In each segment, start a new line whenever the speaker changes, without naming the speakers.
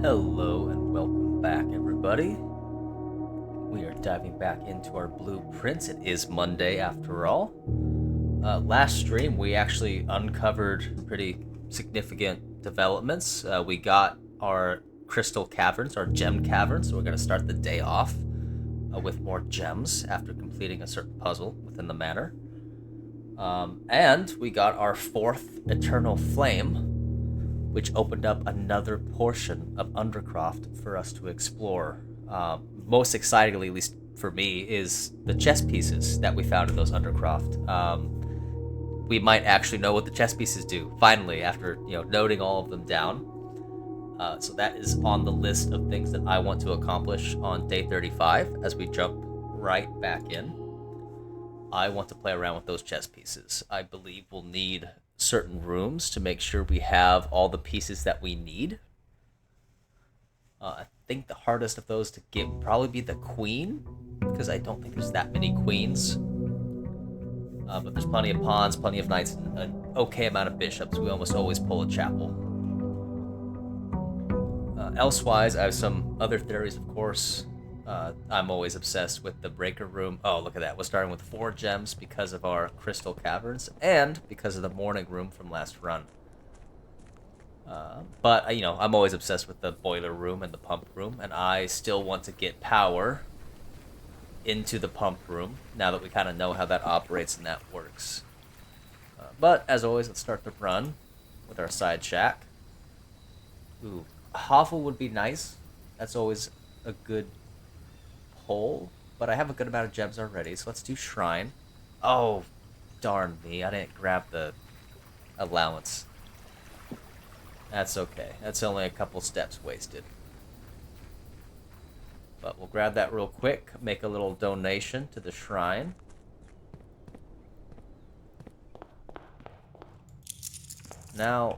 Hello and welcome back, everybody. We are diving back into our blueprints. It is Monday after all. Last stream, we actually uncovered pretty significant developments. We got our crystal caverns, our gem caverns, so we're going to start the day off with more gems after completing a certain puzzle within the manor. And we got our fourth eternal flame, which opened up another portion of undercroft for us to explore. Most excitingly, at least for me, is the chess pieces that we found in those undercroft. We might actually know what the chess pieces do finally, after noting all of them down. So that is on the list of things that I want to accomplish on day 35 as we jump right back in. I want to play around with those chess pieces. I believe we'll need certain rooms to make sure we have all the pieces that we need. I think the hardest of those to get would probably be the queen, because I don't think there's that many queens. But there's plenty of pawns, plenty of knights, and an okay amount of bishops. We almost always pull a chapel. Elsewise, I have some other theories, of course. I'm always obsessed with the breaker room. Oh, look at that. We're starting with 4 gems because of our crystal caverns and because of the morning room from last run. But, I'm always obsessed with the boiler room and the pump room, and I still want to get power into the pump room now that we kind of know how that operates and that works. But, as always, let's start the run with our side shack. Ooh, hovel would be nice. That's always a good pull, but I have a good amount of gems already, so let's do shrine. Oh, darn me, I didn't grab the allowance. That's okay. That's only a couple steps wasted. But we'll grab that real quick, make a little donation to the shrine. Now,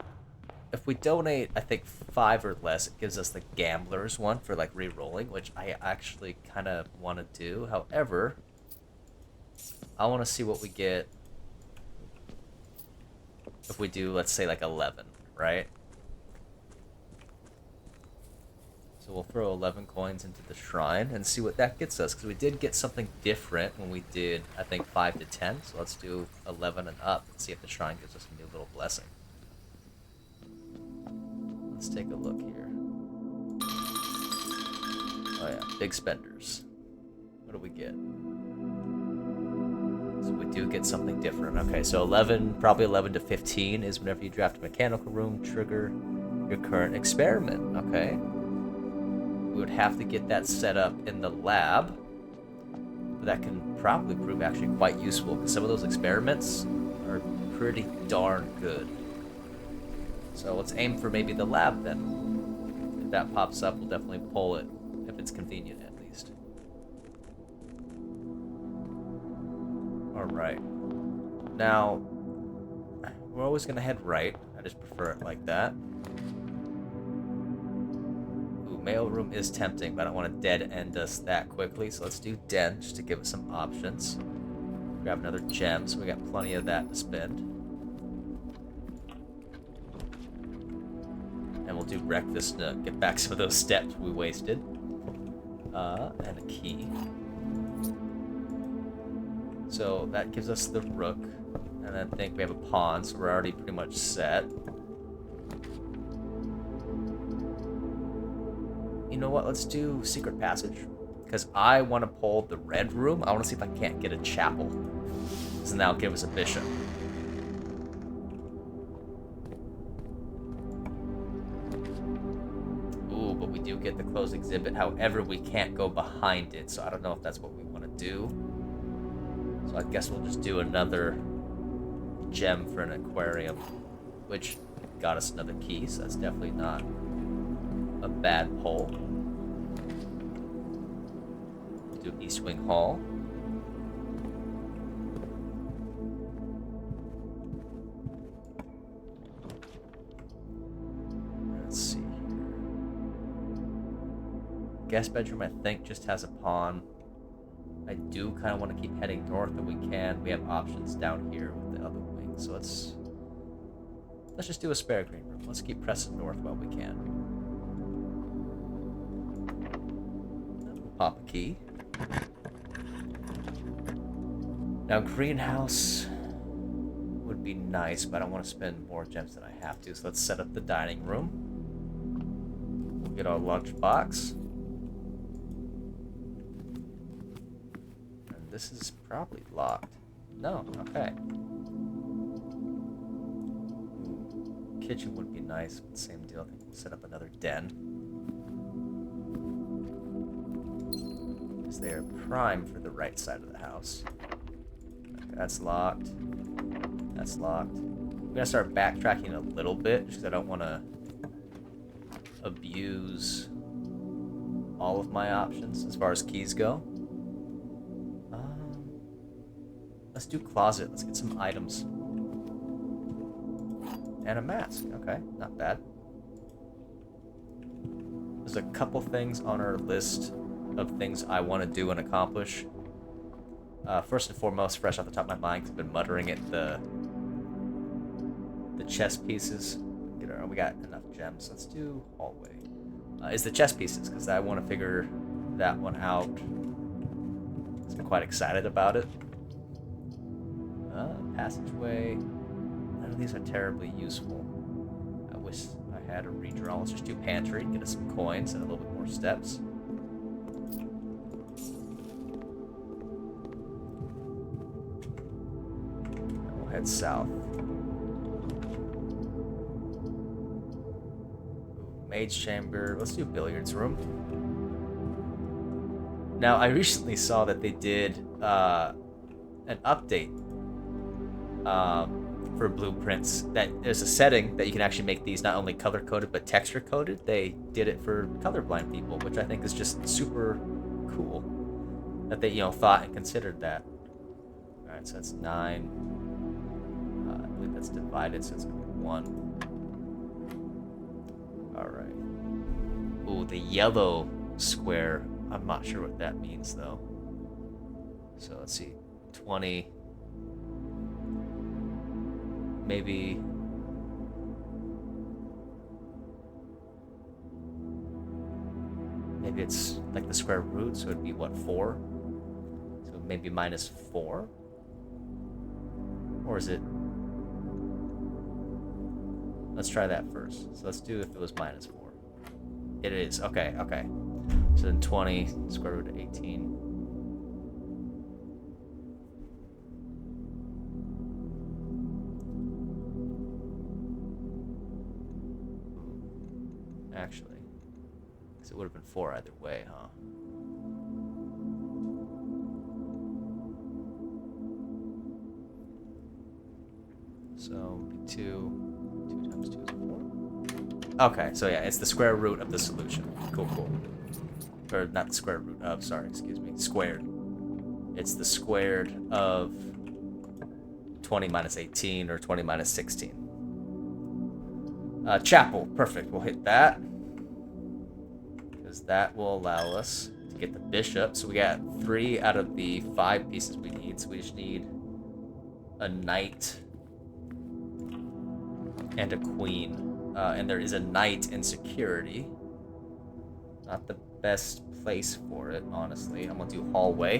if we donate, I think 5 or less, it gives us the gambler's one for like re-rolling, which I actually kind of want to do. However, I want to see what we get if we do, let's say, like 11, right? So we'll throw 11 coins into the shrine and see what that gets us, because we did get something different when we did, I think, 5 to 10. So let's do 11 and up and see if the shrine gives us a new little blessing. Let's take a look here. Oh yeah, big spenders. What do we get? So we do get something different. Okay, so 11, probably 11 to 15 is whenever you draft a mechanical room, trigger your current experiment. Okay. We would have to get that set up in the lab. But that can probably prove actually quite useful, because some of those experiments are pretty darn good. So let's aim for maybe the lab then. If that pops up, we'll definitely pull it, if it's convenient at least. Alright. Now, we're always going to head right. I just prefer it like that. Ooh, mailroom is tempting, but I don't want to dead end us that quickly. So let's do den, just to give us some options. Grab another gem, so we got plenty of that to spend. And we'll do breakfast to get back some of those steps we wasted. And a key. So that gives us the rook. And I think we have a pawn, so we're already pretty much set. You know what? Let's do secret passage. Because I want to pull the red room. I want to see if I can't get a chapel. So now give us a bishop. But we do get the closed exhibit. However, we can't go behind it, so I don't know if that's what we want to do. So I guess we'll just do another gem for an aquarium, which got us another key, so that's definitely not a bad pull. We'll do East Wing Hall. Let's see. Guest bedroom, I think, just has a pawn. I do kind of want to keep heading north if we can. We have options down here with the other wing, so let's just do a spare green room. Let's keep pressing north while we can. pop a key. Now, greenhouse would be nice, but I don't want to spend more gems than I have to. So let's set up the dining room. We'll get our lunch box. And this is probably locked. No, okay. Kitchen would be nice, but same deal. I think we'll set up another den. Because they are prime for the right side of the house. Okay, that's locked. That's locked. I'm gonna start backtracking a little bit, just because I don't want to abuse all of my options as far as keys go. Let's do closet. Let's get some items. And a mask. Okay, not bad. There's a couple things on our list of things I want to do and accomplish. First and foremost, fresh off the top of my mind, 'cause I've been muttering at the chess pieces. We got enough gems. Let's do hallway. Is the chess pieces, because I want to figure that one out. I'm quite excited about it. Passageway. None of these are terribly useful. I wish I had a redraw. Let's just do pantry, get us some coins and a little bit more steps. And we'll head south. Maid's chamber. Let's do billiards room. Now, I recently saw that they did an update for blueprints. That there's a setting that you can actually make these not only color coded but texture coded. They did it for colorblind people, which I think is just super cool. That they thought and considered that. All right, so that's 9. I believe that's divided, so it's gonna be 1. Alright. Ooh, the yellow square. I'm not sure what that means, though. So, let's see. 20. Maybe... Maybe it's like the square root, so it'd be, what, 4? So maybe -4? Or is it... Let's try that first. So let's do if it was -4. It is. Okay, okay. So then 20, square root of 18. Actually, because it would have been 4 either way, huh? So 2 times 2 is 4. Okay, so yeah, it's the square root of the solution. Cool, cool. Or not the square root of, sorry, excuse me, squared. It's the squared of 20 minus 18 or 20 minus 16. Chapel, perfect, we'll hit that. Because that will allow us to get the bishop. So we got 3 out of the 5 pieces we need, so we just need a knight and a queen. And there is a knight in security. Not the best place for it, honestly. I'm gonna do hallway.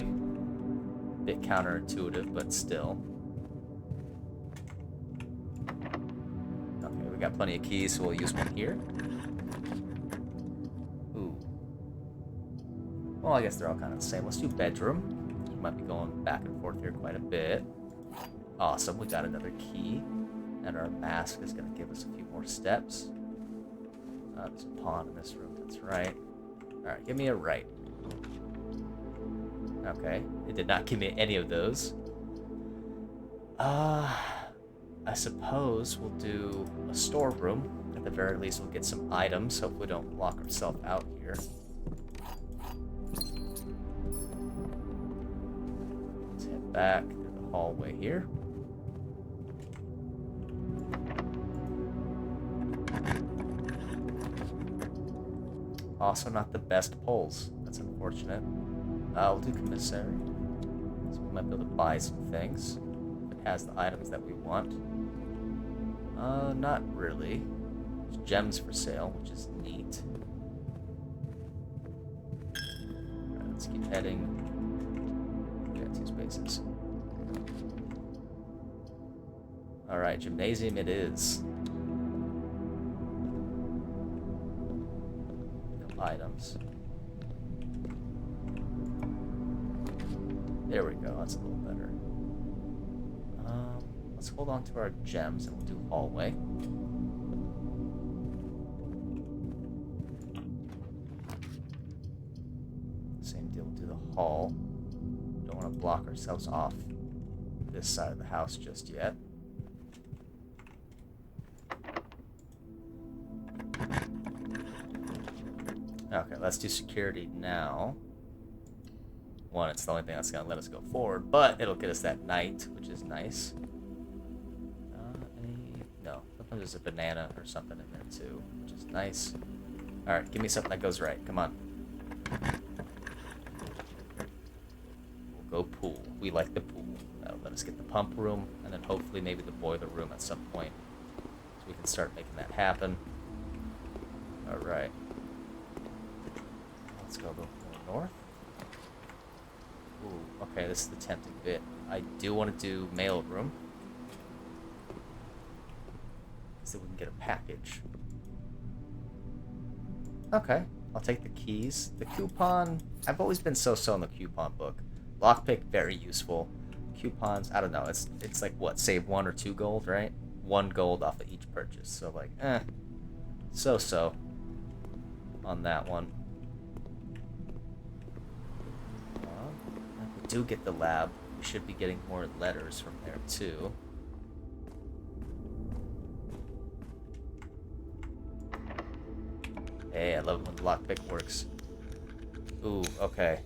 Bit counterintuitive, but still. Okay, we got plenty of keys, so we'll use one here. Ooh. Well, I guess they're all kind of the same. Let's do bedroom. We might be going back and forth here quite a bit. Awesome, we got another key. And our mask is going to give us a few more steps. There's a pawn in this room, that's right. Alright, give me a right. Okay, it did not give me any of those. I suppose we'll do a storeroom. At the very least, we'll get some items. Hope we don't lock ourselves out here. Let's head back to the hallway here. Also not the best pulls. That's unfortunate. We'll do commissary. So we might be able to buy some things. If it has the items that we want. Not really. There's gems for sale, which is neat. Alright, Let's keep heading. We got 2 spaces. Alright, gymnasium it is. No items. There we go, that's a little better. Let's hold on to our gems and we'll do hallway. Same deal, we'll do the hall. Don't want to block ourselves off this side of the house just yet. Okay, let's do security now. One, it's the only thing that's going to let us go forward, but it'll get us that night, which is nice. No, sometimes there's a banana or something in there too, which is nice. Alright, give me something that goes right. Come on. We'll go pool. We like the pool. That'll let us get the pump room, and then hopefully maybe the boiler room at some point. So we can start making that happen. Alright. Let's go a little more north. Ooh, okay, this is the tempting bit. I do want to do mail room. So we can get a package. Okay, I'll take the keys. The coupon, I've always been so-so in the coupon book. Lockpick, very useful. Coupons, I don't know, it's like what, save 1 or 2 gold, right? 1 gold off of each purchase. So like, so-so on that one. If we do get the lab, we should be getting more letters from there too. Hey, I love it when the lockpick works. Ooh, okay.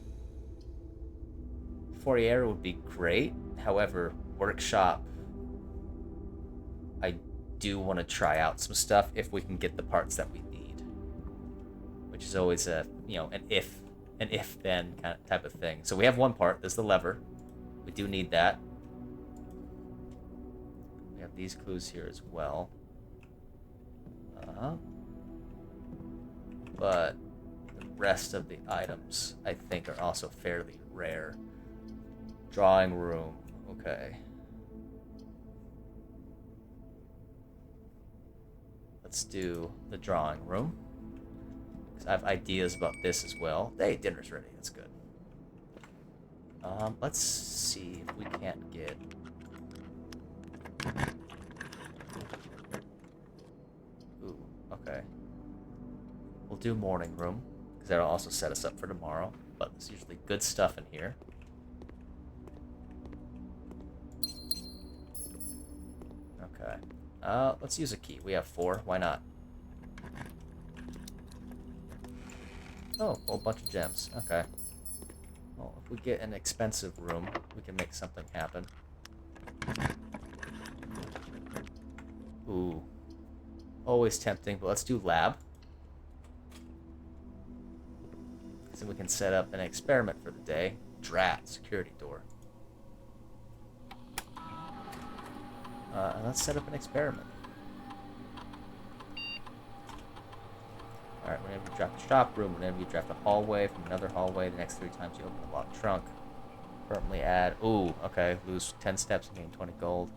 Fourier would be great. However, workshop, I do want to try out some stuff if we can get the parts that we need. Which is always a, you know, an if-then kind of type of thing. So we have 1 part. There's the lever. We do need that. We have these clues here as well. But the rest of the items, I think, are also fairly rare. Drawing room. Okay. Let's do the drawing room. Because I have ideas about this as well. Hey, dinner's ready. That's good. Let's see if we can't get... Ooh, okay. We'll do morning room, because that'll also set us up for tomorrow. But there's usually good stuff in here. Okay. Let's use a key. We have 4. Why not? Oh, a whole bunch of gems. Okay. Well, if we get an expensive room, we can make something happen. Ooh. Always tempting, but let's do lab. So we can set up an experiment for the day. Drat, security door. Let's set up an experiment. Alright, whenever you draft a shop room, whenever you draft a hallway from another hallway, the next 3 times you open a locked trunk. Permanently add... Ooh, okay. Lose 10 steps and gain 20 gold.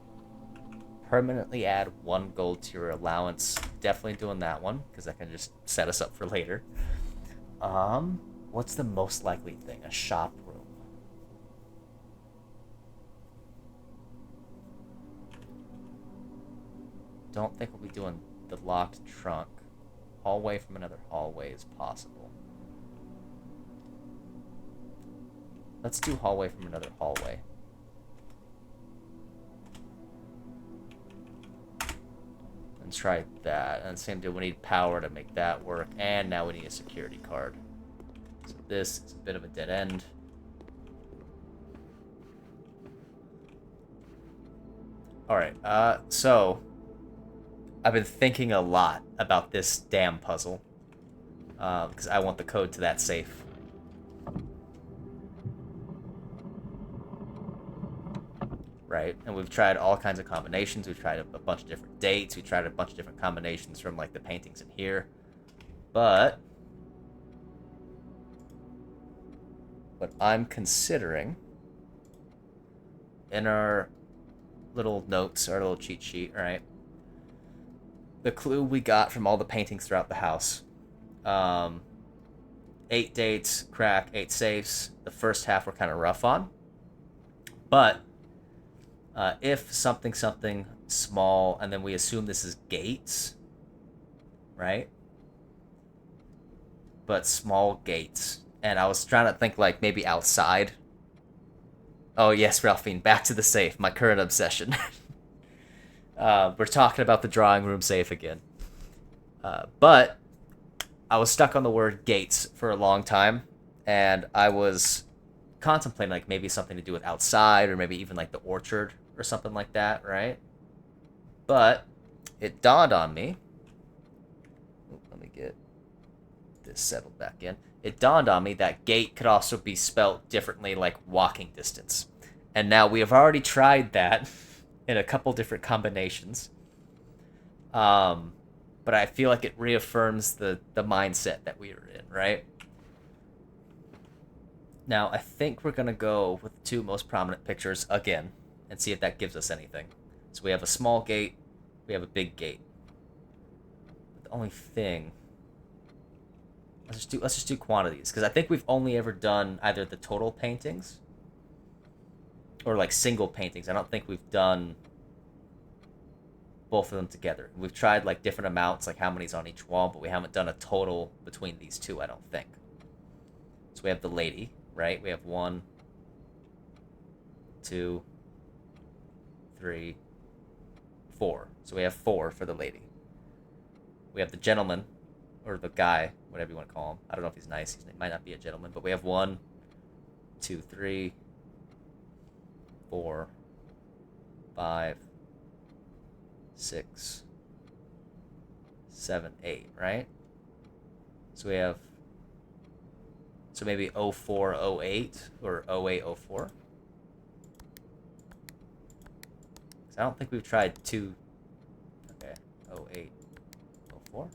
Permanently add 1 gold to your allowance. Definitely doing that one, because that can just set us up for later. What's the most likely thing? A shop room. Don't think we'll be doing the locked trunk. Hallway from another hallway is possible. Let's do hallway from another hallway. And try that. And same deal, we need power to make that work. And now we need a security card. So this is a bit of a dead end. Alright, so... I've been thinking a lot about this damn puzzle. Because I want the code to that safe. Right? And we've tried all kinds of combinations. We've tried a bunch of different dates. We've tried a bunch of different combinations from, like, the paintings in here. But... But I'm considering in our little notes, our little cheat sheet, right? The clue we got from all the paintings throughout the house. 8 dates, crack, 8 safes. The first half we're kind of rough on. But if something small, and then we assume this is gates, right? But small gates. And I was trying to think like maybe outside. Oh yes, Ralphine, back to the safe, my current obsession. We're talking about the drawing room safe again. But I was stuck on the word gates for a long time, and I was contemplating like maybe something to do with outside, or maybe even like the orchard or something like that, right? But it dawned on me. Let me get this settled back in. It dawned on me that gate could also be spelt differently, like walking distance. And now we have already tried that in a couple different combinations. But I feel like it reaffirms the mindset that we were in, right? Now, I think we're going to go with the two most prominent pictures again and see if that gives us anything. So we have a small gate, we have a big gate. The only thing... Let's just do quantities, because I think we've only ever done either the total paintings or like single paintings. I don't think we've done both of them together. We've tried like different amounts, like how many's on each wall, but we haven't done a total between these two, I don't think. So we have the lady, right? We have 1, 2, 3, 4. So we have 4 for the lady. We have the gentleman, or the guy, whatever you want to call him. I don't know if he's nice. He might not be a gentleman, but we have 1, 2, 3, 4, 5, 6, 7, 8, right? So we have, so maybe 0408 or 0804. I don't think we've tried 2. Okay, 0804,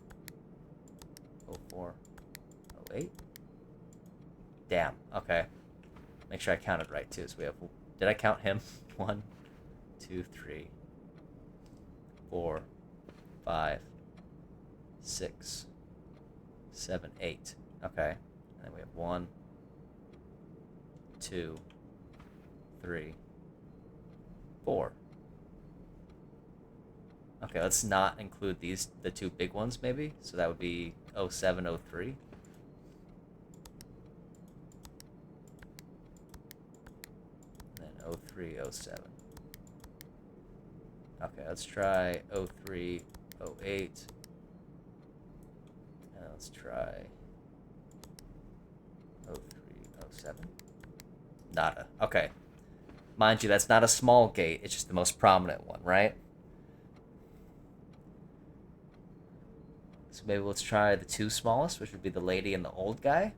0408. Damn. Okay. Make sure I counted right too. So we have. Did I count him? 1, 2, 3, 4, 5, 6, 7, 8. Okay. And then we have 1, 2, 3, 4. Okay, let's not include the two big ones, maybe. So that would be 0703. And then 0307. Okay, let's try 0308. And let's try 0307. Nada. Okay. Mind you, that's not a small gate. It's just the most prominent one, right? So maybe let's try the two smallest, which would be the lady and the old guy.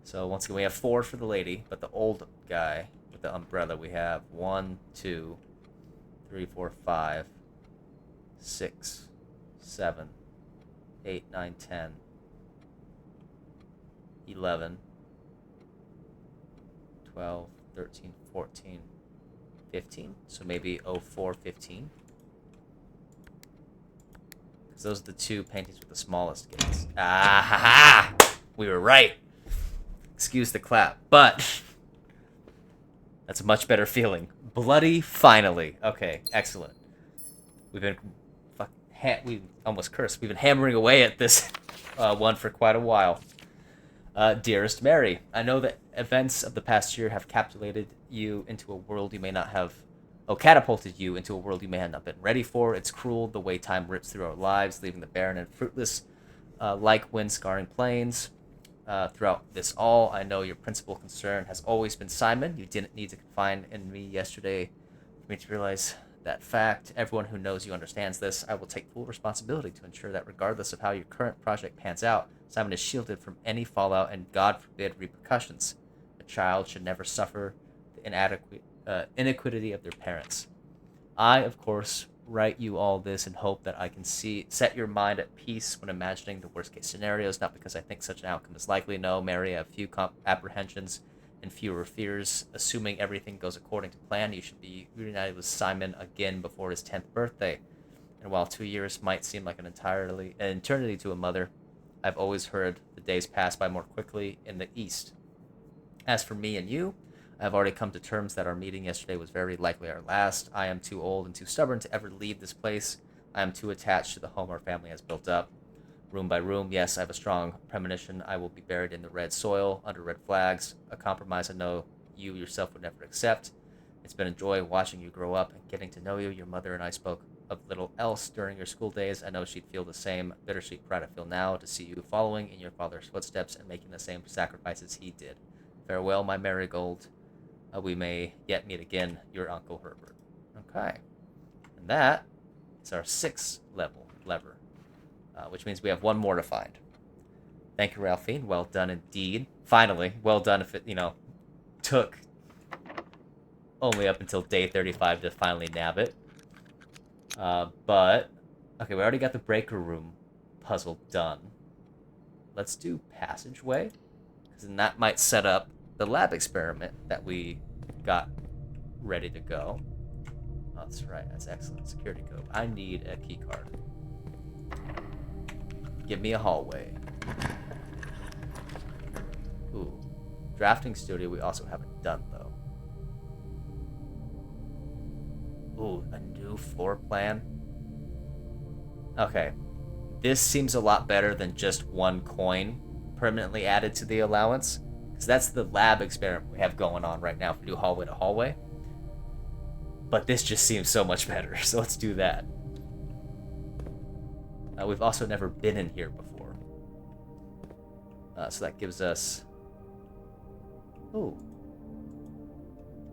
So once again, we have 4 for the lady, but the old guy with the umbrella, we have 1, 2, 3, 4, 5, 6, 7, 8, 9, 10, 11, 12, 13, 14, 15. So maybe 0415. Because those are the two paintings with the smallest gates. Ah ha ha! We were right. Excuse the clap, but that's a much better feeling. Bloody finally. Okay, excellent. We've been we almost cursed. We've been hammering away at this one for quite a while. Dearest Mary, I know that events of the past year have catapulted you into a world you may not have catapulted you into a world you may have not been ready for. It's cruel the way time rips through our lives, leaving the barren and fruitless, like wind scarring plains. Throughout this all, I know your principal concern has always been Simon. You didn't need to confide in me yesterday for me to realize that fact. Everyone who knows you understands this. I will take full responsibility to ensure that regardless of how your current project pans out, Simon is shielded from any fallout and, God forbid, repercussions. A child should never suffer the iniquity of their parents. I, of course, write you all this in hope that I can set your mind at peace when imagining the worst case scenarios, not because I think such an outcome is likely. No, Mary, I have few apprehensions and fewer fears. Assuming everything goes according to plan, you should be reunited with Simon again before his 10th birthday. And while 2 years might seem like an eternity to a mother, I've always heard the days pass by more quickly in the East. As for me and you, I have already come to terms that our meeting yesterday was very likely our last. I am too old and too stubborn to ever leave this place. I am too attached to the home our family has built up. Room by room, yes, I have a strong premonition I will be buried in the red soil, under red flags, a compromise I know you yourself would never accept. It's been a joy watching you grow up and getting to know you. Your mother and I spoke of little else during your school days. I know she'd feel the same bittersweet pride I feel now to see you following in your father's footsteps and making the same sacrifices he did. Farewell, my marigold. We may yet meet again, your Uncle Herbert. Okay. And that is our 6th lever, which means we have one more to find. Thank you, Ralphine. Well done indeed. Finally, well done if it, took only up until day 35 to finally nab it. But, okay, we already got the breaker room puzzle done. Let's do passageway, because then that might set up the lab experiment that we got ready to go. Oh, that's right. That's excellent. Security code. I need a key card. Give me a hallway. Ooh. Drafting studio we also haven't done, though. Ooh, a new floor plan. Okay. This seems a lot better than just one coin permanently added to the allowance. Because that's the lab experiment we have going on right now if we do hallway to hallway. But this just seems so much better, so let's do that. We've also never been in here before. So that gives us... Ooh.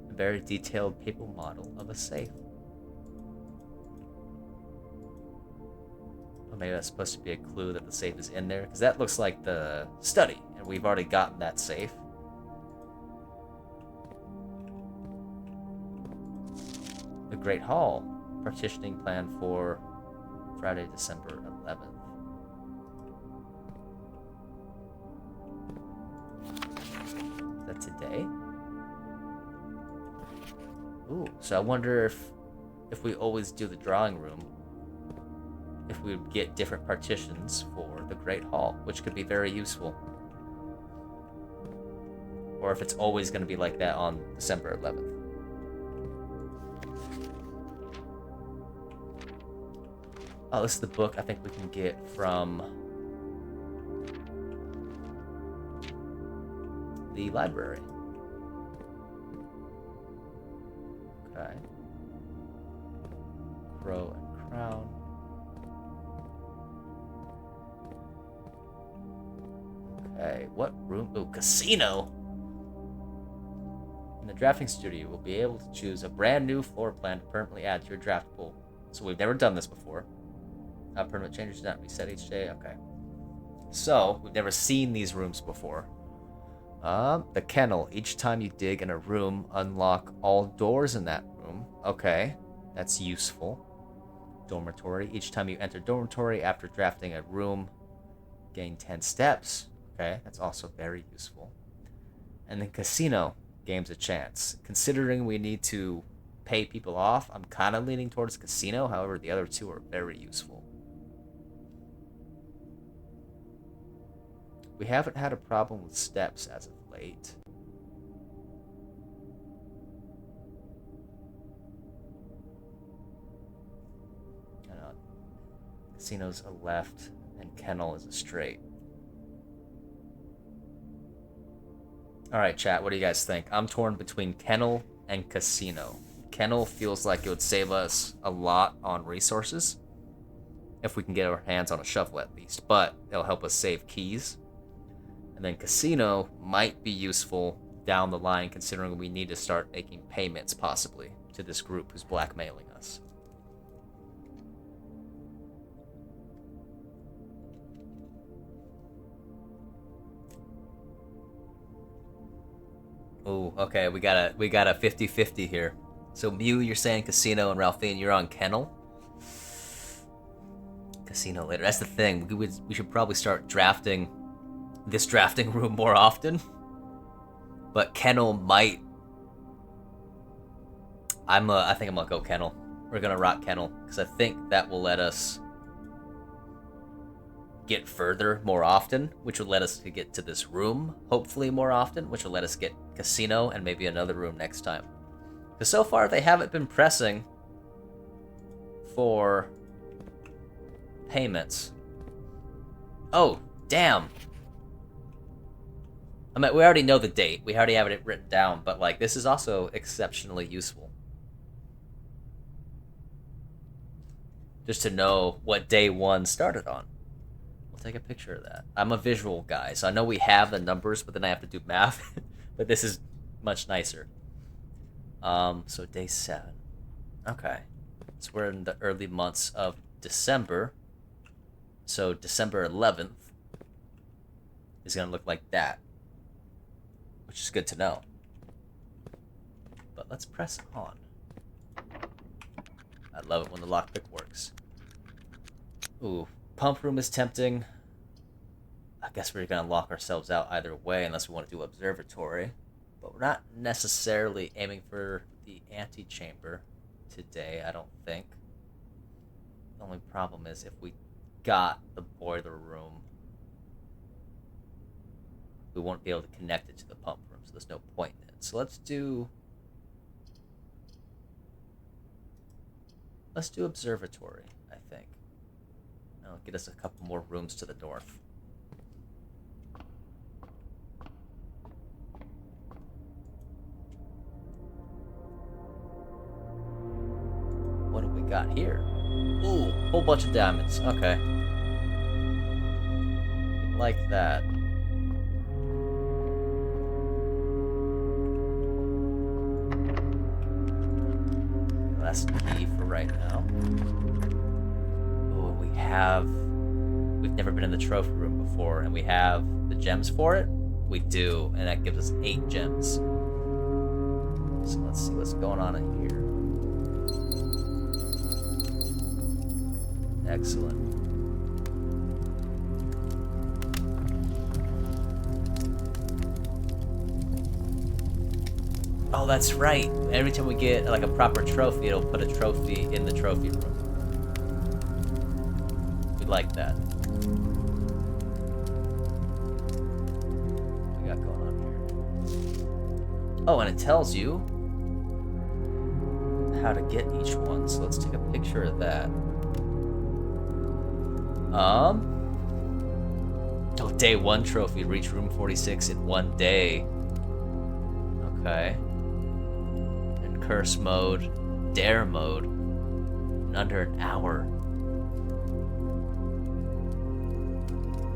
A very detailed paper model of a safe. Or maybe that's supposed to be a clue that the safe is in there, because that looks like the study, and we've already gotten that safe. The Great Hall, partitioning plan for Friday, December 11th. Is that today? Ooh, so I wonder if we always do the drawing room, if we would get different partitions for the Great Hall, which could be very useful. Or if it's always going to be like that on December 11th. Oh, this is the book I think we can get from the library. Okay. Crow and Crown. Okay, what room? Oh, casino! In the drafting studio, we'll be able to choose a brand new floor plan to permanently add to your draft pool. So we've never done this before. Permanent changes do not reset each day. Okay. So, we've never seen these rooms before. The kennel. Each time you dig in a room, unlock all doors in that room. Okay. That's useful. Dormitory. Each time you enter dormitory after drafting a room, gain 10 steps. Okay. That's also very useful. And then casino. Game's a chance. Considering we need to pay people off, I'm kind of leaning towards casino. However, the other two are very useful. We haven't had a problem with steps as of late. I know. Casino's a left and kennel is a straight. Alright, chat, what do you guys think? I'm torn between kennel and casino. Kennel feels like it would save us a lot on resources, if we can get our hands on a shovel at least, but it'll help us save keys. And then casino might be useful down the line, considering we need to start making payments, possibly, to this group who's blackmailing us. Ooh, okay, we got a 50-50 here. So Mew, you're saying casino, and Ralphine, you're on kennel. casino later. That's the thing. We should probably start drafting this drafting room more often. But kennel might. I think I'm gonna go kennel. We're gonna rock kennel because I think that will let us get further more often, which will let us get to this room hopefully more often, which will let us get casino and maybe another room next time. Because so far they haven't been pressing for payments. Oh, damn. I mean, we already know the date. We already have it written down, but like this is also exceptionally useful. Just to know what day one started on. We'll take a picture of that. I'm a visual guy, so I know we have the numbers, but then I have to do math. But this is much nicer. So day 7. Okay. So we're in the early months of December. So December 11th is going to look like that. Which is good to know. But let's press on. I love it when the lockpick works. Ooh, pump room is tempting. I guess we're going to lock ourselves out either way unless we want to do observatory. But we're not necessarily aiming for the antechamber today, I don't think. The only problem is if we got the boiler room, we won't be able to connect it to the pump room, so there's no point in it. So let's do observatory, I think. That'll get us a couple more rooms to the north. What do we got here? Ooh, whole bunch of diamonds. Okay. Like that. That's E for right now. Oh, we've never been in the trophy room before, and we have the gems for it? We do, and that gives us 8 gems. So let's see what's going on in here. Excellent. Oh, that's right. Every time we get like a proper trophy, it'll put a trophy in the trophy room. We like that. What we got going on here? Oh, and it tells you how to get each one. So let's take a picture of that. Oh, day 1 trophy. Reach room 46 in 1 day. Okay. Curse mode, dare mode, in under an hour.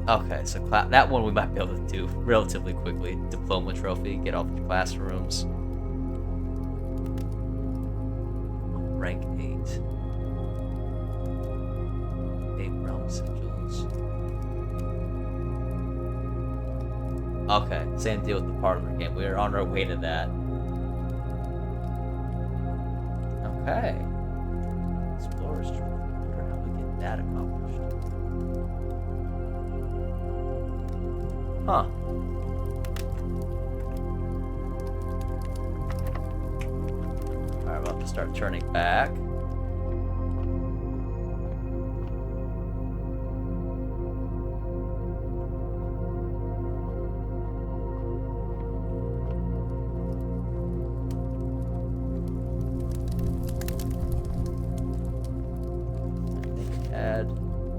Okay, so that one we might be able to do relatively quickly. Diploma trophy, get off the classrooms. Rank 8. 8 realm sigils. Okay, same deal with the parlor game. We are on our way to that. Okay. Explorer's Trophy. I wonder how we get that accomplished. Huh. Alright, we'll have to start turning back.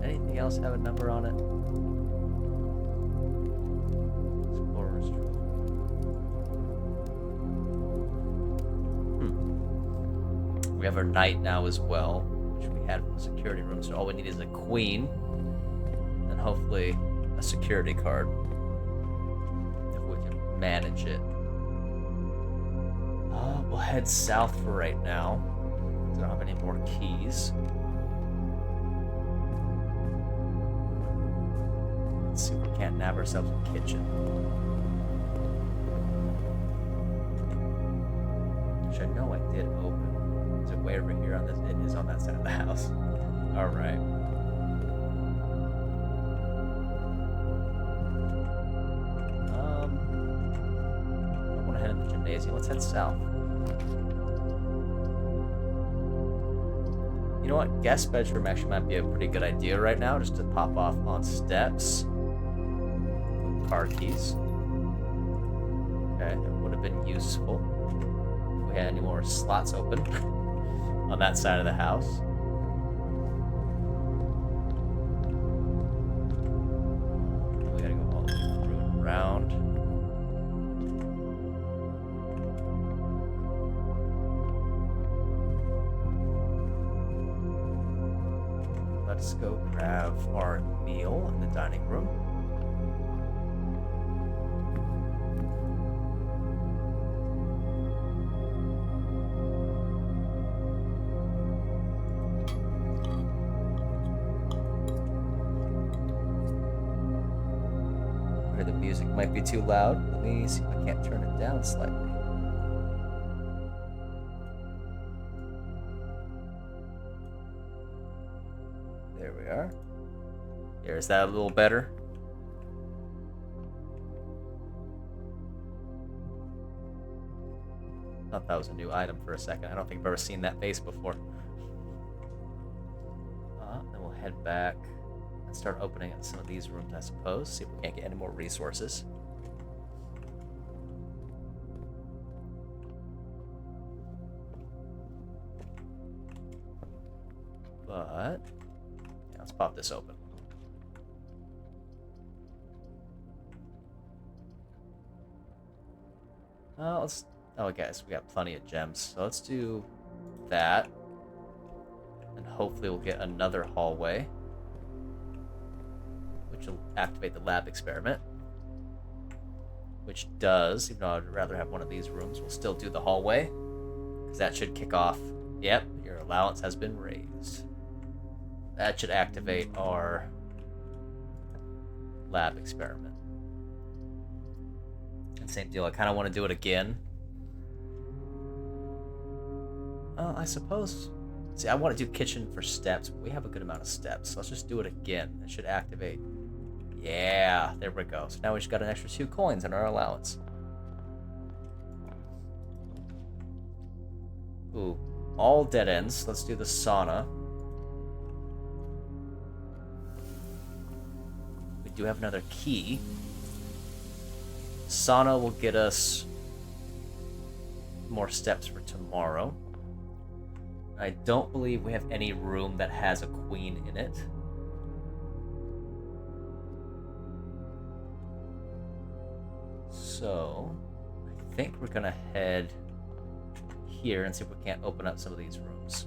Anything else have a number on it? Explorer's Trophy. We have our knight now as well, which we had from the security room, so all we need is a queen, and hopefully a security card, if we can manage it. We'll head south for right now. I don't have any more keys. Let's see if we can't nab ourselves a kitchen. Which I know I did open. Is it way over here on this? It is on that side of the house. Alright. amazing. Let's head south. You know what? Guest bedroom actually might be a pretty good idea right now, just to pop off on steps. Car keys. Okay, that would have been useful if we had any more slots open on that side of the house. We gotta go all the way through and around. Let's go grab our meal in the dining room. The music might be too loud. Let me see if I can't turn it down slightly. There we are. Here, is that a little better? Thought that was a new item for a second. I don't think I've ever seen that face before. Then we'll head back and start opening up some of these rooms, I suppose. See if we can't get any more resources. But yeah, let's pop this open. Oh, guys, we got plenty of gems, so let's do that, and hopefully we'll get another hallway, which will activate the lab experiment. Which does, even though I'd rather have one of these rooms, we'll still do the hallway, because that should kick off. Yep, your allowance has been raised. That should activate our lab experiment. And same deal, I kind of want to do it again. I suppose... See, I want to do kitchen for steps, but we have a good amount of steps, so let's just do it again. It should activate. Yeah, there we go. So now we just got an extra 2 coins in our allowance. Ooh, all dead ends. Let's do the sauna. We do have another key. Sauna will get us more steps for tomorrow. I don't believe we have any room that has a queen in it. So, I think we're gonna head here and see if we can't open up some of these rooms.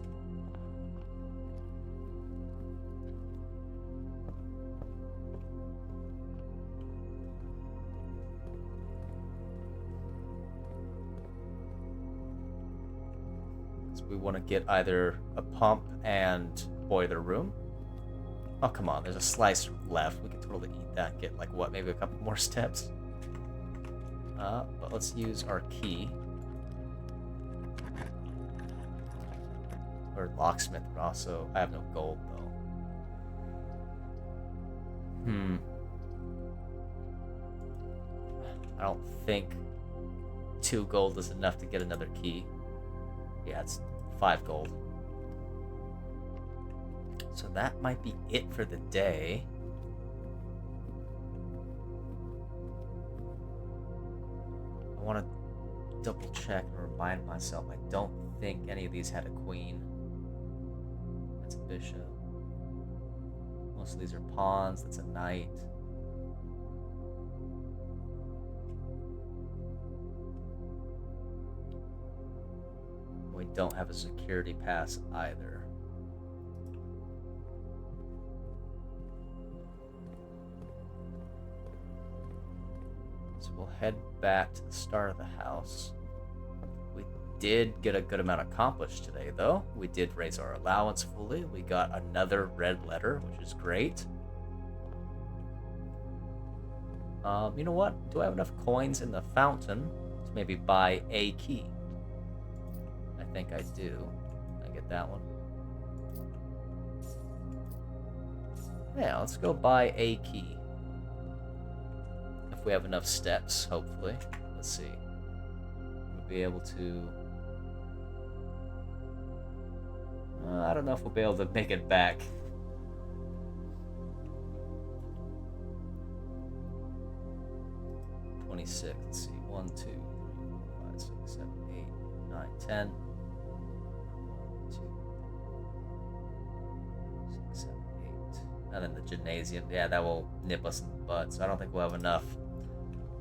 So we want to get either a pump and boiler room. Oh, come on, there's a slice left. We can totally eat that and get, like, what, maybe a couple more steps? But let's use our key. Or locksmith, but also, I have no gold, though. I don't think 2 gold is enough to get another key. Yeah, it's 5 gold. So that might be it for the day. I want to double check and remind myself. I don't think any of these had a queen. That's a bishop. Most of these are pawns. That's a knight. We don't have a security pass either. So we'll head back to the start of the house. We did get a good amount accomplished today, though. We did raise our allowance fully. We got another red letter, which is great. You know what? Do I have enough coins in the fountain to maybe buy a key? I think I do. I get that one. Yeah, let's go buy a key. If we have enough steps, hopefully. Let's see. be able to... I don't know if we'll be able to make it back. Let's see. 1, 2, 3, 4, 5, 6, 7, 8, 9, 10. 1, 2, 3, 6, 7, 8. And then the gymnasium. Yeah, that will nip us in the butt. So I don't think we'll have enough.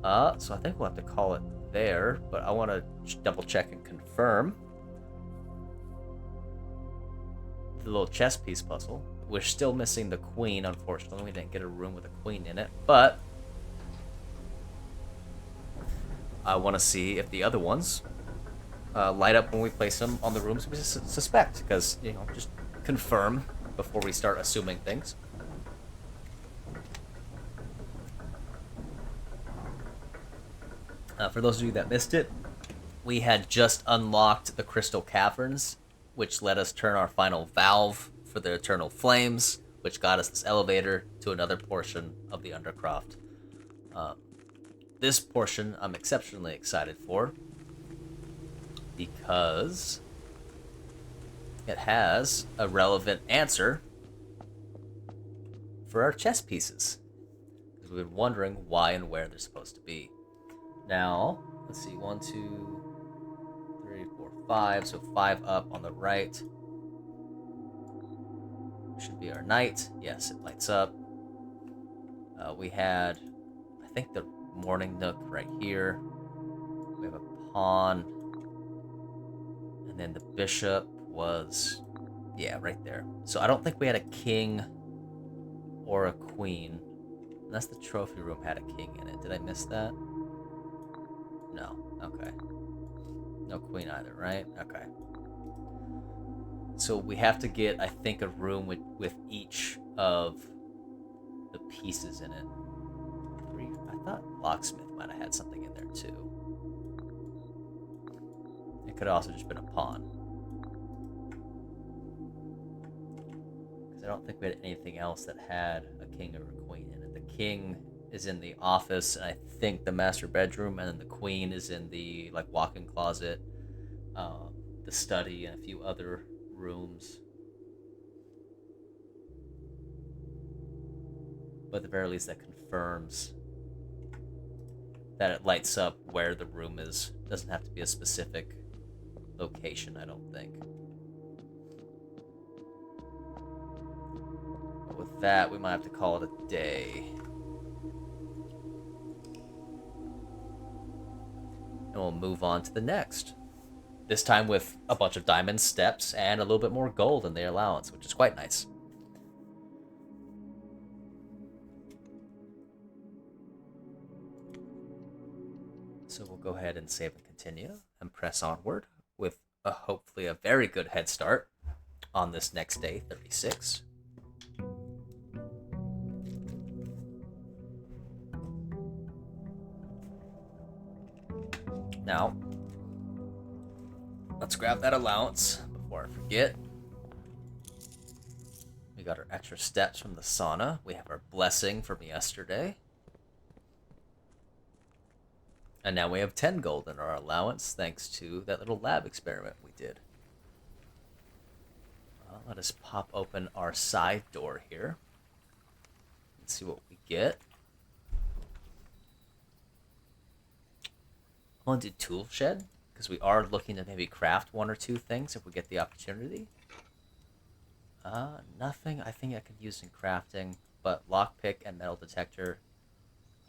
So I think we'll have to call it there. But I want to double check and confirm the little chess piece puzzle. We're still missing the queen, unfortunately. We didn't get a room with a queen in it. But I want to see if the other ones light up when we place them on the rooms we suspect, because, you know, just confirm before we start assuming things. For those of you that missed it, we had just unlocked the Crystal Caverns, which let us turn our final valve for the Eternal Flames, which got us this elevator to another portion of the undercroft. This portion I'm exceptionally excited for because it has a relevant answer for our chess pieces. Because we've been wondering why and where they're supposed to be. Now, let's see, 1, 2, 3, 4, 5. So 5 up on the right. Should be our knight. Yes, it lights up. We had, I think, the morning nook right here. We have a pawn. And then the bishop was, yeah, right there. So I don't think we had a king or a queen. Unless the trophy room had a king in it. Did I miss that? No. Okay. No queen either, right? Okay. So we have to get, I think, a room with each of the pieces in it. I thought locksmith might have had something in there too. It could have also just been a pawn. Because I don't think we had anything else that had a king or a queen in it. The king is in the office, and I think the master bedroom, and then the queen is in the walk-in closet, the study, and a few other rooms. But at the very least, that confirms that it lights up where the room is. Doesn't have to be a specific location, I don't think. But with that, we might have to call it a day. And we'll move on to the next. This time with a bunch of diamond steps and a little bit more gold in the allowance, which is quite nice. So we'll go ahead and save and continue and press onward with hopefully a very good head start on this next day, 36. Now, let's grab that allowance before I forget. We got our extra steps from the sauna. We have our blessing from yesterday. And now we have 10 gold in our allowance, thanks to that little lab experiment we did. Let us pop open our side door here and see what we get. I want to do tool shed, because we are looking to maybe craft 1 or 2 things if we get the opportunity. Nothing I think I could use in crafting, but lockpick and metal detector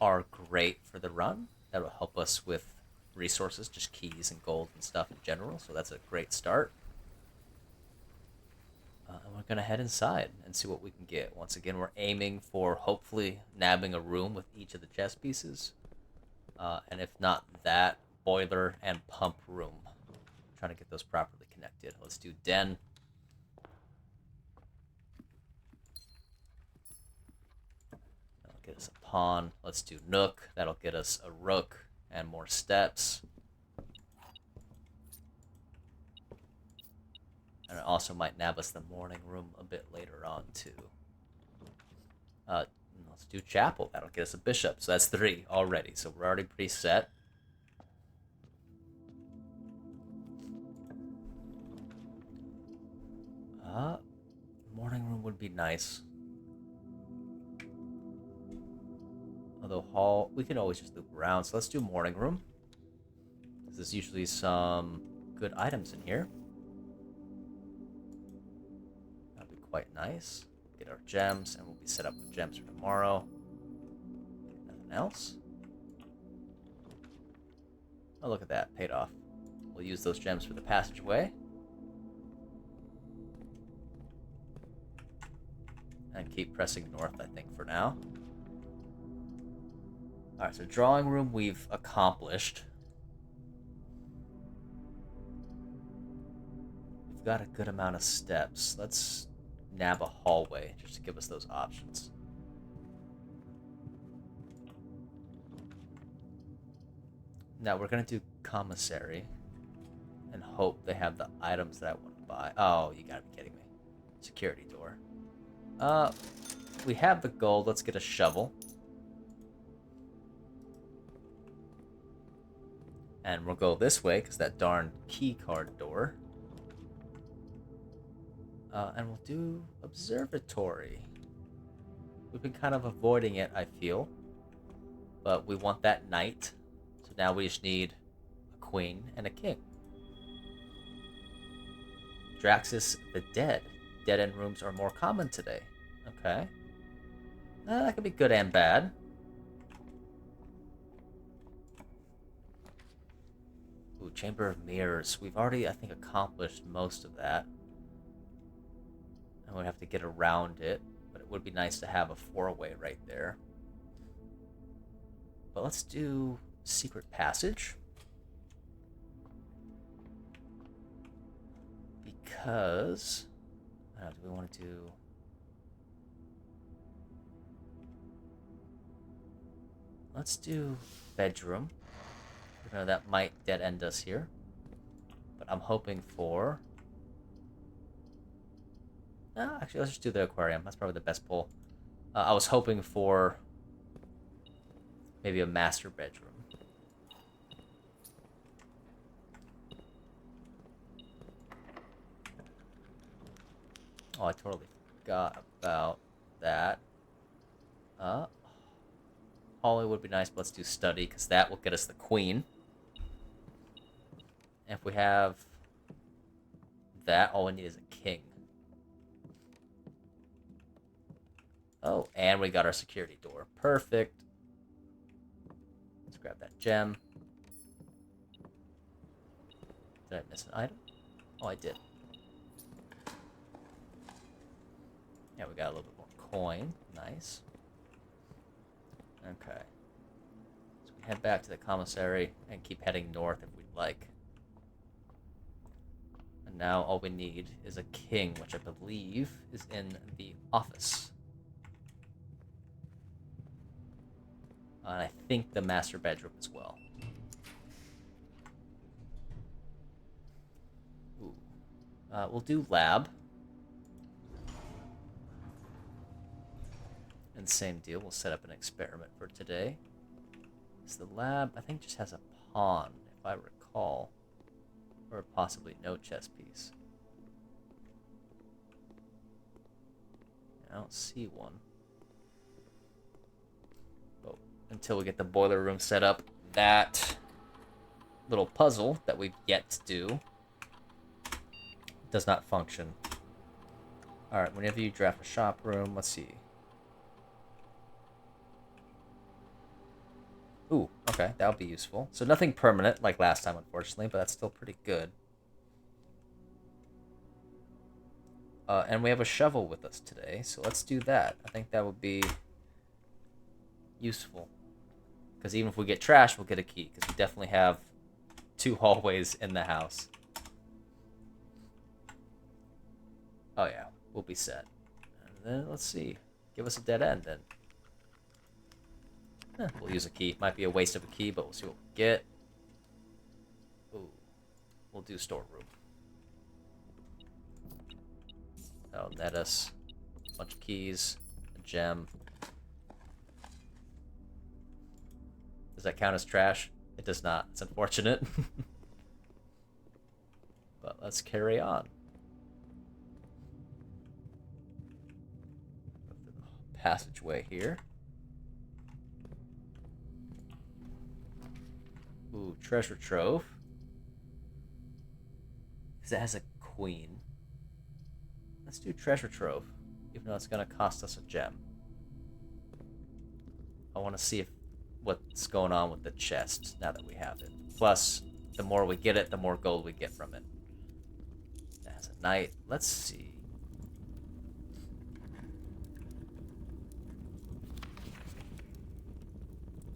are great for the run. That'll help us with resources, just keys and gold and stuff in general, so that's a great start. We're going to head inside and see what we can get. Once again, we're aiming for hopefully nabbing a room with each of the chess pieces. And if not that, boiler and pump room. Trying to get those properly connected. Let's do den. That'll get us a pawn. Let's do nook. That'll get us a rook and more steps. And it also might nab us the morning room a bit later on, too. Let's do chapel. That'll get us a bishop. So that's 3 already. So we're already pretty set. Uh, morning room would be nice. Although hall, we can always just loop around. So let's do morning room. There's usually some good items in here. That'd be quite nice. Get our gems, and we'll be set up with gems for tomorrow. Nothing else. Oh, look at that. Paid off. We'll use those gems for the passageway. And keep pressing north, I think, for now. Alright, so drawing room we've accomplished. We've got a good amount of steps. Let's nab a hallway just to give us those options. Now we're going to do commissary and hope they have the items that I want to buy. Oh, you gotta be kidding me. Security door. We have the gold. Let's get a shovel. And we'll go this way, because that darn key card door. And we'll do observatory. We've been kind of avoiding it, I feel. But we want that knight. So now we just need a queen and a king. Draxus the Dead. Dead-end rooms are more common today. Okay. That could be good and bad. Ooh, Chamber of Mirrors. We've already, I think, accomplished most of that. And we'd have to get around it. But it would be nice to have a four-way right there. But let's do Secret Passage. Because... do we want to do... Let's do bedroom. Even though that might dead end us here. But I'm hoping for... actually, let's just do the aquarium. That's probably the best pull. I was hoping for maybe a master bedroom. Oh, I totally forgot about that. Hallway would be nice, but let's do study, because that will get us the queen. And if we have that, all we need is a king. Oh, and we got our security door. Perfect. Let's grab that gem. Did I miss an item? Oh, I did. Yeah, we got a little bit more coin. Nice. Okay. So we head back to the commissary and keep heading north if we'd like. And now all we need is a king, which I believe is in the office. And I think the master bedroom as well. Ooh. We'll do lab. And same deal, we'll set up an experiment for today. So the lab, I think, just has a pawn, if I recall. Or possibly no chess piece. I don't see one. But until we get the boiler room set up, that little puzzle that we've yet to do does not function. Alright, whenever you draft a shop room, let's see. Ooh, okay, that would be useful. So nothing permanent like last time, unfortunately, but that's still pretty good. And we have a shovel with us today, so let's do that. I think that would be useful. Because even if we get trash, we'll get a key, because we definitely have 2 hallways in the house. Oh yeah, we'll be set. And then, let's see. Give us a dead end, then. We'll use a key. Might be a waste of a key, but we'll see what we get. Ooh. We'll do storeroom. That'll net us a bunch of keys, a gem. Does that count as trash? It does not. It's unfortunate. But let's carry on. passageway here. Ooh, treasure trove. Because it has a queen. Let's do treasure trove, even though it's going to cost us a gem. I want to see what's going on with the chest now that we have it. Plus, the more we get it, the more gold we get from it. It has a knight. Let's see.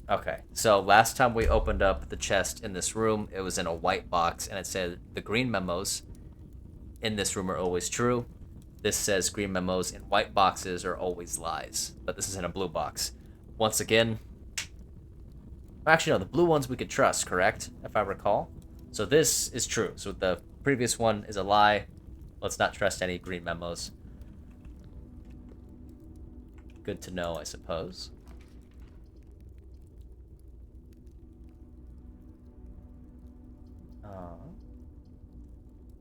Okay, so last time we opened up the chest in this room, it was in a white box, and it said the green memos in this room are always true. This says green memos in white boxes are always lies, but this is in a blue box. Once again, actually no, the blue ones we could trust, correct? If I recall. So this is true. So the previous one is a lie. Let's not trust any green memos. Good to know, I suppose.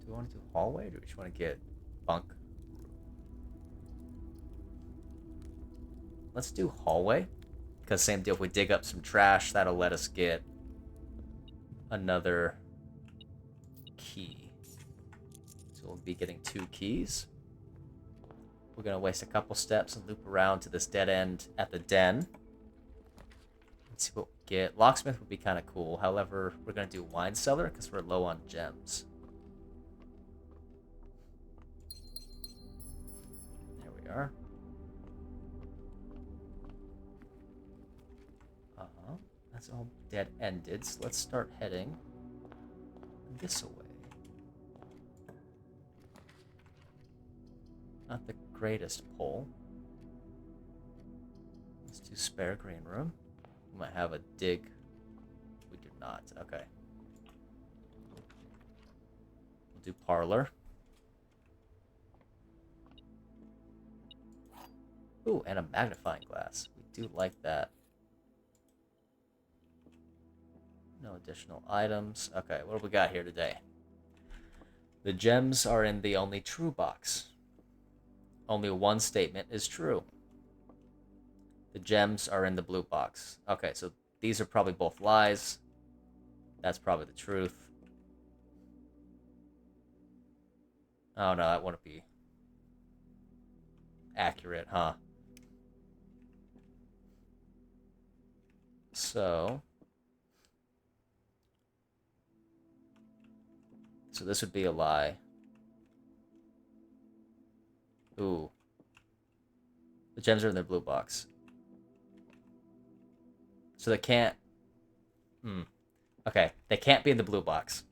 Do we want to do hallway, or do we just want to get bunk? Let's do hallway, because same deal, if we dig up some trash, that'll let us get another key. So we'll be getting 2 keys. We're going to waste a couple steps and loop around to this dead end at the den. Let's see what we get. Locksmith would be kind of cool. However, we're going to do wine cellar because we're low on gems. There we are. That's all dead-ended, so let's start heading this way. Not the greatest pull. Let's do spare green room. We might have a dig. We do not. Okay. We'll do parlor. Ooh, and a magnifying glass. We do like that. No additional items. Okay, what do we got here today? The gems are in the only true box. Only one statement is true. The gems are in the blue box. Okay, so these are probably both lies. That's probably the truth. Oh no, that wouldn't be accurate, huh? So this would be a lie. Ooh. The gems are in their blue box. So they can't... Okay, they can't be in the blue box.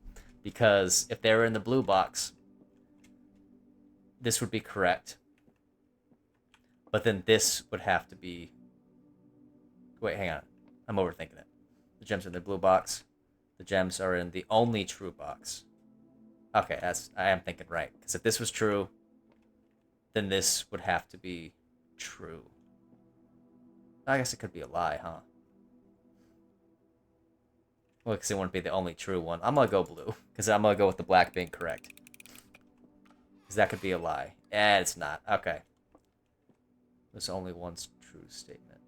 Because if they were in the blue box, this would be correct. But then this would have to be... Wait, hang on. I'm overthinking it. The gems are in the blue box. The gems are in the only true box. Okay, I am thinking right. Because if this was true, then this would have to be true. I guess it could be a lie, huh? Well, because it wouldn't be the only true one. I'm going to go blue. Because I'm going to go with the black being correct. Because that could be a lie. Eh, it's not. Okay. There's only one true statement.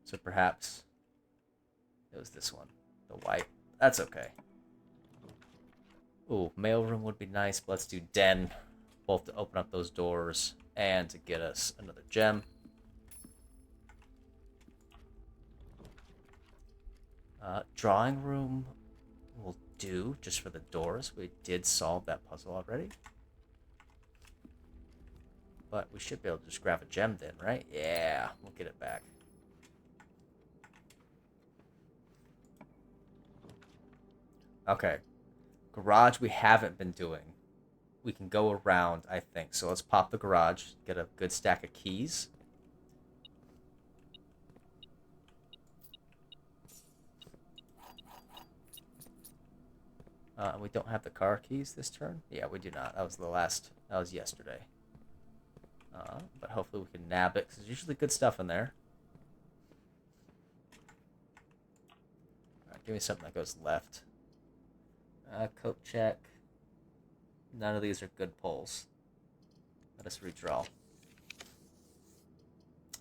So perhaps it was this one. The white. That's okay. Ooh, mailroom would be nice, but let's do den. Both to open up those doors and to get us another gem. Drawing room will do, just for the doors. We did solve that puzzle already. But we should be able to just grab a gem then, right? Yeah, we'll get it back. Okay. Garage we haven't been doing. We can go around, I think. So let's pop the garage, get a good stack of keys. We don't have the car keys this turn? Yeah, we do not. That was yesterday. But hopefully we can nab it, because there's usually good stuff in there. Alright, give me something that goes left. Coat check. None of these are good pulls. Let us redraw.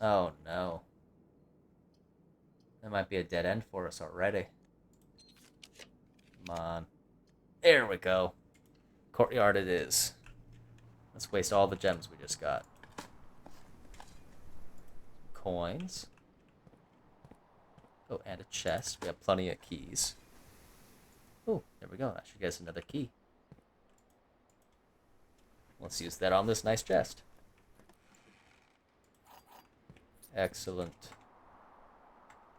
Oh no. That might be a dead end for us already. Come on. There we go. Courtyard it is. Let's waste all the gems we just got. Coins. Oh, and a chest. We have plenty of keys. Oh, there we go. That should get us another key. Let's use that on this nice chest. Excellent.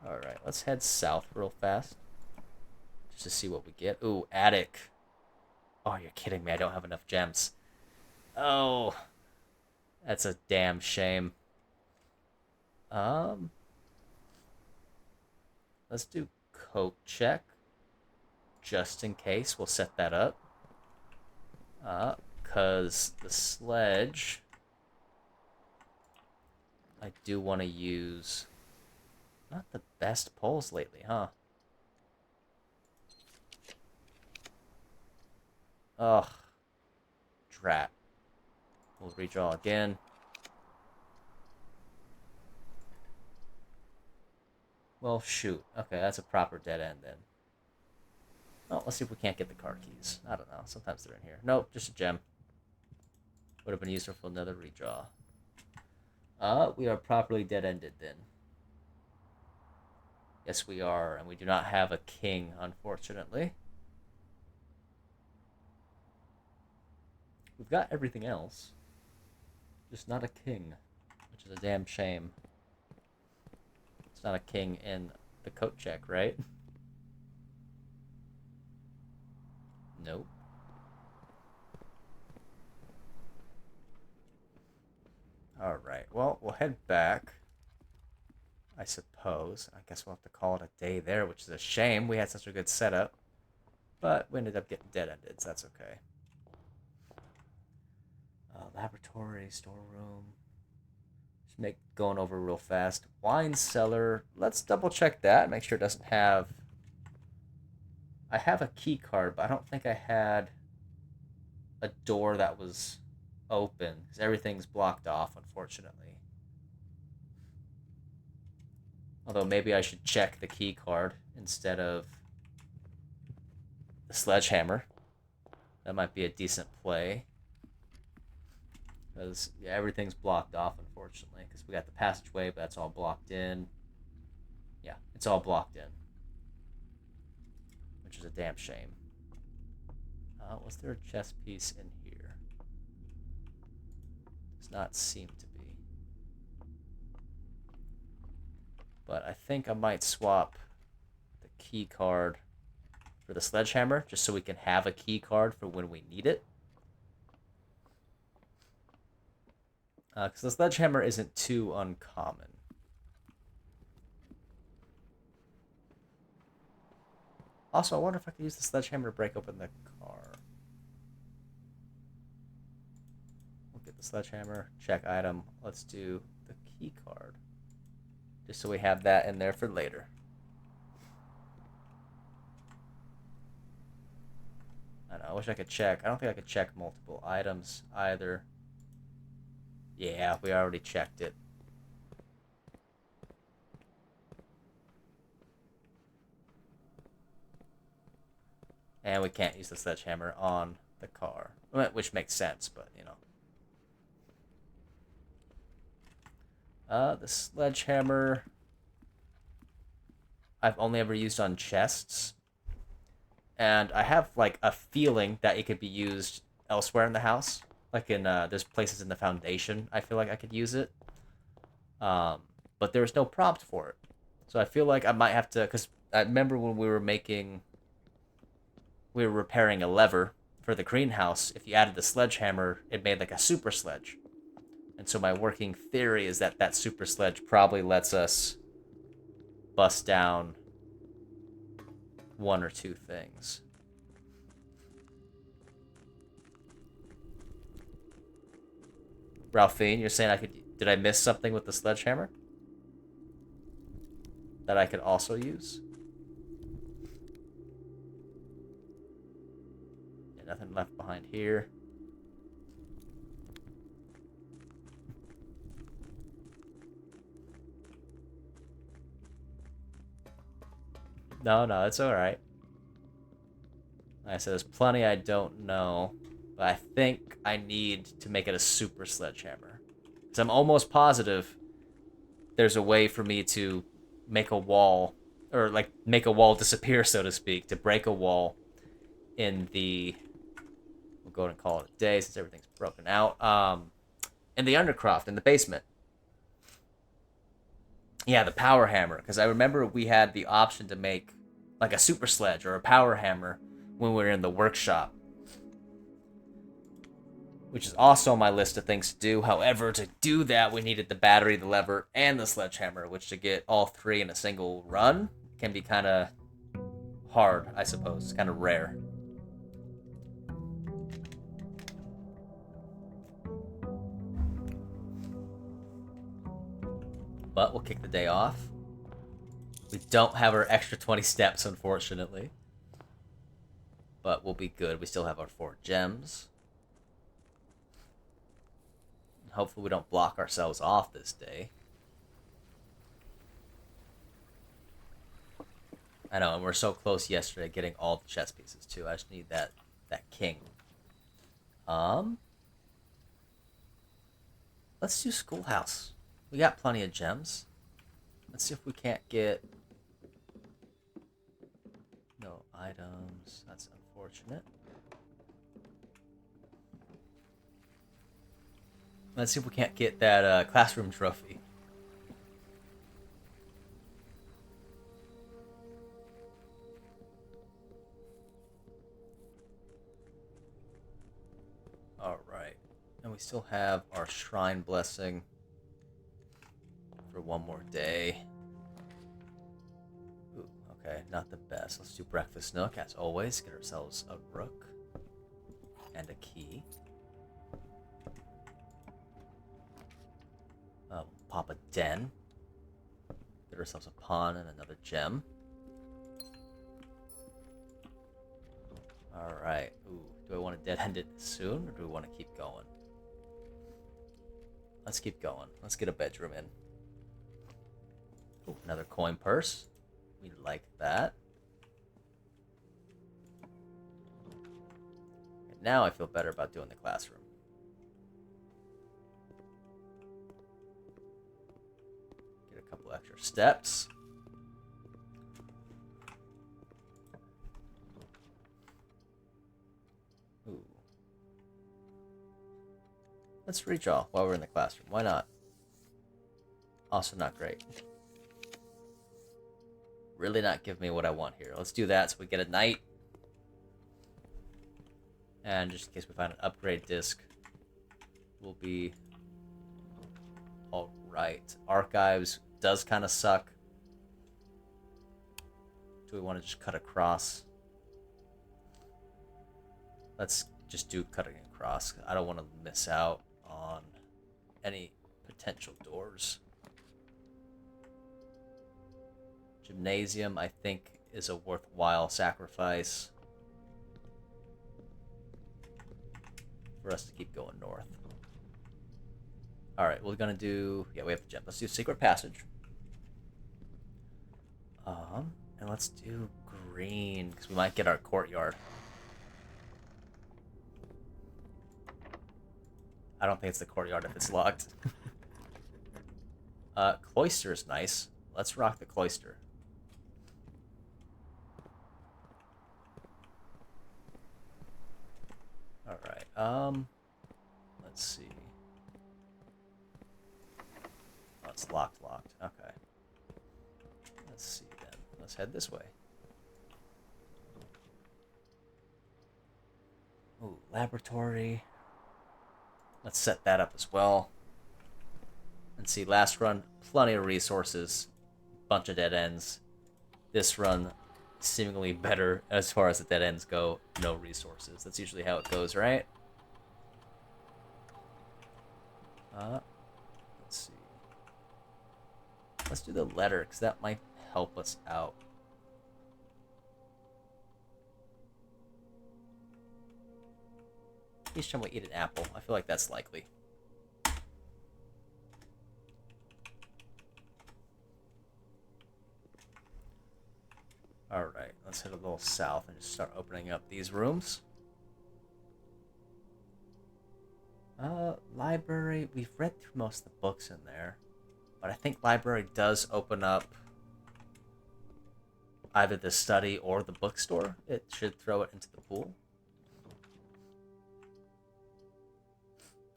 Alright, let's head south real fast. Just to see what we get. Ooh, attic. Oh, you're kidding me. I don't have enough gems. Oh. That's a damn shame. Let's do coat check. Just in case. We'll set that up. Because the sledge... I do want to use... Not the best poles lately, huh? Ugh. Drat. We'll redraw again. Well, shoot. Okay, that's a proper dead end then. Well, let's see if we can't get the car keys. I don't know. Sometimes they're in here. Nope, just a gem. Would have been useful for another redraw. We are properly dead-ended then. Yes, we are, and we do not have a king, unfortunately. We've got everything else. Just not a king, which is a damn shame. It's not a king in the coat check, right? Nope. Alright, well, we'll head back. I suppose. I guess we'll have to call it a day there, which is a shame. We had such a good setup. But we ended up getting dead-ended, so that's okay. Laboratory, storeroom. Just going over real fast. Wine cellar. Let's double-check that. Make sure it doesn't have... I have a key card, but I don't think I had a door that was open, because everything's blocked off, unfortunately. Although maybe I should check the key card instead of the sledgehammer. That might be a decent play. Because, yeah, everything's blocked off, unfortunately. Because we got the passageway, but that's all blocked in. Yeah, it's all blocked in. Which is a damn shame. Was there a chess piece in here? Does not seem to be. But I think I might swap the key card for the sledgehammer, just so we can have a key card for when we need it. Because the sledgehammer isn't too uncommon. Also, I wonder if I could use the sledgehammer to break open the car. We'll get the sledgehammer, check item. Let's do the key card. Just so we have that in there for later. I don't know, I wish I could check. I don't think I could check multiple items either. Yeah, we already checked it. And we can't use the sledgehammer on the car. Which makes sense, but, you know. The sledgehammer... I've only ever used on chests. And I have, like, a feeling that it could be used elsewhere in the house. Like in, there's places in the foundation I feel like I could use it. But there was no prompt for it. So I feel like I might have to... Because I remember when we were repairing a lever for the greenhouse. If you added the sledgehammer, it made like a super sledge. And so my working theory is that that super sledge probably lets us bust down one or two things. Ralphine, you're saying I could... Did I miss something with the sledgehammer that I could also use? Yeah, nothing left behind here. No, no, it's alright. Like I said, there's plenty I don't know, but I think I need to make it a super sledgehammer. Because I'm almost positive there's a way for me to make a wall, or like make a wall disappear, so to speak, to break a wall in the, we'll go ahead and call it a day since everything's broken out, in the undercroft, in the basement. Yeah, the power hammer, because I remember we had the option to make like a super sledge or a power hammer when we were in the workshop, which is also on my list of things to do. However, to do that, we needed the battery, the lever, and the sledgehammer, which to get all three in a single run can be kind of hard, I suppose. Kind of rare. But we'll kick the day off. We don't have our extra 20 steps, unfortunately. But we'll be good. We still have our 4 gems. Hopefully we don't block ourselves off this day. I know, and we're so close yesterday getting all the chess pieces too. I just need that king. Let's do schoolhouse. We got plenty of gems. Let's see if we can't get no items. That's unfortunate. Let's see if we can't get that classroom trophy. Alright. And we still have our shrine blessing for one more day. Ooh, okay, not the best. Let's do breakfast nook as always. Get ourselves a rook and a key. Pop a den. Get ourselves a pawn and another gem. Alright. Ooh, do I want to dead end it soon, or do we want to keep going? Let's keep going. Let's get a bedroom in. Ooh, another coin purse. We like that. And now I feel better about doing the classroom. Couple extra steps. Ooh. Let's redraw while we're in the classroom. Why not? Also not great. Really not give me what I want here. Let's do that so we get a knight. And just in case we find an upgrade disc, we'll be alright. Archives does kind of suck. Do we want to just cut across? Let's just do cutting across. I don't want to miss out on any potential doors. Gymnasium, I think, is a worthwhile sacrifice for us to keep going north. Alright, we're gonna do... Yeah, we have to jump. Let's do Secret Passage. And let's do green, because we might get our courtyard. I don't think it's the courtyard if it's locked. Cloister is nice. Let's rock the cloister. Alright, let's see. Oh, it's locked. Okay. Let's see then. Let's head this way. Ooh, laboratory. Let's set that up as well. And see, last run, plenty of resources. Bunch of dead ends. This run, seemingly better as far as the dead ends go. No resources. That's usually how it goes, right? Let's see. Let's do the letter, because that might help us out. Each time we eat an apple, I feel like that's likely. Alright, let's head a little south and just start opening up these rooms. Library. We've read through most of the books in there. But I think library does open up either the study or the bookstore. It should throw it into the pool.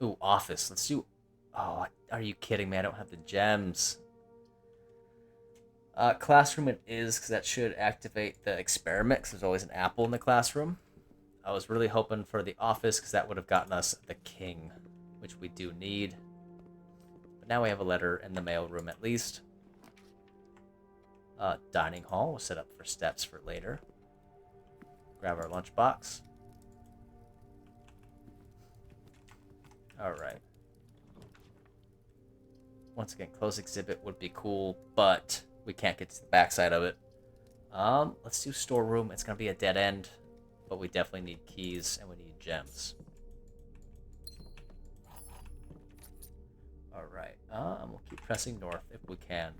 Ooh, office. Let's do... Oh, are you kidding me? I don't have the gems. Classroom it is, because that should activate the experiment, because there's always an apple in the classroom. I was really hoping for the office, because that would have gotten us the king, which we do need. But now we have a letter in the mail room at least. Dining hall. We'll set up for steps for later. Grab our lunchbox. Alright. Once again, closed exhibit would be cool, but we can't get to the backside of it. Let's do storeroom. It's going to be a dead end, but we definitely need keys and we need gems. Alright, and we'll keep pressing north if we can.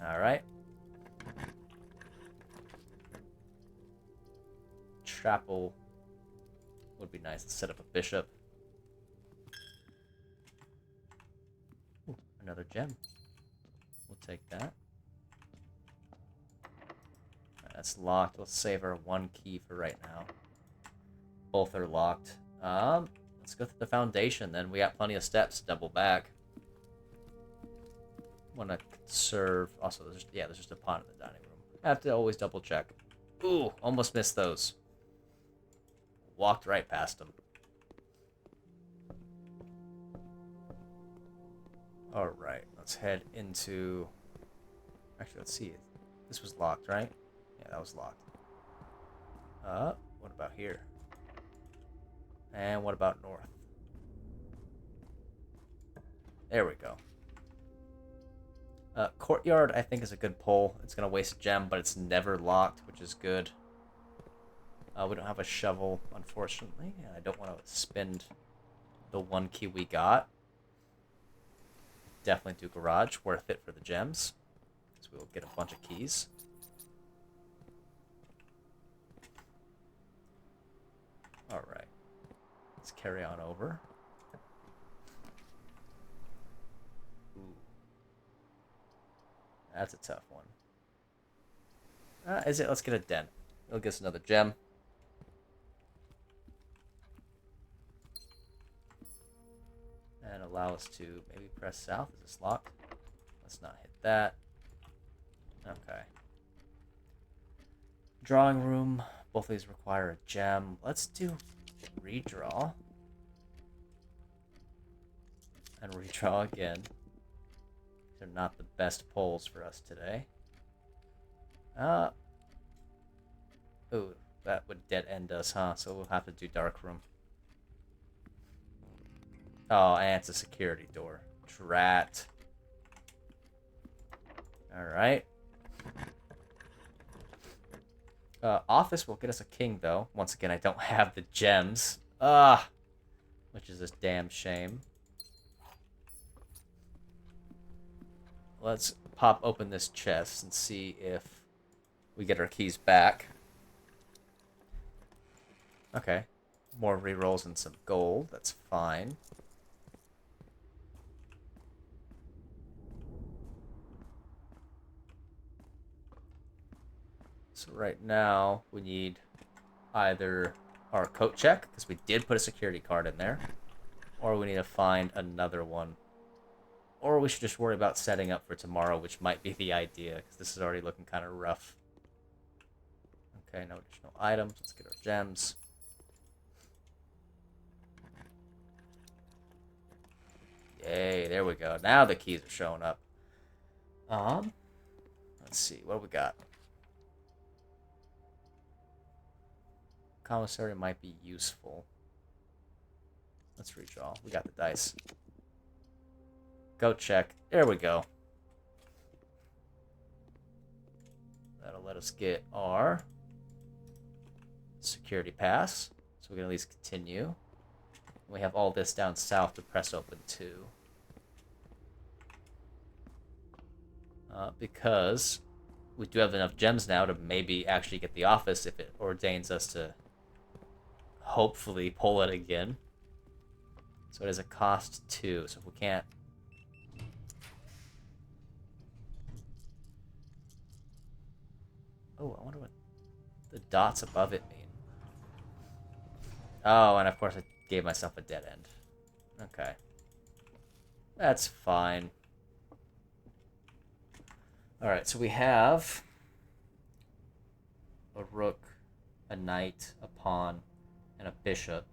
Alright. Chapel would be nice to set up a bishop. Ooh, another gem. We'll take that. Right, that's locked. Let's save our one key for right now. Both are locked. Let's go through the foundation then. We got plenty of steps to double back. Want to conserve. Also, there's just a pot in the dining room. I have to always double check. Ooh, almost missed those. Walked right past them. Alright, let's head into... Actually, let's see. This was locked, right? Yeah, that was locked. What about here? And what about north? There we go. Courtyard, I think, is a good pull. It's going to waste a gem, but it's never locked, which is good. We don't have a shovel, unfortunately. And I don't want to spend the one key we got. Definitely do garage. Worth it for the gems. So we will get a bunch of keys. Alright. Let's carry on over. Ooh. That's a tough one. Is it? Let's get a den. It'll get us another gem. And allow us to maybe press south. Is this locked? Let's not hit that. Okay. Drawing room. Both of these require a gem. Let's do redraw. And redraw again. They're not the best pulls for us today. Ooh, that would dead end us, huh? So we'll have to do dark room. Oh, and it's a security door. Drat. Alright. Office will get us a king, though. Once again, I don't have the gems. Which is a damn shame. Let's pop open this chest and see if we get our keys back. Okay. More rerolls and some gold. That's fine. So right now, we need either our coat check, because we did put a security card in there, or we need to find another one. Or we should just worry about setting up for tomorrow, which might be the idea, because this is already looking kind of rough. Okay, no additional items. Let's get our gems. Yay, there we go. Now the keys are showing up. Let's see, what do we got? Commissary might be useful. Let's redraw. We got the dice. Go check. There we go. That'll let us get our security pass. So we can at least continue. We have all this down south to press open too. Because we do have enough gems now to maybe actually get the office if it ordains us to hopefully pull it again. So it is a cost 2, so if we can't... Oh, I wonder what the dots above it mean. Oh, and of course I gave myself a dead end. Okay. That's fine. Alright, so we have a rook, a knight, a pawn, and a bishop.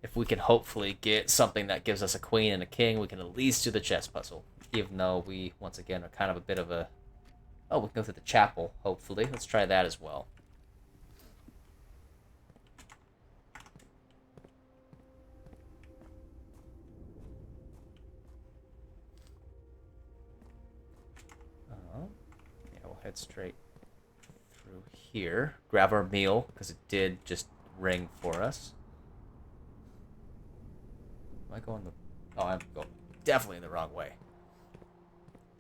If we can hopefully get something that gives us a queen and a king, we can at least do the chess puzzle. Even though we, once again, are kind of a bit of a... Oh, we can go through the chapel, hopefully. Let's try that as well. Yeah, we'll head straight through here. Grab our meal, because it did just ring for us. Am I going the... Oh, I'm going definitely the wrong way.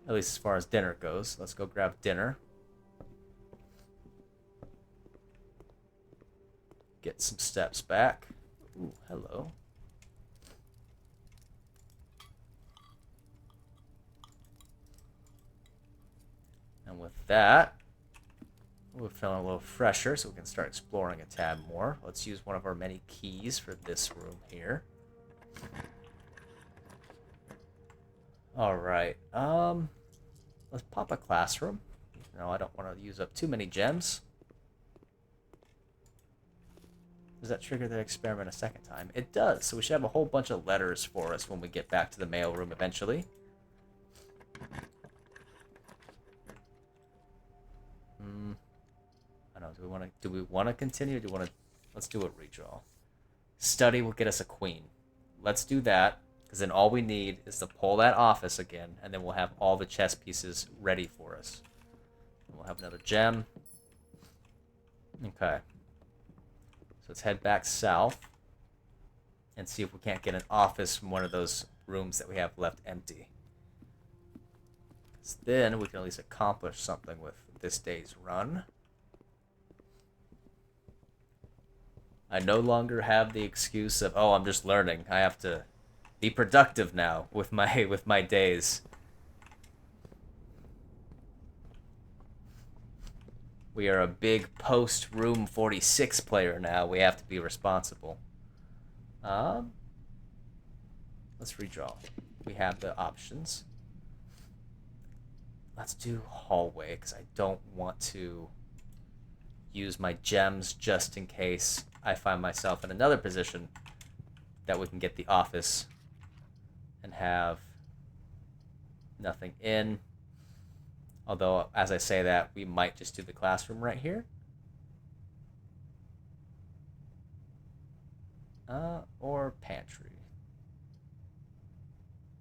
At least as far as dinner goes. Let's go grab dinner. Get some steps back. Ooh, hello. And with that, we're feeling a little fresher, so we can start exploring a tad more. Let's use one of our many keys for this room here. Alright, let's pop a classroom. No, I don't want to use up too many gems. Does that trigger the experiment a second time? It does, so we should have a whole bunch of letters for us when we get back to the mailroom eventually. I don't know, do we want to continue, or do we want to... Let's do a redraw. Study will get us a queen. Let's do that, because then all we need is to pull that office again, and then we'll have all the chess pieces ready for us. And we'll have another gem. Okay. So let's head back south and see if we can't get an office from one of those rooms that we have left empty. Because then we can at least accomplish something with this day's run. I no longer have the excuse of, oh, I'm just learning. I have to be productive now with my days. We are a big post Room 46 player now. We have to be responsible. Let's redraw. We have the options. Let's do hallway, because I don't want to use my gems just in case I find myself in another position that we can get the office and have nothing in. Although, as I say that, we might just do the classroom right here. Or pantry.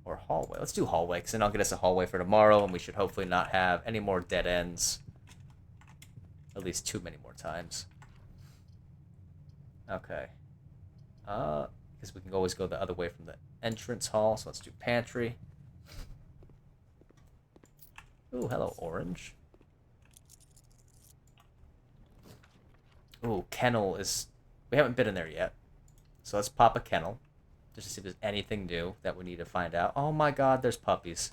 Or hallway. Let's do hallway, because then I'll get us a hallway for tomorrow, and we should hopefully not have any more dead ends. At least too many more times. Okay. Because we can always go the other way from the entrance hall, so let's do pantry. Ooh, hello, orange. Ooh, kennel is... We haven't been in there yet. So let's pop a kennel. Just to see if there's anything new that we need to find out. Oh my god, there's puppies.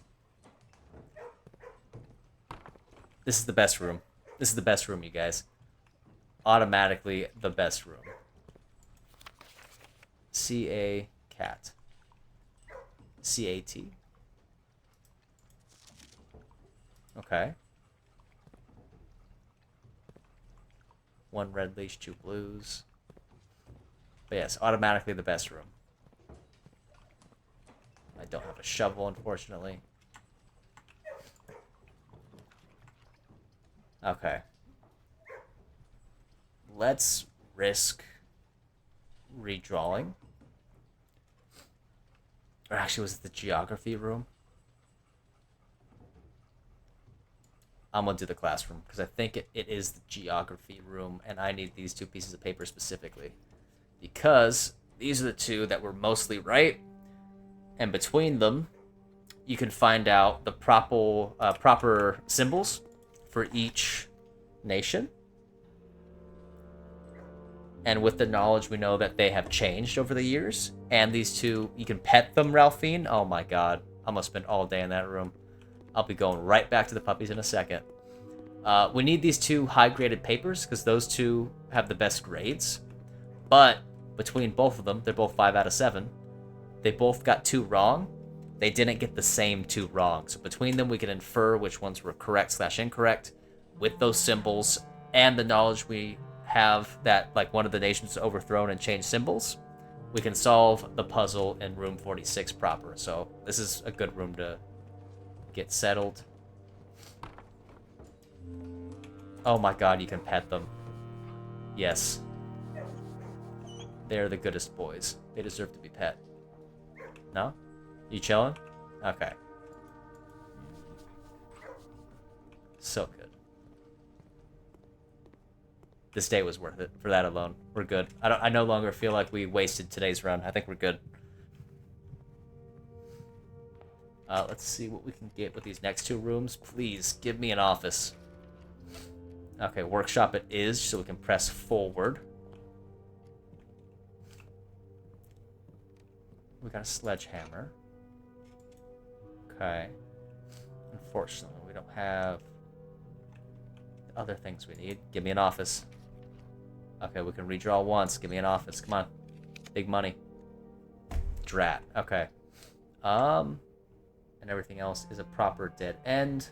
This is the best room. This is the best room, you guys. Automatically the best room. C-A cat. C-A-T. Okay. One red leash, two blues. But yes, automatically the best room. I don't have a shovel, unfortunately. Okay. Let's risk redrawing. Or actually, was it the geography room? I'm going to do the classroom, because I think it is the geography room, and I need these two pieces of paper specifically. Because these are the two that were mostly right, and between them, you can find out the proper symbols for each nation. And with the knowledge, we know that they have changed over the years. And these two, you can pet them, Ralphine. Oh my god. I'm going to spend all day in that room. I'll be going right back to the puppies in a second. We need these two high-graded papers, because those two have the best grades. But between both of them, they're both 5 out of 7. They both got 2 wrong. They didn't get the same 2 wrong. So between them, we can infer which ones were correct/incorrect with those symbols and the knowledge we have that like one of the nations is overthrown and changed symbols. We can solve the puzzle in room 46 proper. So this is a good room to get settled. Oh my god, you can pet them. Yes. They're the goodest boys. They deserve to be pet. No? You chilling? Okay. So good. This day was worth it for that alone. We're good. I no longer feel like we wasted today's run. I think we're good. Let's see what we can get with these next 2 rooms. Please, give me an office. Okay, workshop it is, so we can press forward. We got a sledgehammer. Okay. Unfortunately, we don't have the other things we need. Give me an office. Okay, we can redraw once. Give me an office. Come on. Big money. Drat. Okay. And everything else is a proper dead end.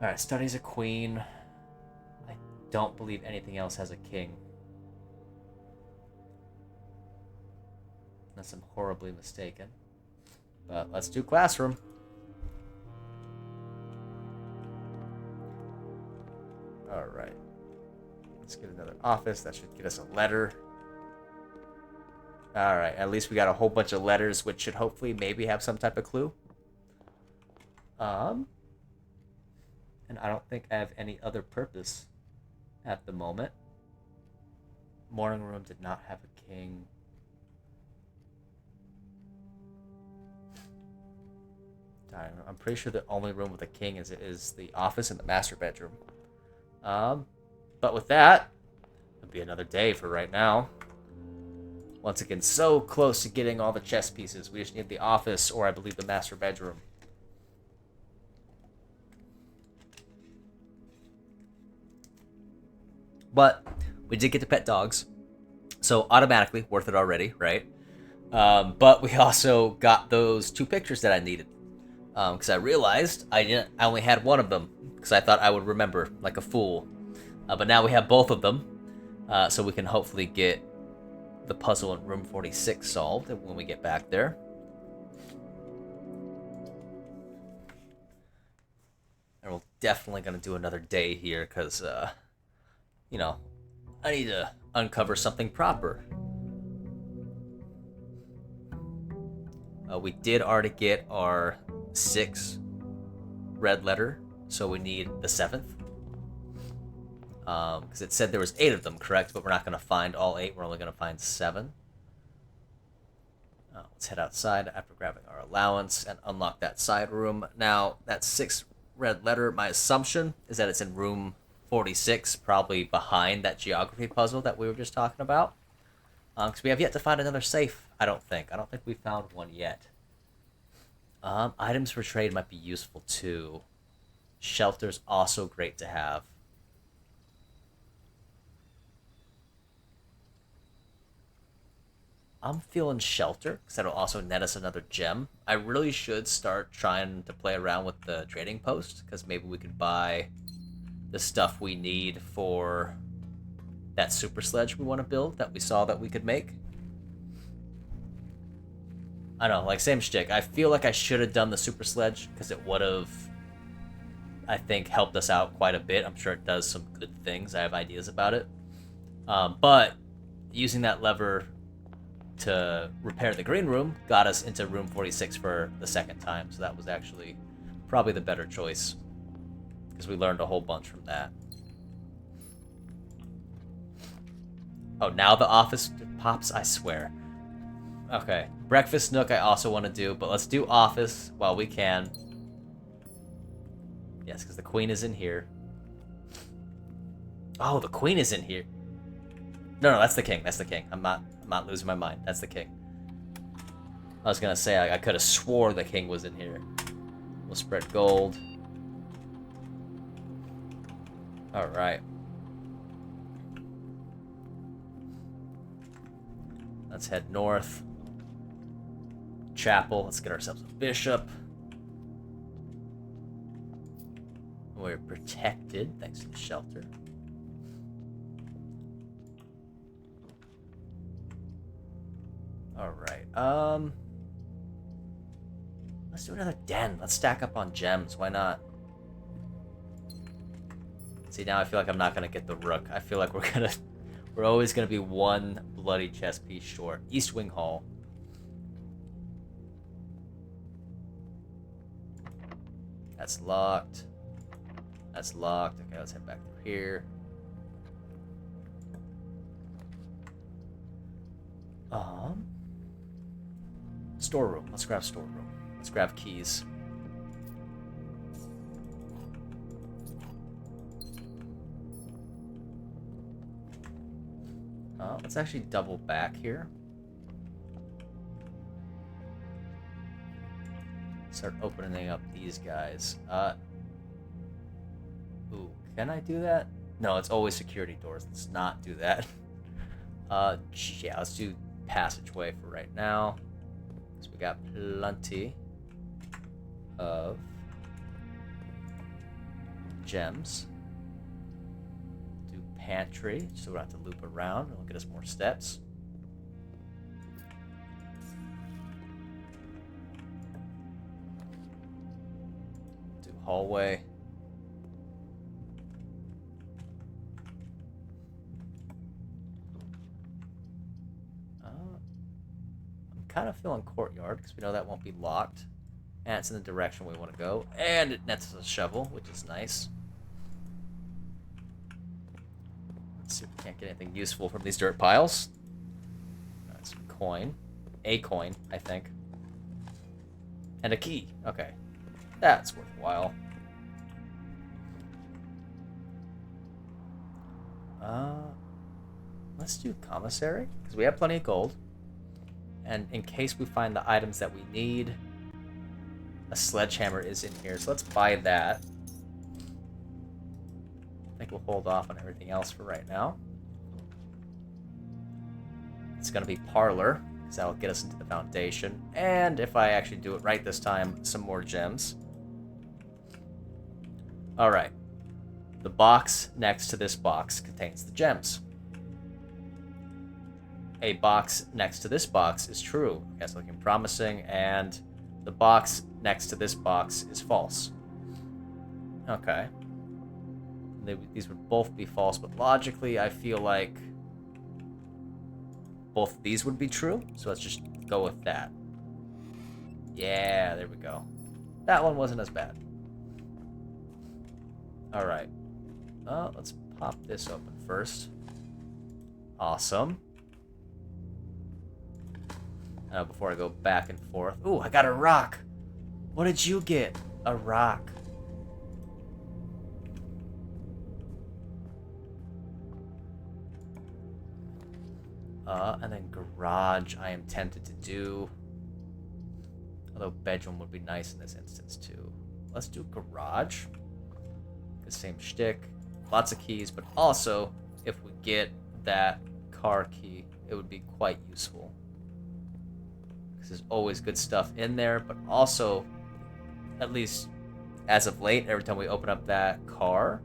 Alright, studies a queen. I don't believe anything else has a king. Unless I'm horribly mistaken. But let's do classroom. Alright. Let's get another office. That should get us a letter. Alright, at least we got a whole bunch of letters, which should hopefully maybe have some type of clue. And I don't think I have any other purpose at the moment. Morning room did not have a king. I'm pretty sure the only room with a king is the office and the master bedroom. But with that, it'll be another day for right now. Once again, so close to getting all the chess pieces. We just need the office, or I believe the master bedroom. But we did get to pet dogs, so automatically worth it already, right? But we also got those 2 pictures that I needed. Because I realized I only had one of them, because I thought I would remember like a fool. But now we have both of them, so we can hopefully get the puzzle in room 46 solved when we get back there. And we're definitely going to do another day here, because, you know, I need to uncover something proper. We did already get our 6 red letter, so we need the 7th. Because it said there was 8 of them, correct? But we're not going to find all 8. We're only going to find 7. Let's head outside after grabbing our allowance and unlock that side room. Now, that 6 red letter, my assumption is that it's in room 46, probably behind that geography puzzle that we were just talking about. Because we have yet to find another safe, I don't think. I don't think we found one yet. Items for trade might be useful too. Shelter's also great to have. I'm feeling shelter, because that'll also net us another gem. I really should start trying to play around with the trading post, because maybe we could buy the stuff we need for that super sledge we want to build that we saw that we could make. I know, like, same shtick. I feel like I should have done the super sledge, because it would have, I think, helped us out quite a bit. I'm sure it does some good things. I have ideas about it. But using that lever to repair the green room got us into room 46 for the second time, so that was actually probably the better choice, because we learned a whole bunch from that. Oh, now the office pops? I swear. Okay, breakfast nook I also want to do, but let's do office while we can. Yes, because the queen is in here. Oh, the queen is in here. No, that's the king. That's the king. I'm not losing my mind. That's the king. I was gonna say I could have swore the king was in here. We'll spread gold. All right. Let's head north. Chapel. Let's get ourselves a bishop. We're protected thanks to the shelter. All right. Let's do another den. Let's stack up on gems. Why not? See, now I feel like I'm not gonna get the rook. I feel like we're always gonna be one bloody chess piece short. East Wing Hall. That's locked. That's locked. Okay, let's head back through here. Storeroom. Let's grab storeroom. Let's grab keys. Let's actually double back here. Start opening up these guys. Ooh, can I do that? No, it's always security doors. Let's not do that. Yeah, let's do passageway for right now. So we got plenty of gems. Do pantry, so we don't have to loop around. It'll get us more steps. Do hallway. I'm kind of feeling courtyard because we know that won't be locked. And it's in the direction we want to go. And it nets us a shovel, which is nice. Let's see if we can't get anything useful from these dirt piles. That's a coin. A coin, I think. And a key. Okay. That's worthwhile. Let's do commissary, because we have plenty of gold. And in case we find the items that we need, a sledgehammer is in here, so let's buy that. I think we'll hold off on everything else for right now. It's going to be parlor, because that'll get us into the foundation. And if I actually do it right this time, some more gems. Alright. The box next to this box contains the gems. A box next to this box is true. That's looking promising. And the box next to this box is false. Okay. These would both be false, but logically I feel like both of these would be true. So let's just go with that. Yeah, there we go. That one wasn't as bad. Alright. Let's pop this open first. Awesome. Before I go back and forth. Ooh, I got a rock. What did you get? A rock. And then garage I am tempted to do. Although bedroom would be nice in this instance too. Let's do garage. The same shtick. Lots of keys, but also if we get that car key, it would be quite useful. There's always good stuff in there, but also, at least as of late, every time we open up that car,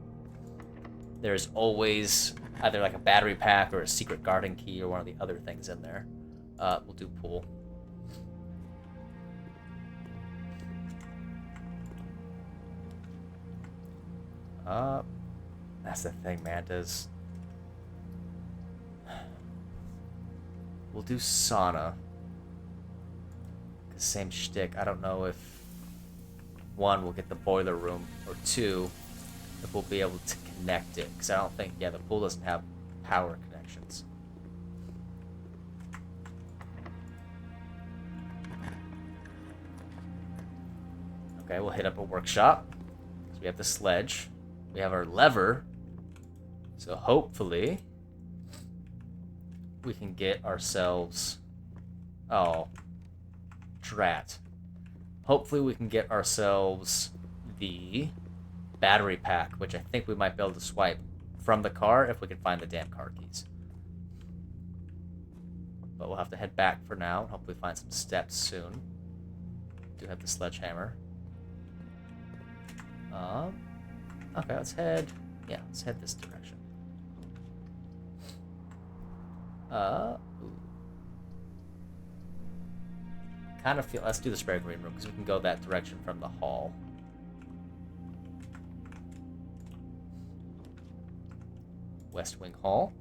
there's always either like a battery pack or a secret garden key or one of the other things in there. We'll do pool. That's the thing, Mantas. We'll do sauna. Same shtick. I don't know if one, we'll get the boiler room, or two, if we'll be able to connect it. Because I don't think, yeah, the pool doesn't have power connections. Okay, we'll hit up a workshop. So we have the sledge. We have our lever. So hopefully we can get ourselves... Oh. Drat. Hopefully we can get ourselves the battery pack, which I think we might be able to swipe from the car if we can find the damn car keys. But we'll have to head back for now and hopefully find some steps soon. Do have the sledgehammer. Okay, let's head this direction. Kind of feel, let's do the spare green room because we can go that direction from the hall. West Wing Hall.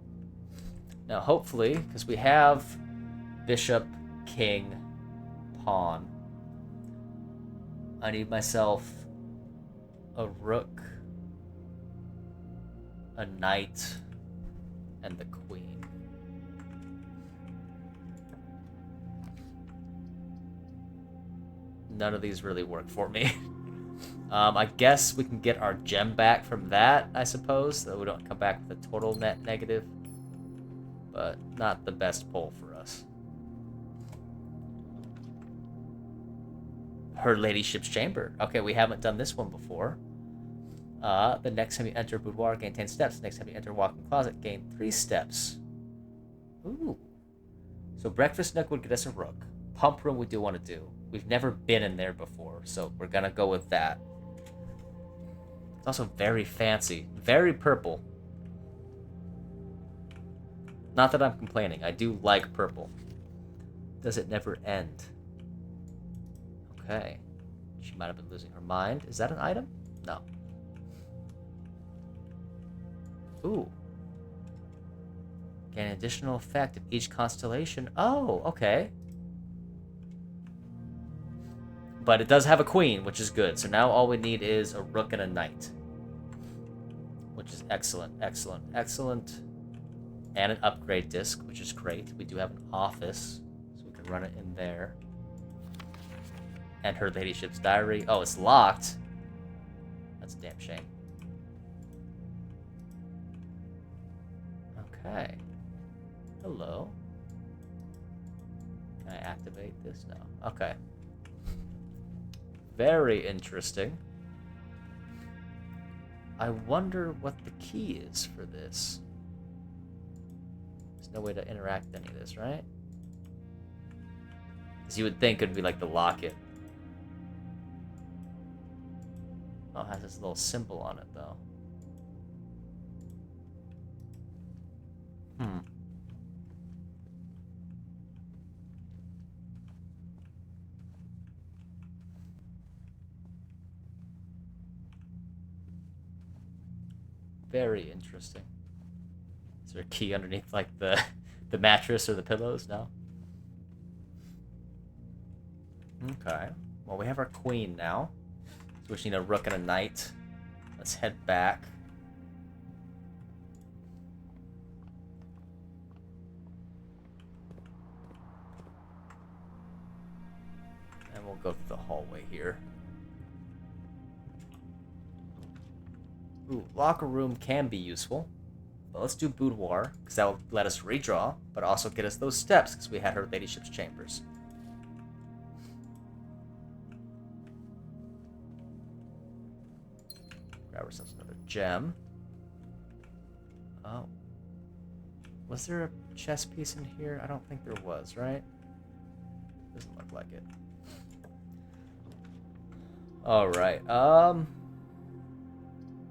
Now hopefully, because we have bishop, king, pawn, I need myself a rook, a knight, and the queen. None of these really work for me. I guess we can get our gem back from that, I suppose, so we don't come back with a total net negative. But not the best pull for us. Her Ladyship's Chamber. Okay, we haven't done this one before. The next time you enter boudoir, gain 10 steps. The next time you enter walk-in closet, gain 3 steps. Ooh. So breakfast nook would get us a rook. Pump room we do want to do. We've never been in there before, so we're gonna go with that. It's also very fancy. Very purple. Not that I'm complaining. I do like purple. Does it never end? Okay. She might have been losing her mind. Is that an item? No. Ooh. Gain an additional effect of each constellation. Oh, okay. But it does have a queen, which is good. So now all we need is a rook and a knight. Which is excellent, excellent, excellent. And an upgrade disc, which is great. We do have an office, so we can run it in there. And her ladyship's diary. Oh, it's locked. That's a damn shame. Okay. Hello. Can I activate this? No. Okay. Very interesting. I wonder what the key is for this. There's no way to interact with any of this, right? Because you would think it'd be like the locket. Oh, it has this little symbol on it, though. Very interesting. Is there a key underneath, like, the mattress or the pillows? No? Okay. Well, we have our queen now. So we just need a rook and a knight. Let's head back. And we'll go through the hallway here. Ooh, locker room can be useful. But let's do boudoir, because that will let us redraw, but also get us those steps, because we had her ladyship's chambers. Grab ourselves another gem. Oh. Was there a chess piece in here? I don't think there was, right? Doesn't look like it. Alright,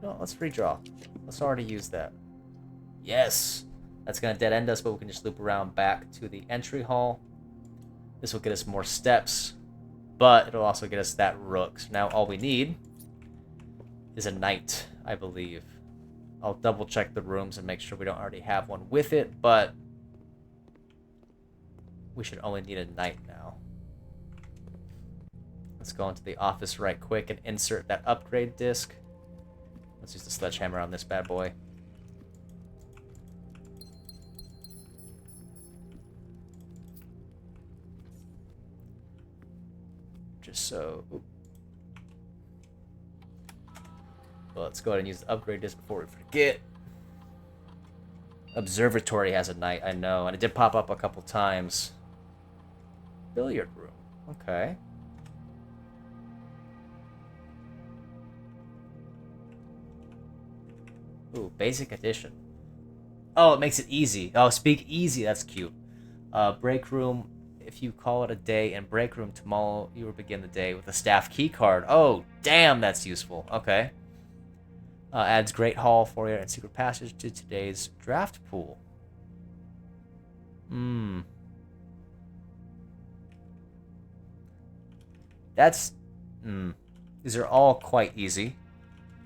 no, let's redraw. Let's already use that. Yes! That's gonna dead end us, but we can just loop around back to the entry hall. This will get us more steps, but it'll also get us that rook. So now all we need is a knight, I believe. I'll double check the rooms and make sure we don't already have one with it, but we should only need a knight now. Let's go into the office right quick and insert that upgrade disc. Let's use the sledgehammer on this bad boy. Just so... Oop. But let's go ahead and use the upgrade disc before we forget. Observatory has a night, I know, and it did pop up a couple times. Billiard room. Okay. Ooh, basic edition. Oh, it makes it easy. Oh, speak easy. That's cute. Break room. If you call it a day in break room tomorrow, you will begin the day with a staff key card. Oh, damn, that's useful. Okay. Adds Great Hall, Foyer, and Secret Passage to today's draft pool. That's... These are all quite easy.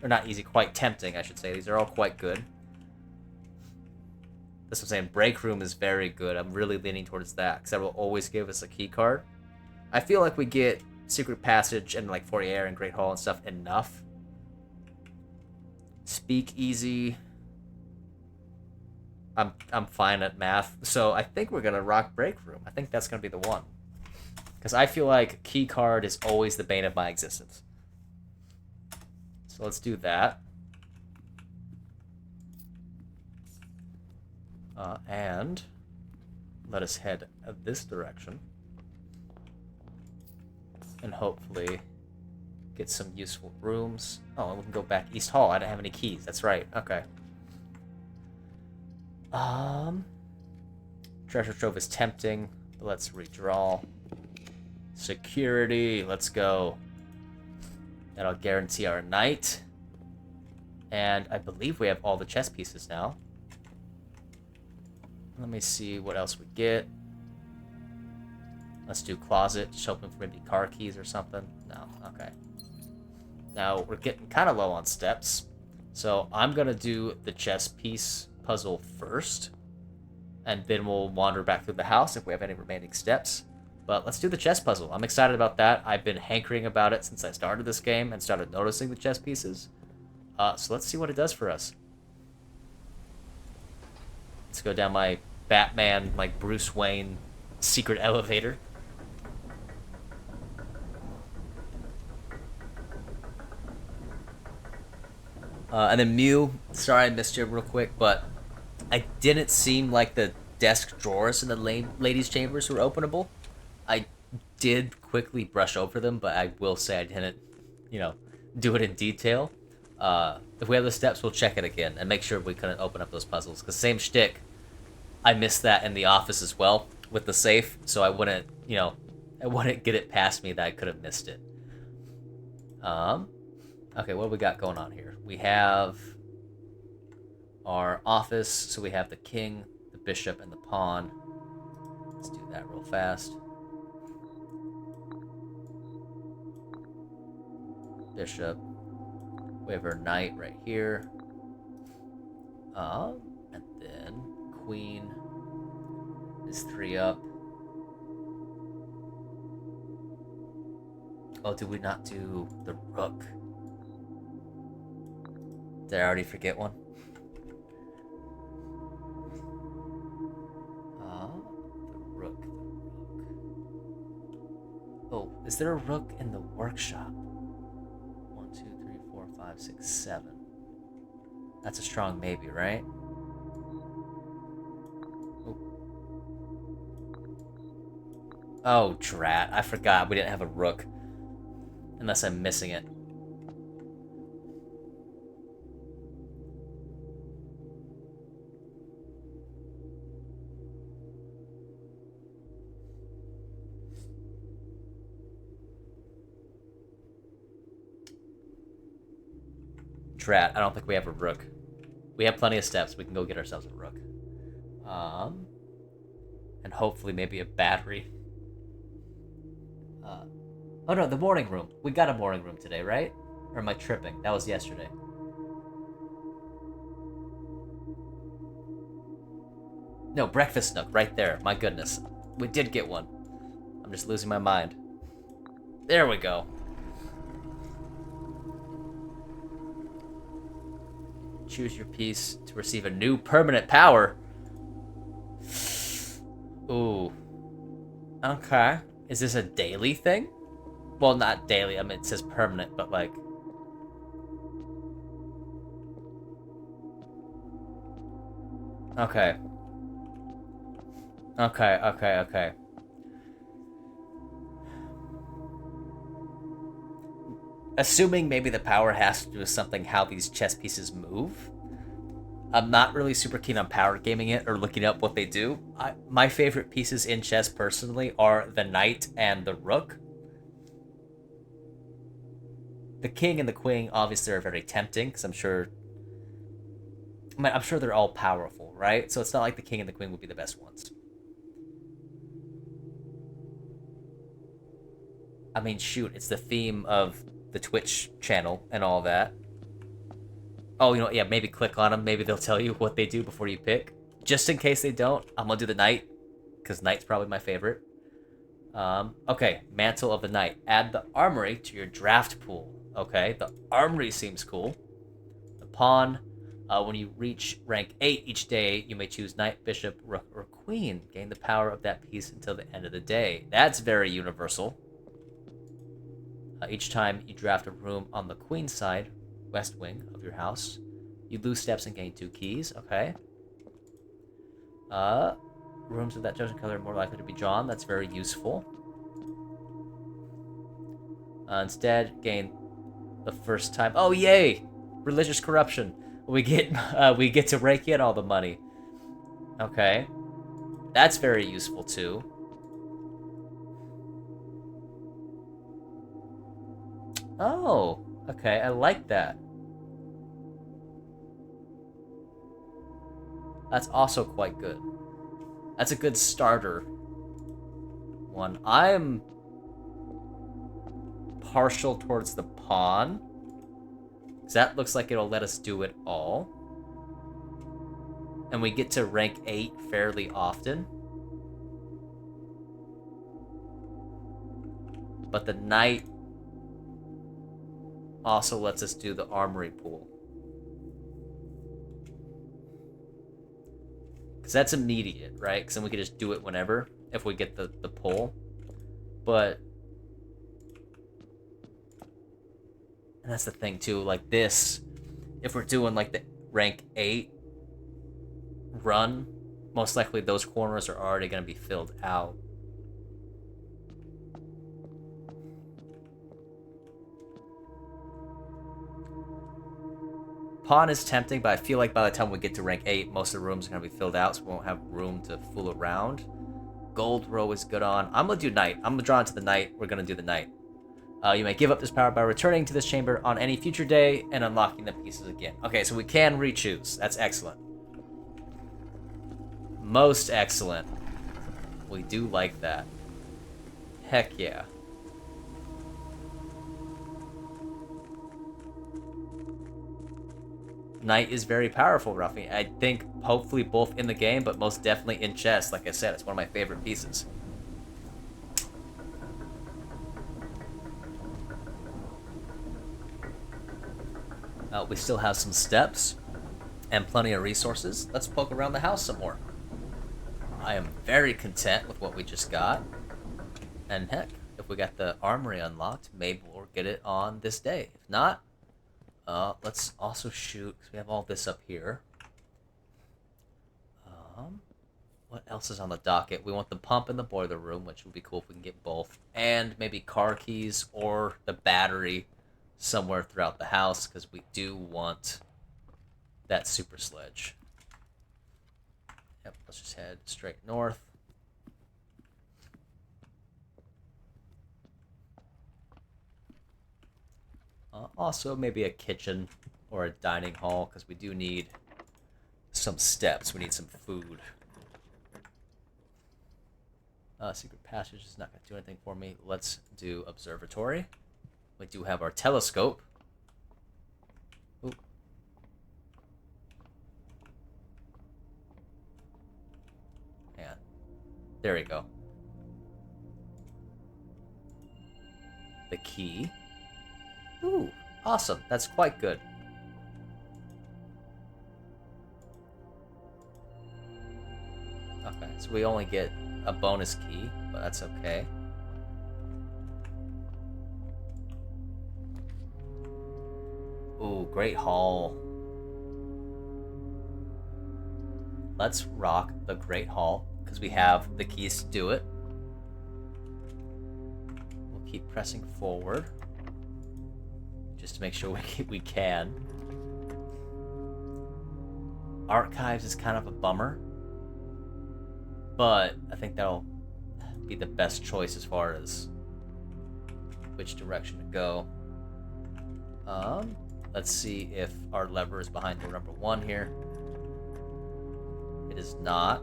Or not easy, quite tempting, I should say. These are all quite good. That's what I'm saying. Break room is very good. I'm really leaning towards that, because that will always give us a key card. I feel like we get Secret Passage and like Foyer and Great Hall and stuff enough. Speak easy. I'm fine at math, so I think we're gonna rock break room. I think that's gonna be the one, because I feel like key card is always the bane of my existence. So let's do that. And let us head this direction and hopefully get some useful rooms. Oh, and we can go back East Hall. I didn't have any keys. That's right. Okay. Treasure trove is tempting, but let's redraw. Security. Let's go. That'll guarantee our night. And I believe we have all the chess pieces now. Let me see what else we get. Let's do closet. Just hoping for maybe car keys or something. No. Okay. Now, we're getting kind of low on steps. So I'm going to do the chess piece puzzle first. And then we'll wander back through the house if we have any remaining steps. But let's do the chess puzzle. I'm excited about that. I've been hankering about it since I started this game and started noticing the chess pieces. So let's see what it does for us. Let's go down my Batman, like Bruce Wayne secret elevator. And then Mew, sorry I missed you real quick, but I didn't seem like the desk drawers in the ladies' chambers were openable. I did quickly brush over them, but I will say I didn't, do it in detail. If we have the steps, we'll check it again and make sure we couldn't open up those puzzles. Because same shtick, I missed that in the office as well with the safe, so I wouldn't get it past me that I could have missed it. Okay, what do we got going on here? We have our office, so we have the king, the bishop, and the pawn. Let's do that real fast. Bishop. We have our knight right here. And then queen is 3 up. Oh, did we not do the rook? Did I already forget one? The rook. Oh, is there a rook in the workshop? 1, 2, 3, 4, 5, 6, 7. That's a strong maybe, right? Oh, drat. I forgot we didn't have a rook. Unless I'm missing it. Drat, I don't think we have a rook. We have plenty of steps. We can go get ourselves a rook. And hopefully maybe a battery. Oh no, the morning room. We got a morning room today, right? Or am I tripping? That was yesterday. No, breakfast nook, right there. My goodness. We did get one. I'm just losing my mind. There we go. Choose your piece to receive a new permanent power. Ooh. Okay. Is this a daily thing? Well, not daily. I mean, it says permanent, but like... Okay. Okay, okay, okay. Assuming maybe the power has to do with something how these chess pieces move. I'm not really super keen on power gaming it or looking up what they do. My favorite pieces in chess personally are the knight and the rook. The king and the queen obviously are very tempting because I'm sure they're all powerful, right? So it's not like the king and the queen would be the best ones. I mean, shoot, it's the theme of the Twitch channel and all that. Oh, yeah, maybe click on them. Maybe they'll tell you what they do before you pick. Just in case they don't, I'm gonna do the knight because knight's probably my favorite. Okay, Mantle of the Knight. Add the armory to your draft pool. Okay, the armory seems cool. The pawn. When you reach rank 8 each day, you may choose knight, bishop, rook, or queen. Gain the power of that piece until the end of the day. That's very universal. Each time you draft a room on the queen side, west wing of your house, you lose steps and gain 2 keys. Okay. Rooms of that chosen color are more likely to be drawn. That's very useful. Instead, gain the first time. Oh yay! Religious corruption. We get to rake in all the money. Okay, that's very useful too. Oh, okay, I like that. That's also quite good. That's a good starter one. I'm partial towards the pawn, because that looks like it'll let us do it all. And we get to rank 8 fairly often. But the knight also lets us do the armory pool. Because that's immediate, right? Because then we can just do it whenever if we get the pull. But and that's the thing too, like this, if we're doing like the rank 8 run, most likely those corners are already going to be filled out. Pawn is tempting, but I feel like by the time we get to rank 8, most of the rooms are going to be filled out, so we won't have room to fool around. Gold row is good on. I'm going to do knight. I'm drawn to the knight. We're going to do the knight. You may give up this power by returning to this chamber on any future day and unlocking the pieces again. Okay, so we can re-choose. That's excellent. Most excellent. We do like that. Heck yeah. Knight is very powerful, Ruffy. I think hopefully both in the game, but most definitely in chess. Like I said, it's one of my favorite pieces. We still have some steps and plenty of resources. Let's poke around the house some more. I am very content with what we just got. And heck, if we got the armory unlocked, maybe we'll get it on this day. If not, let's also shoot, because we have all this up here. What else is on the docket? We want the pump in the boiler room, which would be cool if we can get both. And maybe car keys or the battery somewhere throughout the house, because we do want that super sledge. Yep, let's just head straight north. Also, maybe a kitchen or a dining hall, because we do need some steps. We need some food. Secret passage is not going to do anything for me. Let's do observatory. We do have our telescope. Ooh. Yeah. There we go. The key. Ooh, awesome. That's quite good. Okay, so we only get a bonus key, but that's okay. Ooh, great hall. let's rock the Great Hall, because we have the keys to do it. We'll keep pressing forward, just to make sure we can. Archives is kind of a bummer, but I think that'll be the best choice as far as which direction to go. Let's see if our lever is behind door number 1 here. It is not.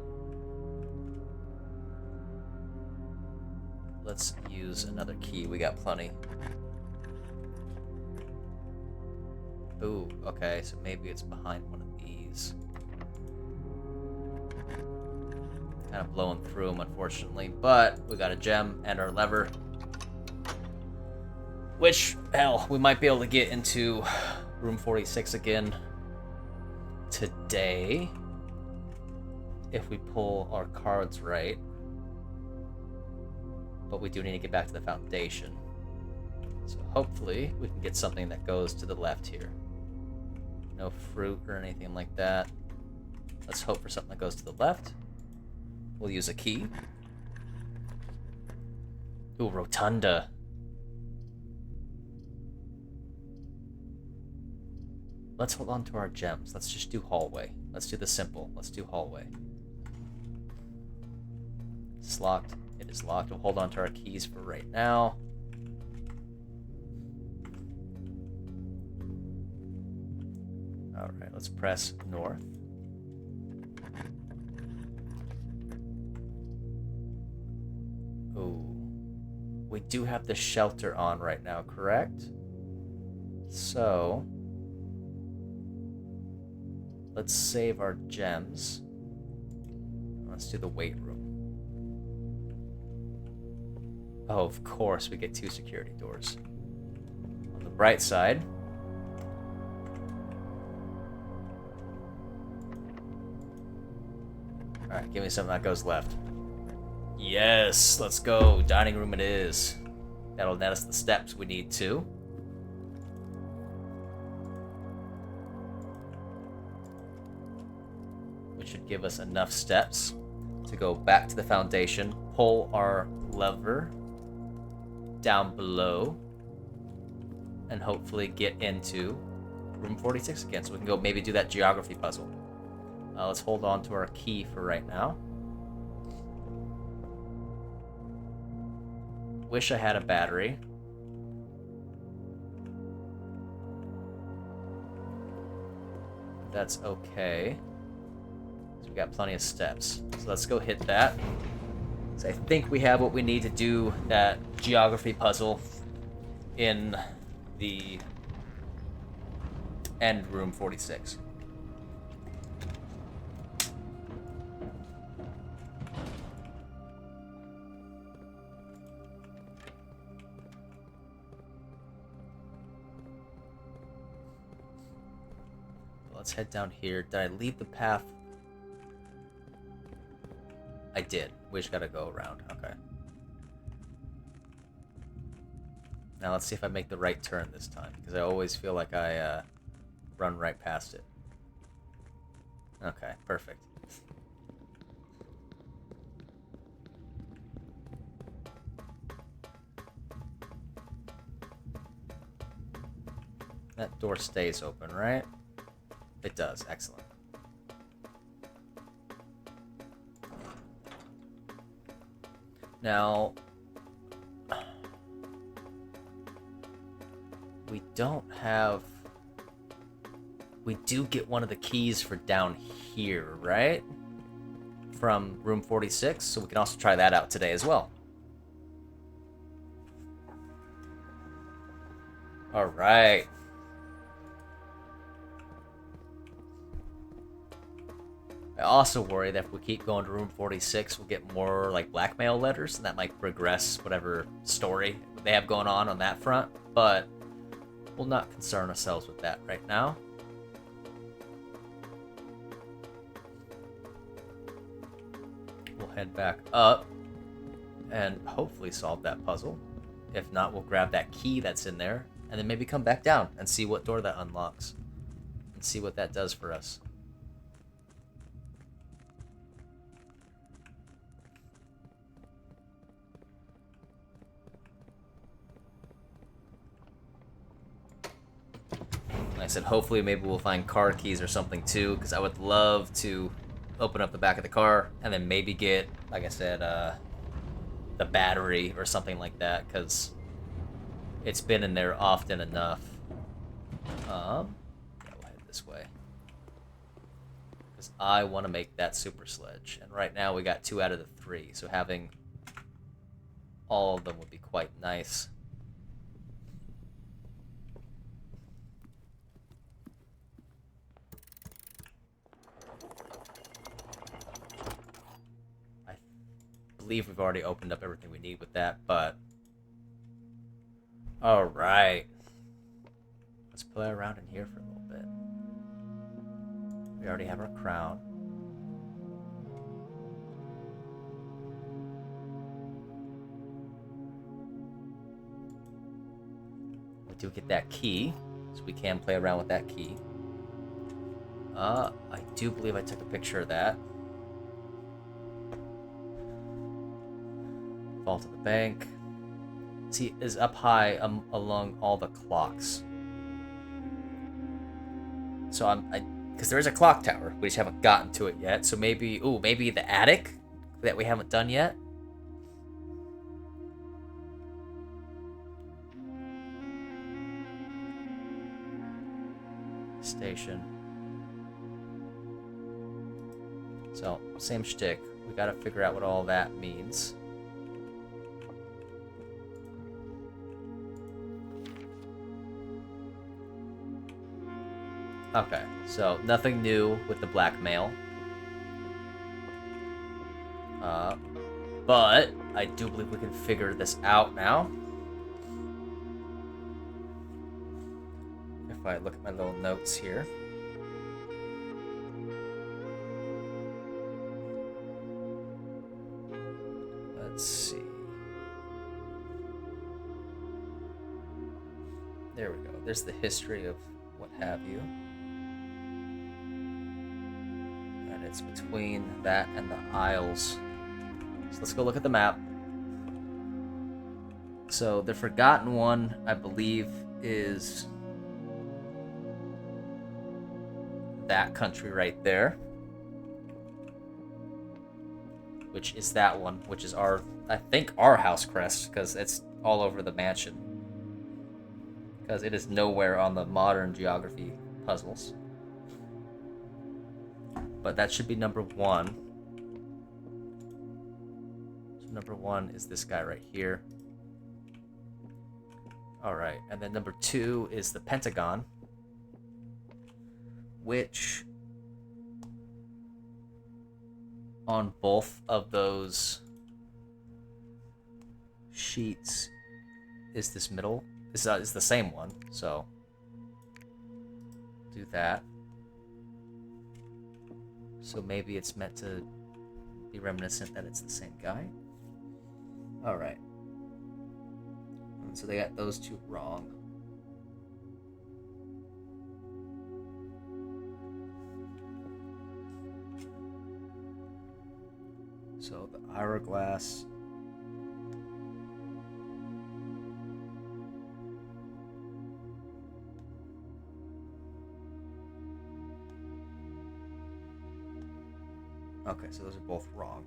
Let's use another key. We got plenty. Ooh, okay, so maybe it's behind one of these. Kind of blowing through them, unfortunately, but we got a gem and our lever. Which, hell, we might be able to get into room 46 again today if we pull our cards right. But we do need to get back to the foundation. So hopefully we can get something that goes to the left here. No fruit or anything like that. Let's hope for something that goes to the left. We'll use a key. Ooh, rotunda. Let's hold on to our gems. Let's just do hallway. Let's do the simple. Let's do hallway. It's locked. It is locked. We'll hold on to our keys for right now. Alright, let's press north. Ooh. We do have the shelter on right now, correct? So let's save our gems. Let's do the weight room. Oh, of course, we get 2 security doors. On the bright side, alright, give me something that goes left. Yes, let's go. Dining room it is. That'll net us the steps we need to. Which should give us enough steps to go back to the foundation, pull our lever down below, and hopefully get into room 46 again, so we can go maybe do that geography puzzle. Let's hold on to our key for right now. Wish I had a battery. That's okay. So we got plenty of steps. So let's go hit that. So I think we have what we need to do that geography puzzle in the end room 46. Let's head down here. Did I leave the path? I did. We just gotta go around. Okay. Now let's see if I make the right turn this time, because I always feel like I run right past it. Okay, perfect. That door stays open, right? It does. Excellent. Now, we don't have... We do get one of the keys for down here, right? From room 46, so we can also try that out today as well. Alright. I also worry that if we keep going to room 46, we'll get more like blackmail letters, and that might regress whatever story they have going on that front, but we'll not concern ourselves with that right now. We'll head back up and hopefully solve that puzzle. If not, we'll grab that key that's in there and then maybe come back down and see what door that unlocks and see what that does for us. Like I said, hopefully maybe we'll find car keys or something too, because I would love to open up the back of the car and then maybe get, like I said, the battery or something like that, because it's been in there often enough. Yeah, we'll head this way. Because I want to make that super sledge. And right now we got 2 out of the 3, so having all of them would be quite nice. I believe we've already opened up everything we need with that, but... Alright. Let's play around in here for a little bit. We already have our crown. We do get that key, so we can play around with that key. I do believe I took a picture of that. Vault of the bank. See, is up high along all the clocks. So because there is a clock tower, we just haven't gotten to it yet. So maybe the attic that we haven't done yet. Station. So same shtick. We gotta figure out what all that means. Okay, so nothing new with the blackmail. But I do believe we can figure this out now. If I look at my little notes here. Let's see. There we go. There's the history of what have you. And it's between that and the Isles. So let's go look at the map. So the Forgotten One, I believe, is that country right there. Which is that one, which is I think our house crest, because it's all over the mansion. Because it is nowhere on the modern geography puzzles. But that should be number 1. So number 1 is this guy right here. Alright, and then number 2 is the Pentagon, which on both of those sheets is this middle. This is the same one, so do that. So maybe it's meant to be reminiscent that it's the same guy. Alright. So they got those 2 wrong. So the hourglass. Okay, so those are both wrong.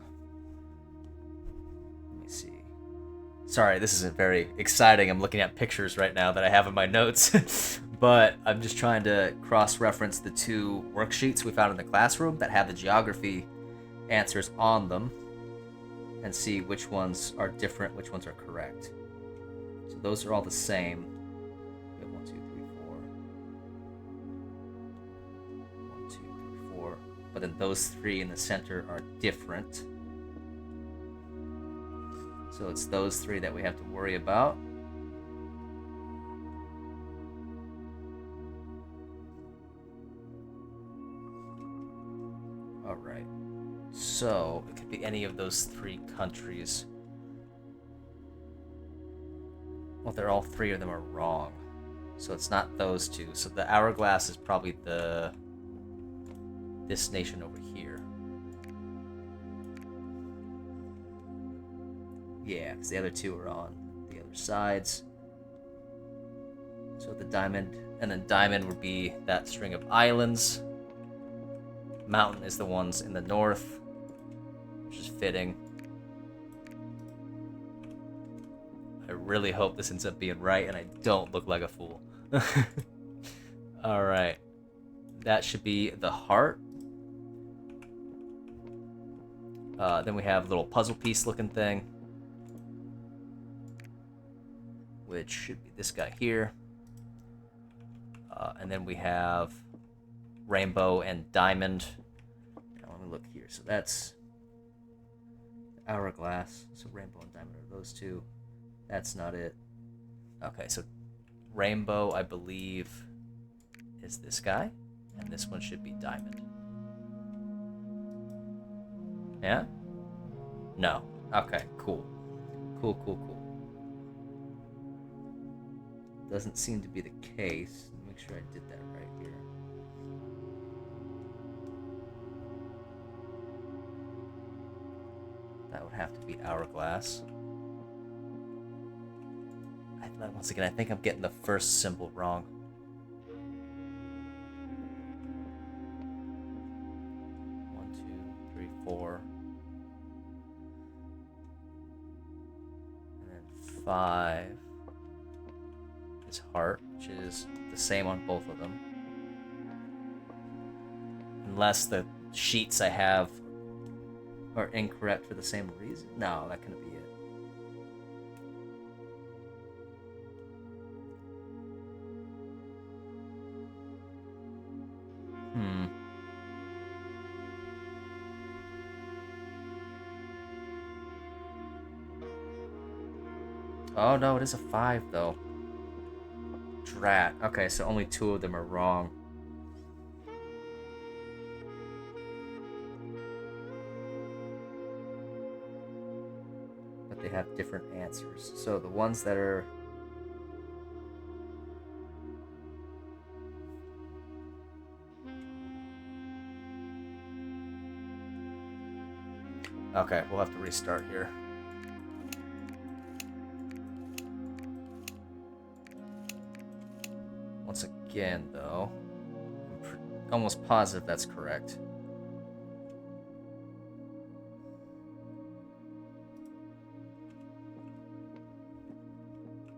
Let me see. Sorry, this isn't very exciting. I'm looking at pictures right now that I have in my notes. But I'm just trying to cross-reference the 2 worksheets we found in the classroom that have the geography answers on them and see which ones are different, which ones are correct. So those are all the same. We have 1, 2, 3, 4. 1, 2, 3, 4. But then those 3 in the center are different. So it's those 3 that we have to worry about. Alright. So it could be any of those 3 countries. Well, they're all 3 of them are wrong. So it's not those 2. So the hourglass is probably this nation over here. Yeah, because the other 2 are on the other sides. So with the diamond. And then diamond would be that string of islands. Mountain is the ones in the north, which is fitting. I really hope this ends up being right and I don't look like a fool. Alright. That should be the heart. Then we have a little puzzle piece looking thing, which should be this guy here. And then we have rainbow and diamond. Now let me look here. So that's hourglass. So rainbow and diamond are those two. That's not it. Okay, so rainbow, I believe, is this guy. And this one should be diamond. Yeah? No. Okay, cool. Cool. Doesn't seem to be the case. Let me make sure I did that right here. That would have to be hourglass. Once again, I think I'm getting the first symbol wrong. One, two, three, four. And then 5 is heart, which is the same on both of them. Unless the sheets I have are incorrect for the same reason. No, that couldn't be it. Oh no, it is a 5 though. Drat. Okay, so only 2 of them are wrong. But they have different answers. So the ones that are... Okay, we'll have to restart here. Once again, though, I'm almost positive that's correct.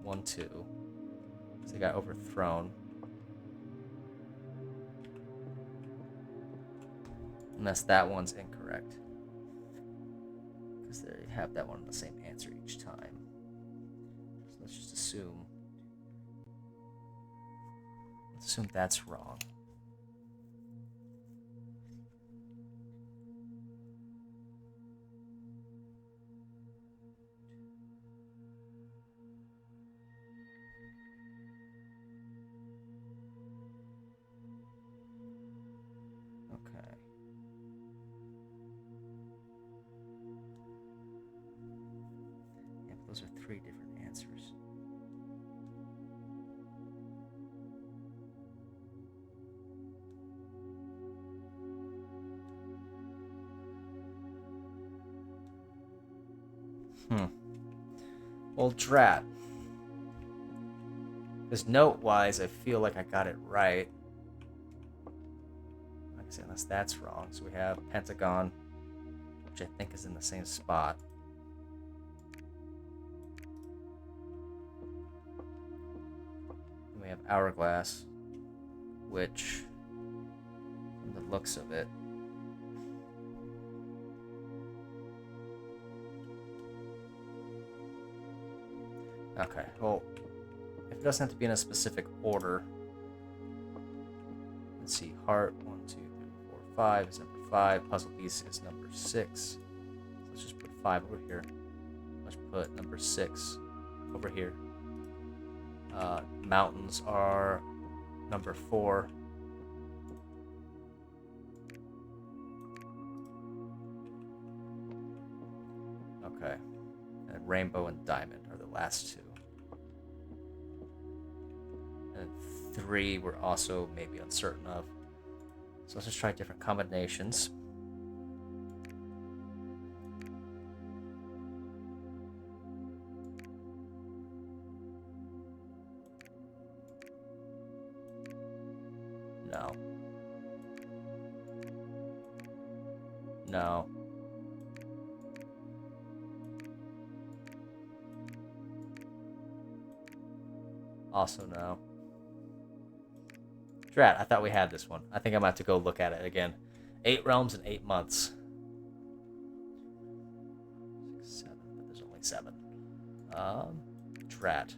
One, two. Because they got overthrown. Unless that one's incorrect. Because they have that one the same answer each time. So let's just assume. Let's assume that's wrong. Okay. Yeah, but those are 3 different answers. Well, drat. Because note-wise, I feel like I got it right. Like I said, unless that's wrong. So we have pentagon, which I think is in the same spot. And we have hourglass, which, from the looks of it, okay, well, if it doesn't have to be in a specific order, let's see, heart, 1, 2, 3, 4, 5 is number 5, puzzle piece is number 6. So let's just put 5 over here. Let's put number 6 over here. Mountains are number 4. Okay, and rainbow and diamond are the last 2. And 3 we're also maybe uncertain of. So let's just try different combinations. No. No. Also no. Drat, I thought we had this one. I think I'm about to go look at it again. 8 realms in 8 months. 6, 7, but there's only 7. Drat.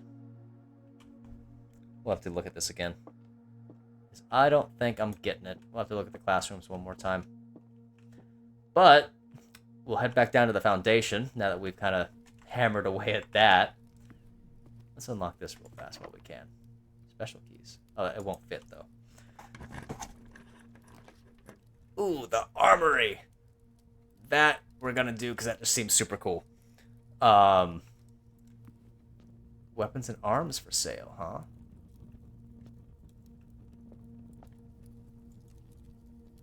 We'll have to look at this again. I don't think I'm getting it. We'll have to look at the classrooms one more time. But we'll head back down to the foundation now that we've kind of hammered away at that. Let's unlock this real fast while we can. Special keys. Oh, it won't fit, though. Ooh, the armory! That we're gonna do because that just seems super cool. Weapons and arms for sale, huh?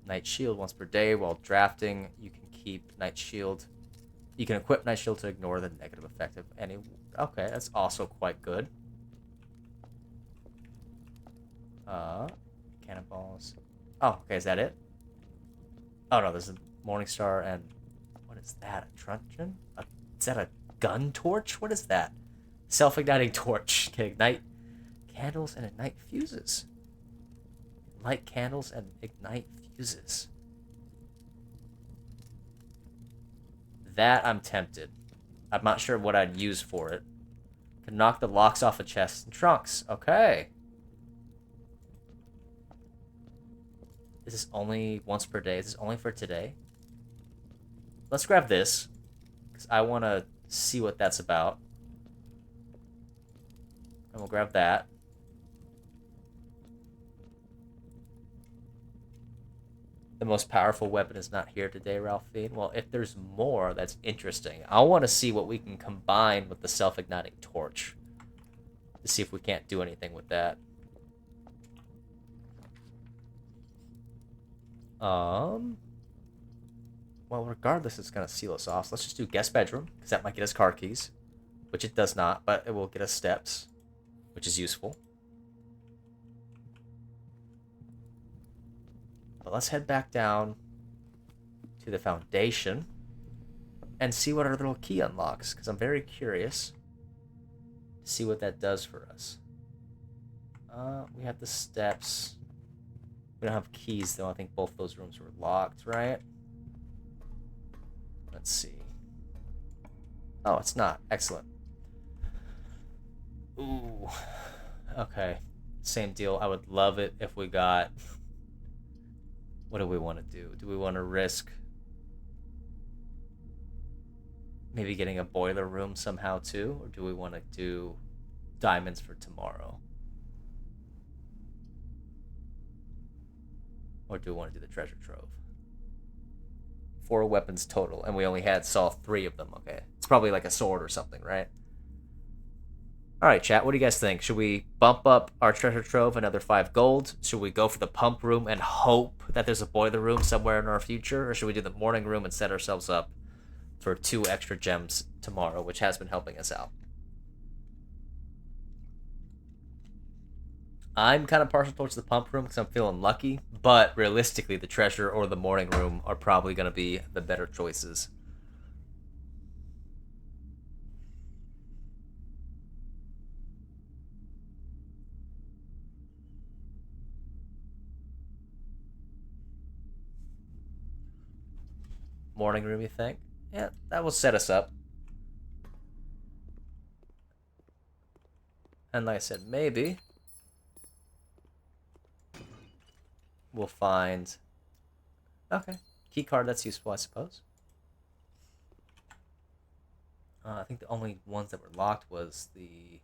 Knight Shield once per day. While drafting, you can keep Knight Shield. You can equip Knight Shield to ignore the negative effect of any... Okay, that's also quite good. Cannonballs. Oh, okay, is that it? Oh, no, there's a Morningstar and... What is that? A truncheon? Is that a gun torch? What is that? Self-igniting torch. Can ignite candles and ignite fuses. Light candles and ignite fuses. That I'm tempted. I'm not sure what I'd use for it. Can knock the locks off of chests and trunks. Okay. Is this only once per day? Is this only for today? Let's grab this, because I want to see what that's about. And we'll grab that. The most powerful weapon is not here today, Ralphine. Well, if there's more, that's interesting. I want to see what we can combine with the self-igniting torch. To see if we can't do anything with that. Well, regardless, it's going to seal us off. So let's just do guest bedroom, because that might get us car keys. Which it does not, but it will get us steps, which is useful. But let's head back down to the foundation and see what our little key unlocks, because I'm very curious to see what that does for us. We have the steps. We don't have keys, though. I think both those rooms were locked, right? Let's see. Oh, it's not. Excellent. Ooh. Okay. Same deal. I would love it if we got... What do we want to do? Do we want to risk maybe getting a boiler room somehow too? Or do we want to do diamonds for tomorrow? Or do we want to do the treasure trove? 4 weapons total, and we only saw 3 of them. Okay. It's probably like a sword or something, right? Alright, chat, what do you guys think? Should we bump up our treasure trove another 5 gold? Should we go for the pump room and hope that there's a boiler room somewhere in our future? Or should we do the morning room and set ourselves up for 2 extra gems tomorrow, which has been helping us out? I'm kind of partial towards the pump room because I'm feeling lucky, but realistically, the treasure or the morning room are probably going to be the better choices. Morning room, you think? Yeah, that will set us up. And like I said, maybe we'll find... Okay, key card, that's useful, I suppose. I think the only ones that were locked was the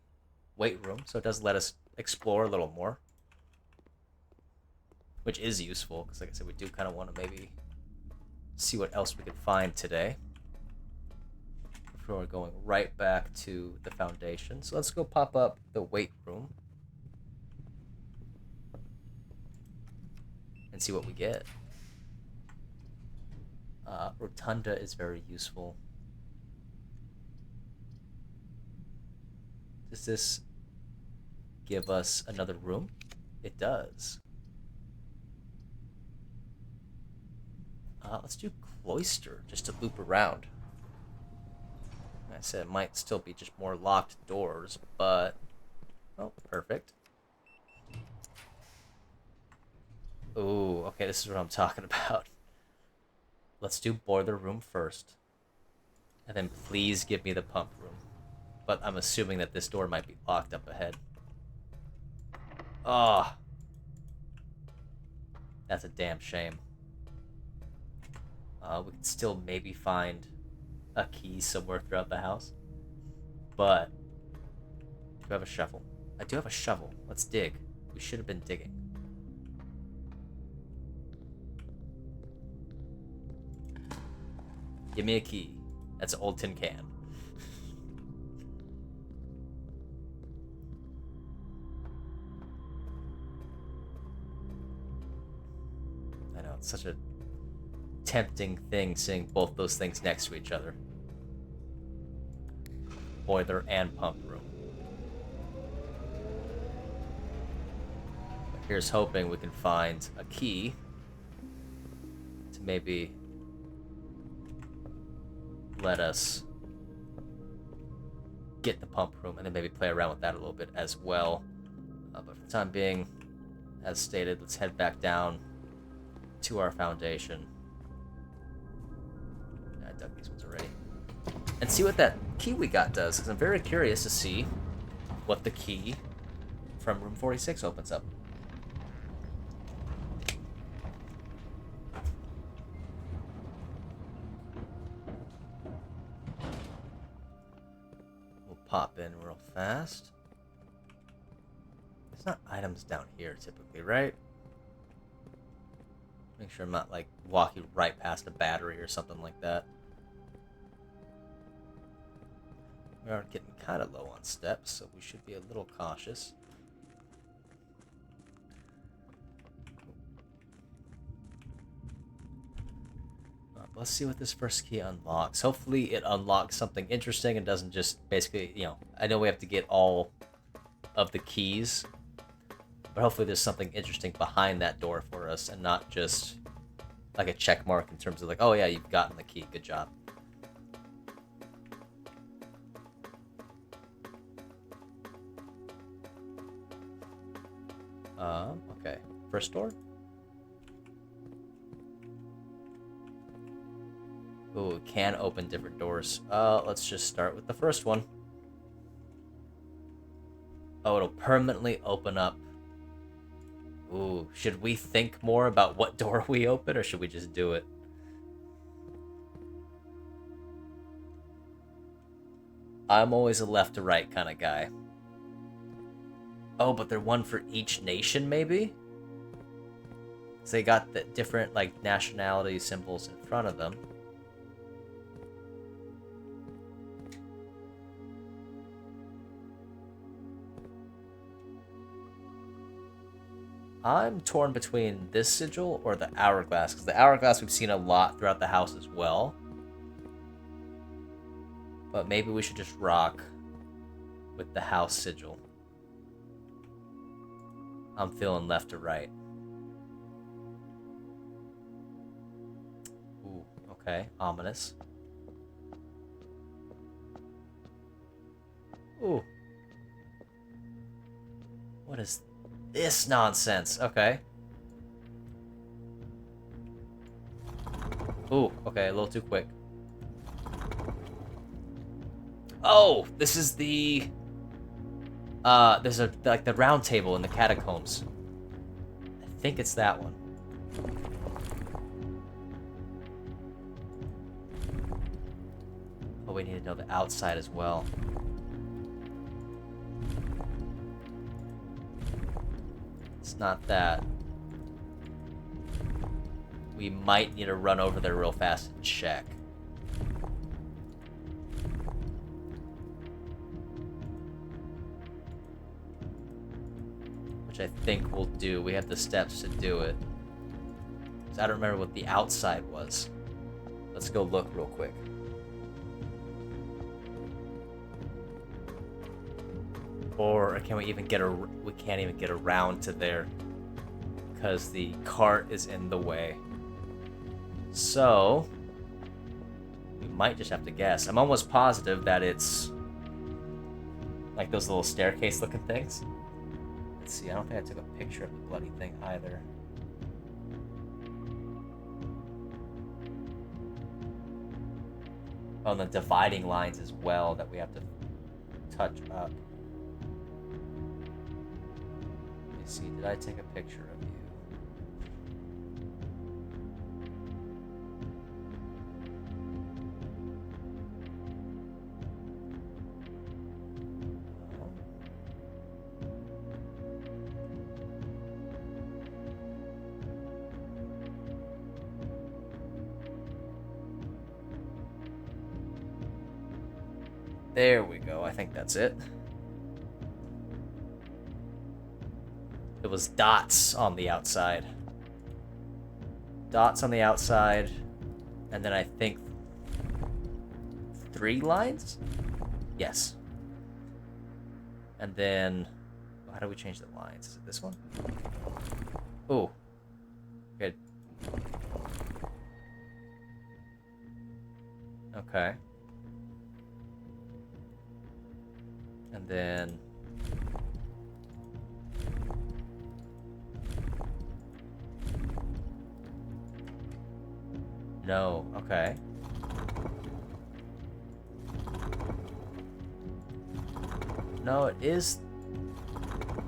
weight room, so it does let us explore a little more. Which is useful, because like I said, we do kind of want to maybe see what else we can find today before going right back to the foundation. So let's go pop up the weight room and see what we get. Rotunda is very useful. Does this give us another room? It does. Let's do cloister, just to loop around. I said it might still be just more locked doors, but... Oh, perfect. Ooh, okay, this is what I'm talking about. Let's do boiler room first. And then please give me the pump room. But I'm assuming that this door might be locked up ahead. Oh. That's a damn shame. We could still maybe find a key somewhere throughout the house. But... do I have a shovel? I do have a shovel. Let's dig. We should have been digging. Give me a key. That's an old tin can. I know, it's such a tempting thing seeing both those things next to each other. Boiler and pump room. But here's hoping we can find a key to maybe let us get the pump room and then maybe play around with that a little bit as well. But for the time being, as stated, let's head back down to our foundation. I dug these ones already. And see what that key we got does, because I'm very curious to see what the key from room 46 opens up. We'll pop in real fast. There's not items down here typically, right? Make sure I'm not like walking right past a battery or something like that. We are getting kind of low on steps, so we should be a little cautious. Let's see what this first key unlocks. Hopefully it unlocks something interesting and doesn't just basically, you know, I know we have to get all of the keys, but hopefully there's something interesting behind that door for us and not just like a check mark in terms of like, oh yeah, you've gotten the key, good job. Okay. First door? Ooh, it can open different doors. Let's just start with the first one. Oh, it'll permanently open up. Ooh, should we think more about what door we open, or should we just do it? I'm always a left to right kind of guy. Oh, but they're one for each nation, maybe? So they got the different, like, nationality symbols in front of them. I'm torn between this sigil or the hourglass, because the hourglass we've seen a lot throughout the house as well. But maybe we should just rock with the house sigil. I'm feeling left to right. Ooh, okay, ominous. Ooh. What is this nonsense? Okay. Ooh, okay, a little too quick. Oh, this is the... there's a, like, the round table in the catacombs. I think it's that one. Oh, we need to know the outside as well. It's not that. We might need to run over there real fast and check. Which I think we'll do. We have the steps to do it. So I don't remember what the outside was. Let's go look real quick. Or can we even get a... We can't even get around to there because the cart is in the way. So, we might just have to guess. I'm almost positive that it's like those little staircase looking things. Let's see, I don't think I took a picture of the bloody thing either. Oh, and the dividing lines as well that we have to touch up. Let me see, did I take a picture of you? There we go. I think that's it. It was dots on the outside. Dots on the outside. And then I think 3 lines? Yes. And then... how do we change the lines? Is it this one? Oh. Good. Okay. And then... no, okay. No, it is...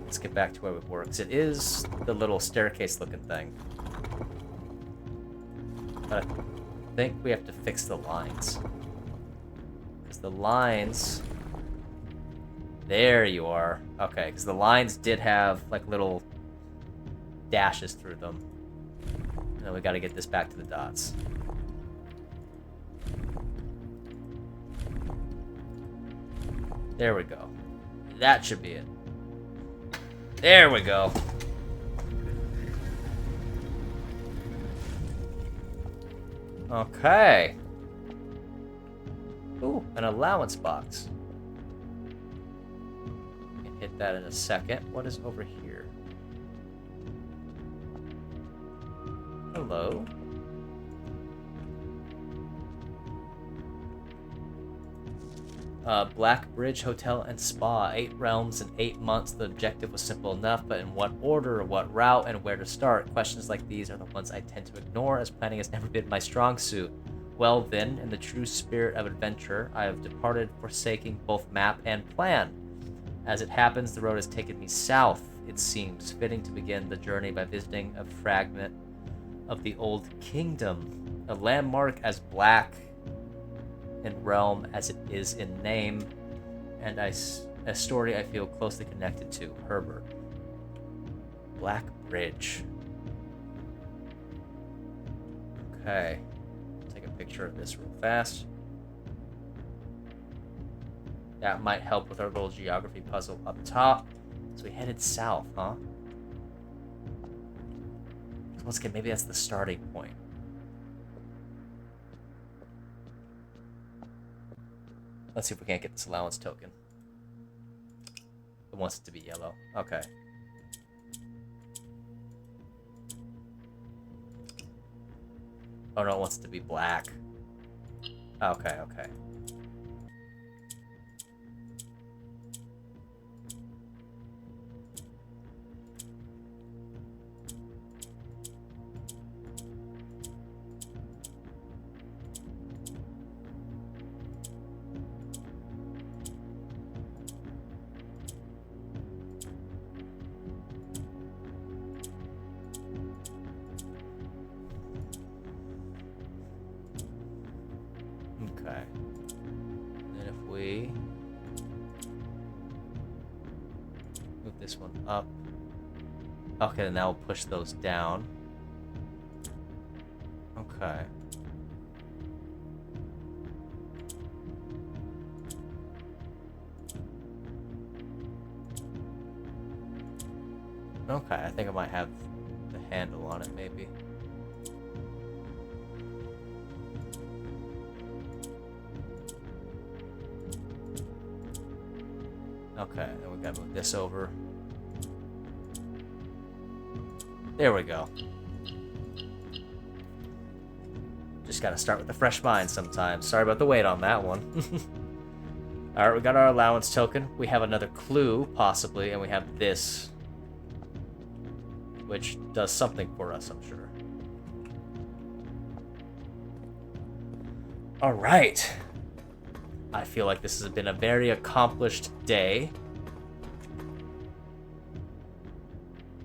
let's get back to where it works. It is the little staircase looking thing. But I think we have to fix the lines. Because the lines... there you are. Okay, because the lines did have, like, little dashes through them. And then we gotta get this back to the dots. There we go. That should be it. There we go. Okay. Ooh, an allowance box. We can hit that in a second. What is over here? Hello. Black Bridge Hotel and Spa. 8 realms in 8 months. The objective was simple enough, but in what order, what route, and where to start? Questions like these are the ones I tend to ignore, as planning has never been my strong suit. Well then, in the true spirit of adventure, I have departed, forsaking both map and plan. As it happens, the road has taken me south. It seems fitting to begin the journey by visiting a fragment of the Old Kingdom, a landmark as black in realm as it is in name, and a story I feel closely connected to. Herbert. Black Bridge. Okay. Take a picture of this real fast. That might help with our little geography puzzle up top. So we headed south, huh? Once again, maybe that's the starting point. Let's see if we can't get this allowance token. It wants it to be yellow. Okay. Oh no, it wants it to be black. Okay, okay. Okay. Then if we move this one up. Okay, then that will push those down. Okay. Okay, I think I might have the handle on it, maybe. Okay, then we gotta move this over. There we go. just gotta start with a fresh mind sometimes. Sorry about the wait on that one. Alright, we got our allowance token. We have another clue, possibly, and we have this, which does something for us, I'm sure. Alright. I feel like this has been a very accomplished day.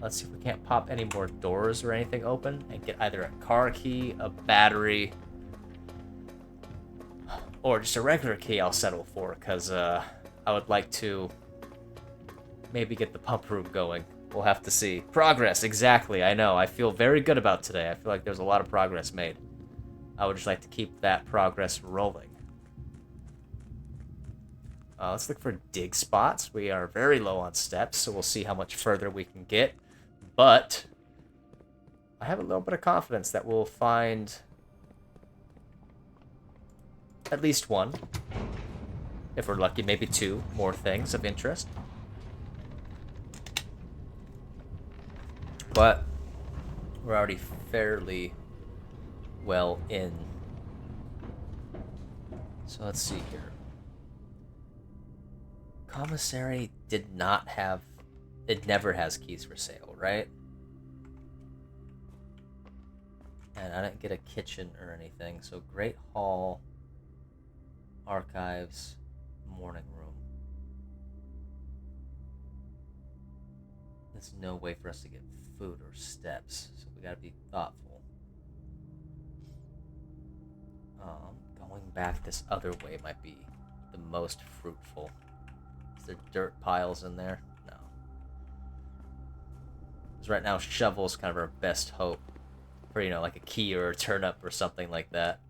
Let's see if we can't pop any more doors or anything open and get either a car key, a battery, or just a regular key I'll settle for, because I would like to maybe get the pump room going. We'll have to see. Progress, exactly, I know. I feel very good about today. I feel like there's a lot of progress made. I would just like to keep that progress rolling. Let's look for dig spots. We are very low on steps, so we'll see how much further we can get. But I have a little bit of confidence that we'll find at least one. If we're lucky, maybe two more things of interest. But we're already fairly well in. So let's see here. Commissary did not have... It never has keys for sale, right? And I didn't get a kitchen or anything. So Great Hall, Archives, Morning Room. There's no way for us to get food or steps, so we gotta be thoughtful. Going back this other way might be the most fruitful. Is there dirt piles in there? No. Because right now, shovel's kind of our best hope for, you know, like a key or a turnip or something like that.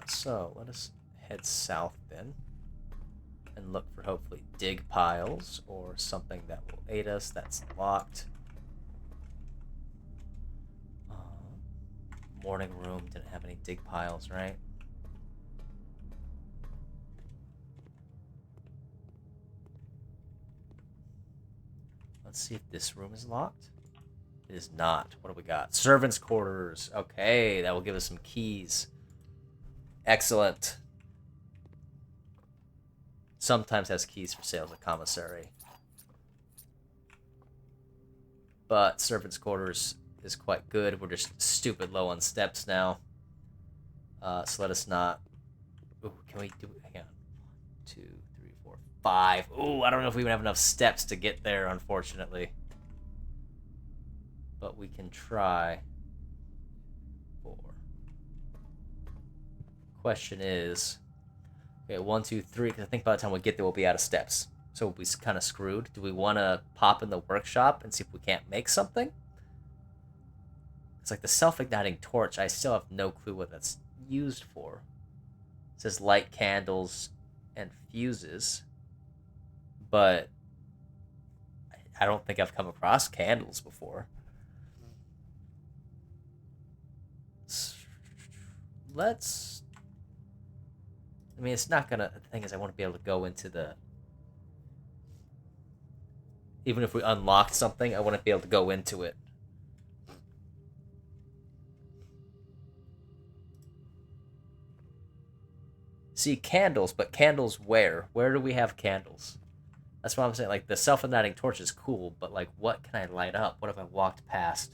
So, let us head south then. And look for, hopefully, dig piles or something that will aid us. That's locked. Morning room didn't have any dig piles, right? Let's see if this room is locked. It is not. What do we got? Servants' quarters. Okay, that will give us some keys. Excellent. Sometimes has keys for sale as a commissary. But servants' quarters is quite good. We're just stupid low on steps now. So let us not... Ooh, can we do... Hang on. 1, 2, 3, 4, 5. Ooh, I don't know if we even have enough steps to get there, unfortunately. But we can try. 4. Question is... Okay, 1, 2, 3, because I think by the time we get there, we'll be out of steps. So we'll be kind of screwed. Do we want to pop in the workshop and see if we can't make something? It's like the self-igniting torch. I still have no clue what that's used for. It says light candles and fuses. But I don't think I've come across candles before. Let's... I mean, it's not gonna... The thing is, I want to be able to go into the... Even if we unlock something, I want to be able to go into it. See, candles, but candles where? Where do we have candles? That's what I'm saying. Like, the self-igniting torch is cool, but, like, what can I light up? What if I walked past?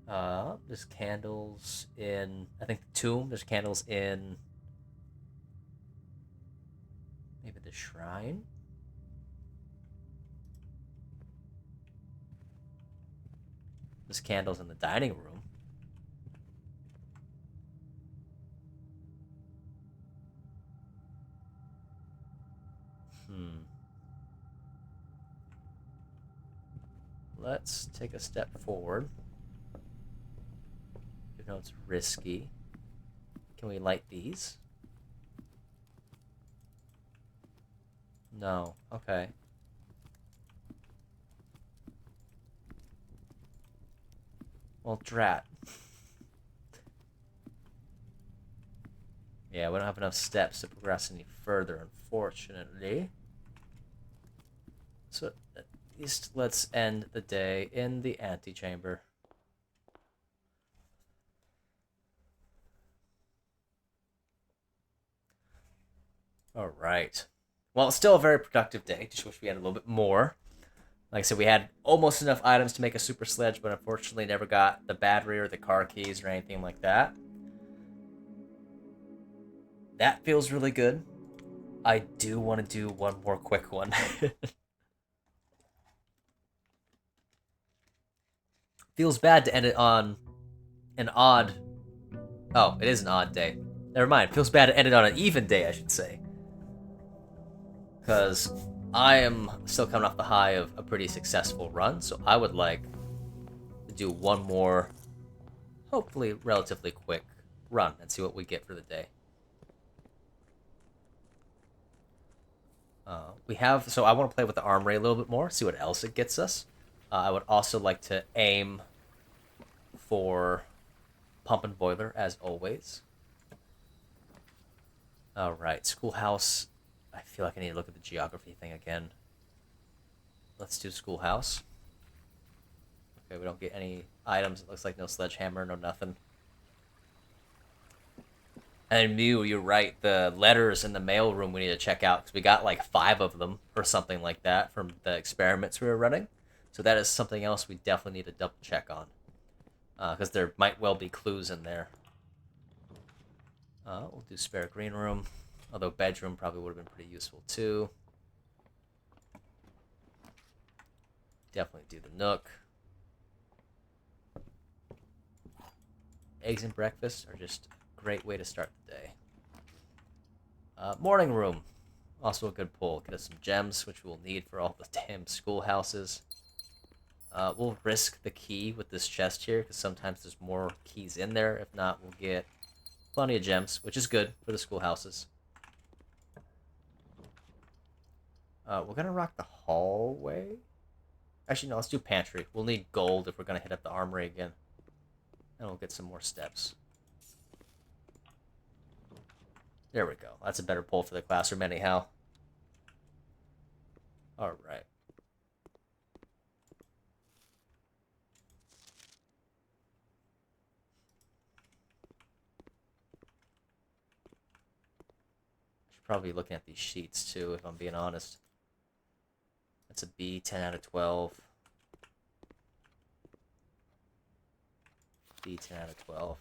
There's candles in... I think the tomb. There's candles in... Maybe the shrine? There's candles in the dining room. Let's take a step forward. Even though it's risky. Can we light these? No. Okay. Well, drat. Yeah, we don't have enough steps to progress any further, unfortunately. So, at least let's end the day in the antechamber. All right. Well, it's still a very productive day. Just wish we had a little bit more. Like I said, we had almost enough items to make a super sledge, but unfortunately never got the battery or the car keys or anything like that. That feels really good. I do want to do one more quick one. Feels bad to end it on an odd. Oh, it is an odd day. Never mind. Feels bad to end it on an even day, I should say. Because I am still coming off the high of a pretty successful run, so I would like to do one more, hopefully relatively quick run and see what we get for the day. So I want to play with the armory a little bit more, see what else it gets us. I would also like to aim for pump and boiler, as always. All right, schoolhouse. I feel like I need to look at the geography thing again. Let's do schoolhouse. Okay, we don't get any items. It looks like no sledgehammer, no nothing. And Mew, you're right. The letters in the mail room we need to check out because we got like 5 of them or something like that from the experiments we were running. So that is something else we definitely need to double check on because there might well be clues in there. We'll do spare green room, although bedroom probably would have been pretty useful too. Definitely do the nook. Eggs and breakfast are just a great way to start the day. Morning room, also a good pull. Get us some gems, which we'll need for all the damn schoolhouses. We'll risk the key with this chest here, because sometimes there's more keys in there. If not, we'll get plenty of gems, which is good for the schoolhouses. We're going to rock the hallway. Actually, no, let's do pantry. We'll need gold if we're going to hit up the armory again. And we'll get some more steps. There we go. That's a better pull for the classroom anyhow. All right. Should probably be looking at these sheets too, if I'm being honest. That's a B, 10 out of 12. B, 10 out of 12.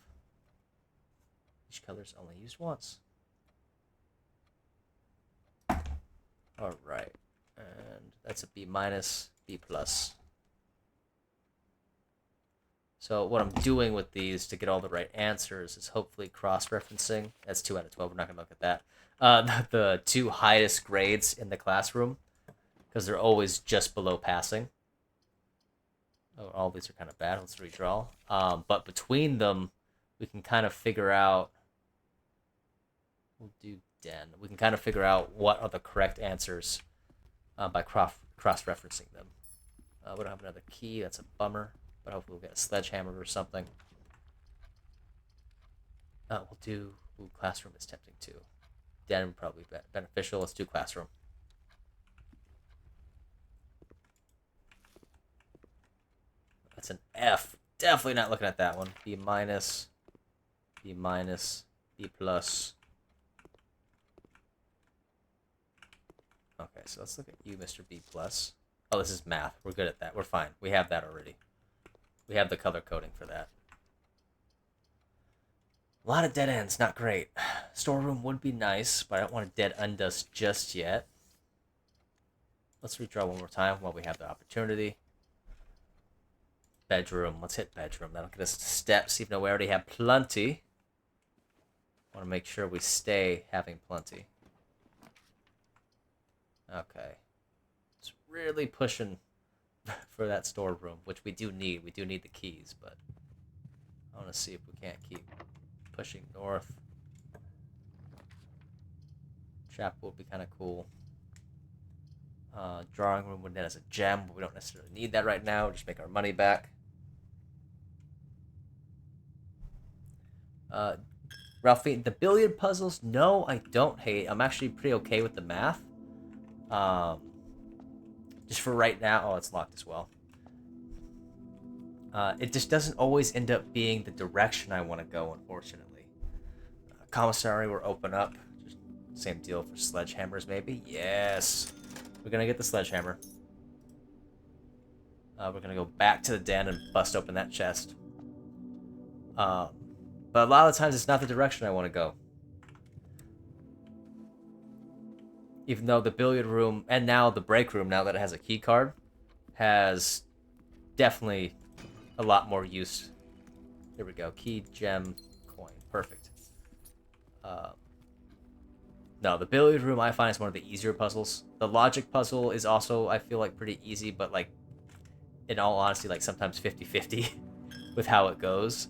Each color's only used once. Alright. And that's a B minus, B plus. So what I'm doing with these to get all the right answers is hopefully cross-referencing. That's 2 out of 12. We're not going to look at that. The 2 highest grades in the classroom, because they're always just below passing. Oh, all these are kind of bad. Let's redraw. But between them, we can kind of figure out... We'll do Den. We can kind of figure out what are the correct answers by cross-referencing them. We don't have another key. That's a bummer. But hopefully we'll get a sledgehammer or something. We'll do... Ooh, classroom is tempting too. Den would probably be beneficial. Let's do classroom. That's an F. Definitely not looking at that one. B minus, B minus, B plus. Okay, so let's look at you, Mr. B plus. Oh, this is math. We're good at that. We're fine. We have that already. We have the color coding for that. A lot of dead ends. Not great. Storeroom would be nice, but I don't want to dead end us just yet. Let's redraw one more time while we have the opportunity. Bedroom. Let's hit bedroom. That'll get us to steps, even though we already have plenty. Want to make sure we stay having plenty. Okay. It's really pushing for that storeroom, which we do need. We do need the keys, but I want to see if we can't keep pushing north. Chapel would be kind of cool. Drawing room would net us a gem, but we don't necessarily need that right now. Just make our money back. Ralphie, the billiard puzzles, no, I don't hate. I'm actually pretty okay with the math. Just for right now. Oh, it's locked as well. It just doesn't always end up being the direction I want to go, unfortunately. Commissary, we're open up. Just Same deal for sledgehammers, maybe? Yes! We're gonna get the sledgehammer. We're gonna go back to the den and bust open that chest. But a lot of the times it's not the direction I want to go. Even though the billiard room, and now the break room, now that it has a key card, has definitely a lot more use. Here we go. Key, gem, coin. Perfect. No, the billiard room I find is one of the easier puzzles. The logic puzzle is also, I feel like, pretty easy, but, like, in all honesty, like, sometimes 50-50 with how it goes.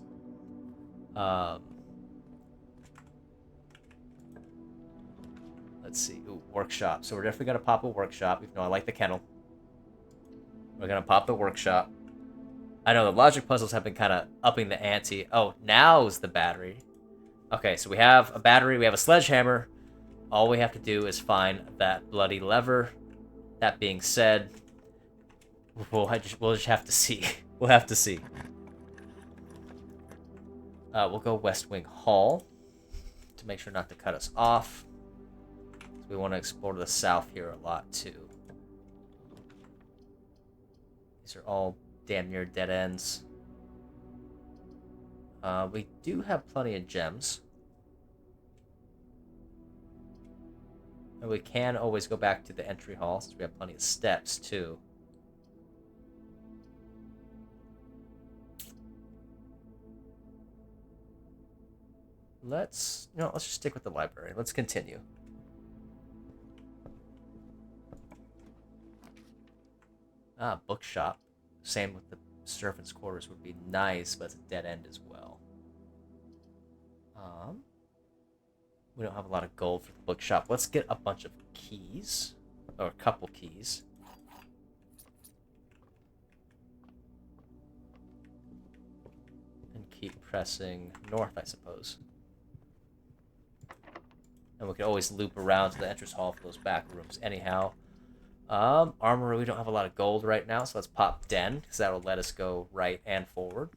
Let's see. Ooh, workshop. So we're definitely going to pop a workshop, even though I like the kennel. We're going to pop the workshop. I know the logic puzzles have been kind of upping the ante. Oh, now's the battery. Okay, so we have a battery, we have a sledgehammer. All we have to do is find that bloody lever. That being said, we'll just have to see. We'll have to see. We'll go West Wing Hall to make sure not to cut us off. So we want to explore to the south here a lot, too. These are all damn near dead ends. We do have plenty of gems. And we can always go back to the entry hall, since we have plenty of steps, too. Let's just stick with the library. Let's continue. Bookshop. Same with the servants' quarters would be nice, but it's a dead end as well. We don't have a lot of gold for the bookshop. Let's get a bunch of keys. Or a couple keys. And keep pressing north, I suppose. And we can always loop around to the entrance hall for those back rooms. Anyhow, armory, we don't have a lot of gold right now, so let's pop den, because that'll let us go right and forward.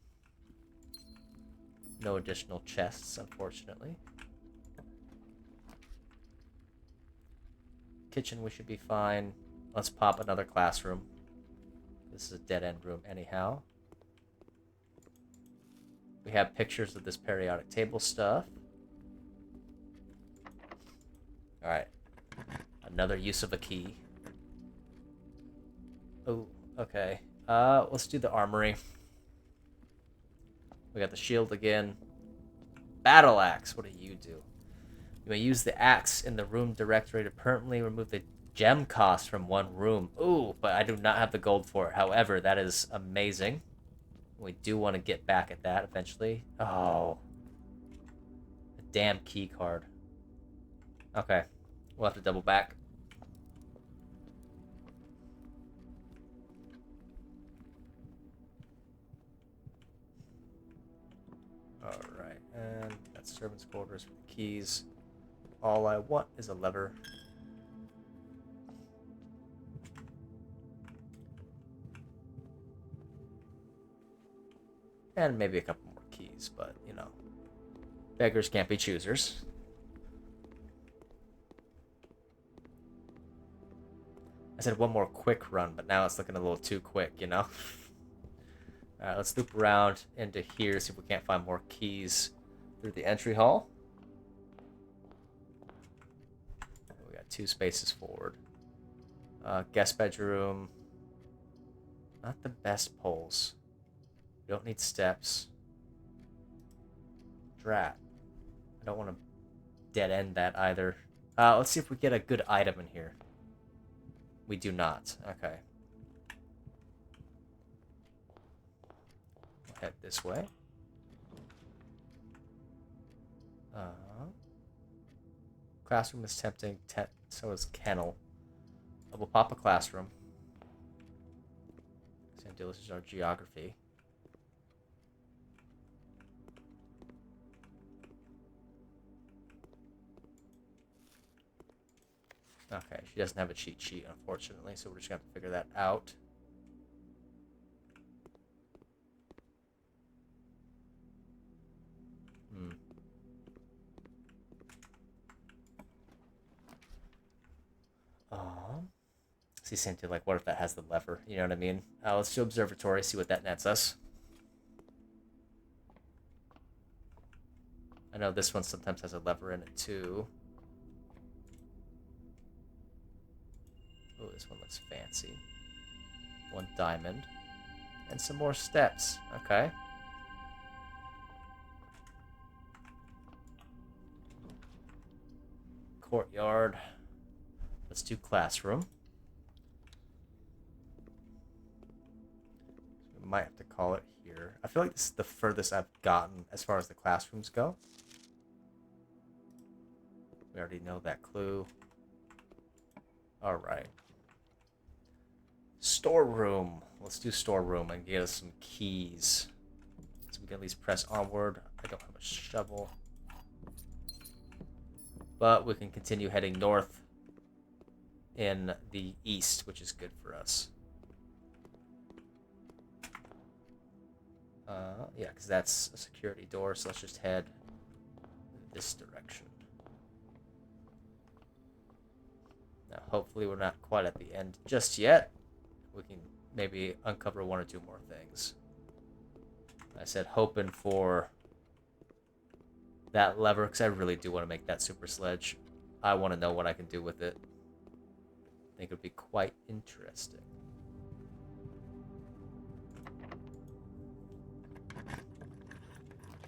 No additional chests, unfortunately. Kitchen, we should be fine. Let's pop another classroom. This is a dead-end room anyhow. We have pictures of this periodic table stuff. Alright. Another use of a key. Oh, okay. Let's do the armory. We got the shield again. Battle axe, what do you do? You may use the axe in the room directory to permanently remove the gem cost from one room. Ooh, but I do not have the gold for it. However, that is amazing. We do want to get back at that eventually. Oh. A damn key card. Okay. We'll have to double back. Alright, and that's servants' quarters for the keys. All I want is a lever. And maybe a couple more keys, but, you know. Beggars can't be choosers. I said one more quick run, but now it's looking a little too quick, you know? Alright, let's loop around into here, see if we can't find more keys through the entry hall. We got 2 spaces forward. Guest bedroom. Not the best poles. We don't need steps. Drat. I don't want to dead end that either. Let's see if we get a good item in here. We do not. Okay. We'll head this way. Classroom is tempting. So is kennel. We'll pop a classroom. This is our geography. Okay, she doesn't have a cheat sheet, unfortunately, so we're just going to have to figure that out. See, same thing. Like, what if that has the lever? You know what I mean? Let's do observatory. See what that nets us. I know this one sometimes has a lever in it too. Oh, this one looks fancy. 1 diamond. And some more steps. Okay. Courtyard. Let's do classroom. We might have to call it here. I feel like this is the furthest I've gotten as far as the classrooms go. We already know that clue. Alright. Storeroom. Let's do storeroom and get us some keys. So we can at least press onward. I don't have a shovel. But we can continue heading north in the east, which is good for us. Yeah, because that's a security door, so let's just head this direction. Now, hopefully we're not quite at the end just yet. We can maybe uncover 1 or 2 more things. I said hoping for that lever, because I really do want to make that super sledge. I want to know what I can do with it. I think it would be quite interesting.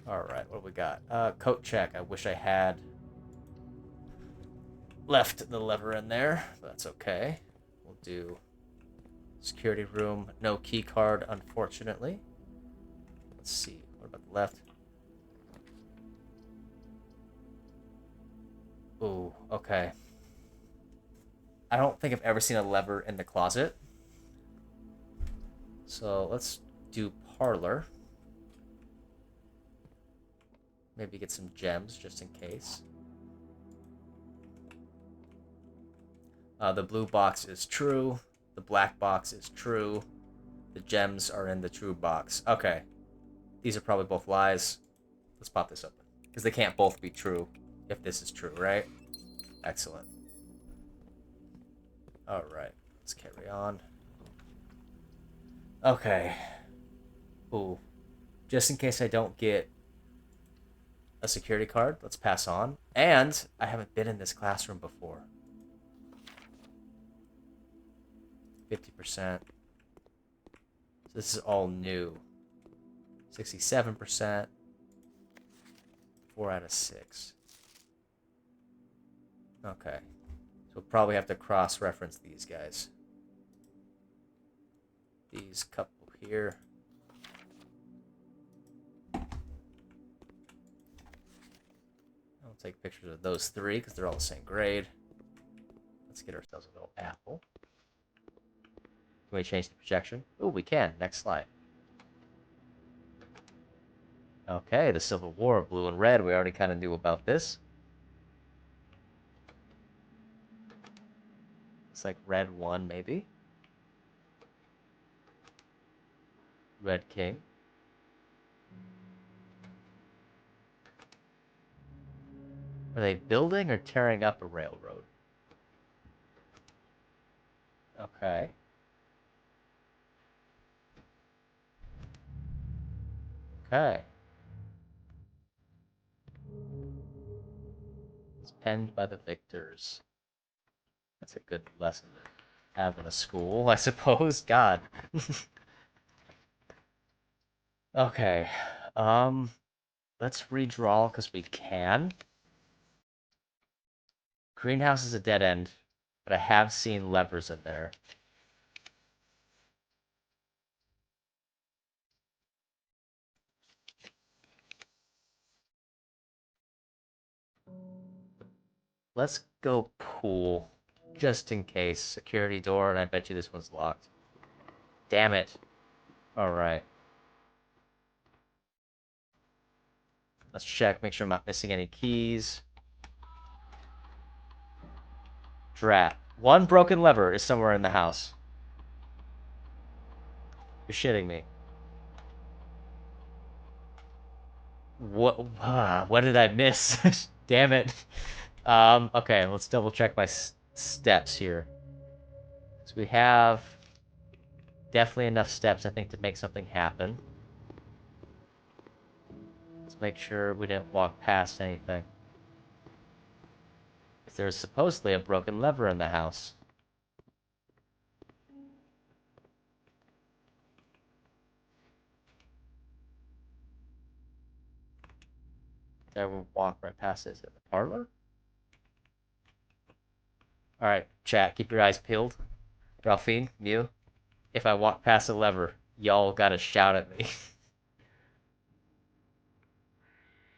Alright, what do we got? Coat check. I wish I had left the lever in there, but that's okay. We'll do security room. No key card, unfortunately. Let's see. What about the left? Ooh, okay. I don't think I've ever seen a lever in the closet. So let's do parlor. Maybe get some gems just in case. The blue box is true. The black box is true. The gems are in the true box. Okay. These are probably both lies. Let's pop this open. Because they can't both be true if this is true, right? Excellent. Alright. Let's carry on. Okay. Ooh. Just in case I don't get a security card, let's pass on. And I haven't been in this classroom before. 50%. So this is all new. 67%. 4 out of 6. Okay. So we'll probably have to cross-reference these guys. These couple here. I'll take pictures of those 3 because they're all the same grade. Let's get ourselves a little apple. Can we change the projection? Oh, we can. Next slide. Okay, the Civil War, blue and red. We already kind of knew about this. It's like red 1, maybe. Red king. Are they building or tearing up a railroad? Okay. Okay. It's penned by the victors. That's a good lesson to have in a school, I suppose. God. Okay. Let's redraw because we can. Greenhouse is a dead end, but I have seen levers in there. Let's go pool, just in case. Security door, and I bet you this one's locked. Damn it. Alright. Let's check, make sure I'm not missing any keys. Drat. 1 broken lever is somewhere in the house. You're shitting me. What did I miss? Damn it. Okay, let's double check my steps here. So we have definitely enough steps, I think, to make something happen. Let's make sure we didn't walk past anything. There's supposedly a broken lever in the house. There, we'll walk right past it. Is it the parlor? Alright, chat, keep your eyes peeled. Ralphine, Mew, if I walk past the lever, y'all gotta shout at me.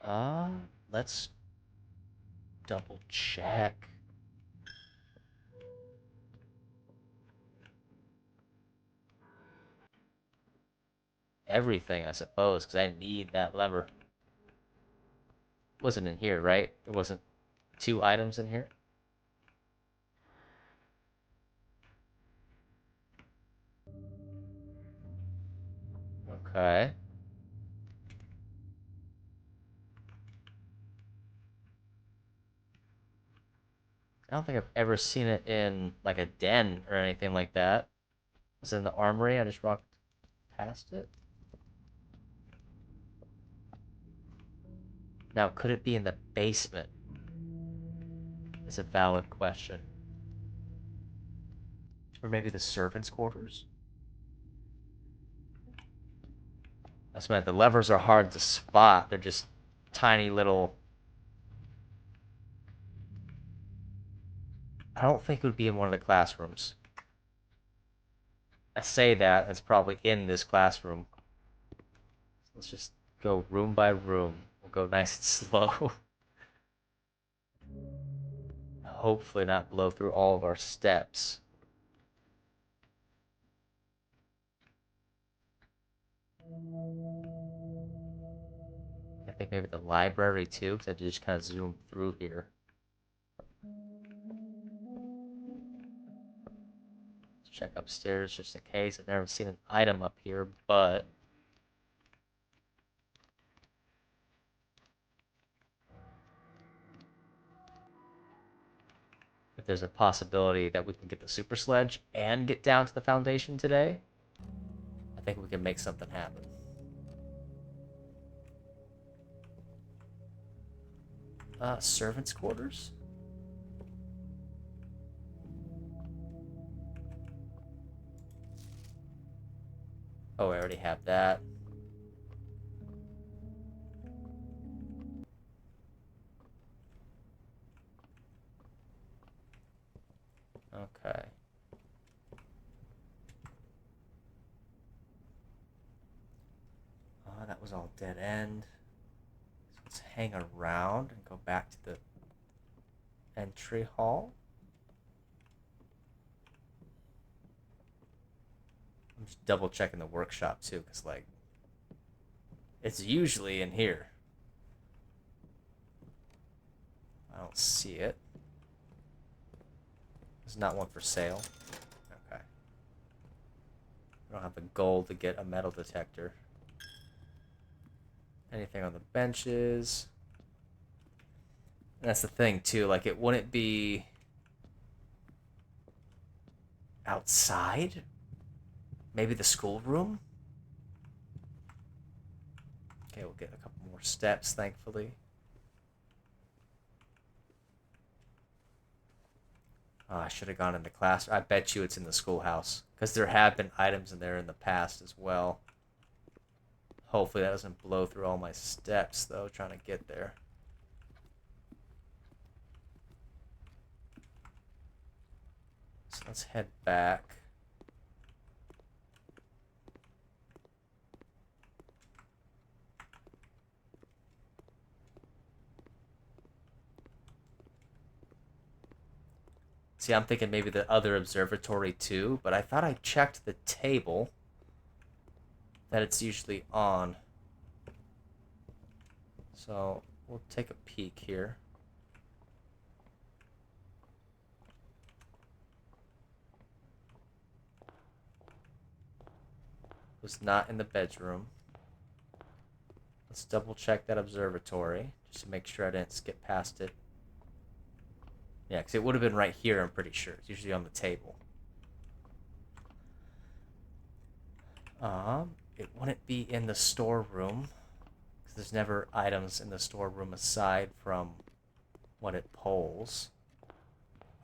uh, let's double check. Everything, I suppose, because I need that lever. It wasn't in here, right? There wasn't 2 items in here? Okay. I don't think I've ever seen it in, like, a den or anything like that. Was it in the armory? I just walked past it? Now, could it be in the basement? Is a valid question. Or maybe the servants' quarters? That's meant the levers are hard to spot. They're just tiny little. I don't think it would be in one of the classrooms. I say that, it's probably in this classroom. Let's just go room by room. We'll go nice and slow. Hopefully not blow through all of our steps. I think maybe the library too, because I just kind of zoom through here. Let's check upstairs just in case. I've never seen an item up here, but if there's a possibility that we can get the super sledge and get down to the foundation today, I think we can make something happen. Servants' quarters? Oh, I already have that. Okay. That was all dead end. So let's hang around and go back to the entry hall. I'm just double checking the workshop too, because like it's usually in here. I don't see it. There's not one for sale. Okay. I don't have the gold to get a metal detector. Anything on the benches? And that's the thing too, like it wouldn't be outside? Maybe the schoolroom? Okay, we'll get a couple more steps, thankfully. Oh, I should have gone into class. I bet you it's in the schoolhouse. Because there have been items in there in the past as well. Hopefully that doesn't blow through all my steps, though, trying to get there. So let's head back. See, I'm thinking maybe the other observatory too, but I thought I checked the table that it's usually on. So we'll take a peek here. It was not in the bedroom. Let's double check that observatory just to make sure I didn't skip past it. Yeah, because it would have been right here, I'm pretty sure. It's usually on the table. It wouldn't be in the storeroom, because there's never items in the storeroom aside from what it pulls.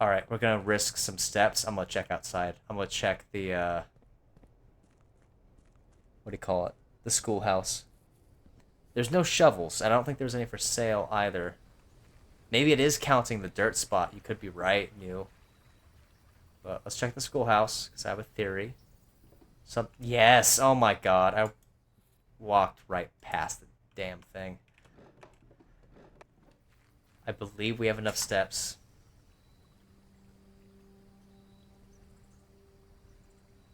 Alright, we're gonna risk some steps. I'm gonna check outside. I'm gonna check the, what do you call it? The schoolhouse. There's no shovels. I don't think there's any for sale either. Maybe it is counting the dirt spot. You could be right, Mew. But let's check the schoolhouse, because I have a theory. Yes! Oh my god. I walked right past the damn thing. I believe we have enough steps.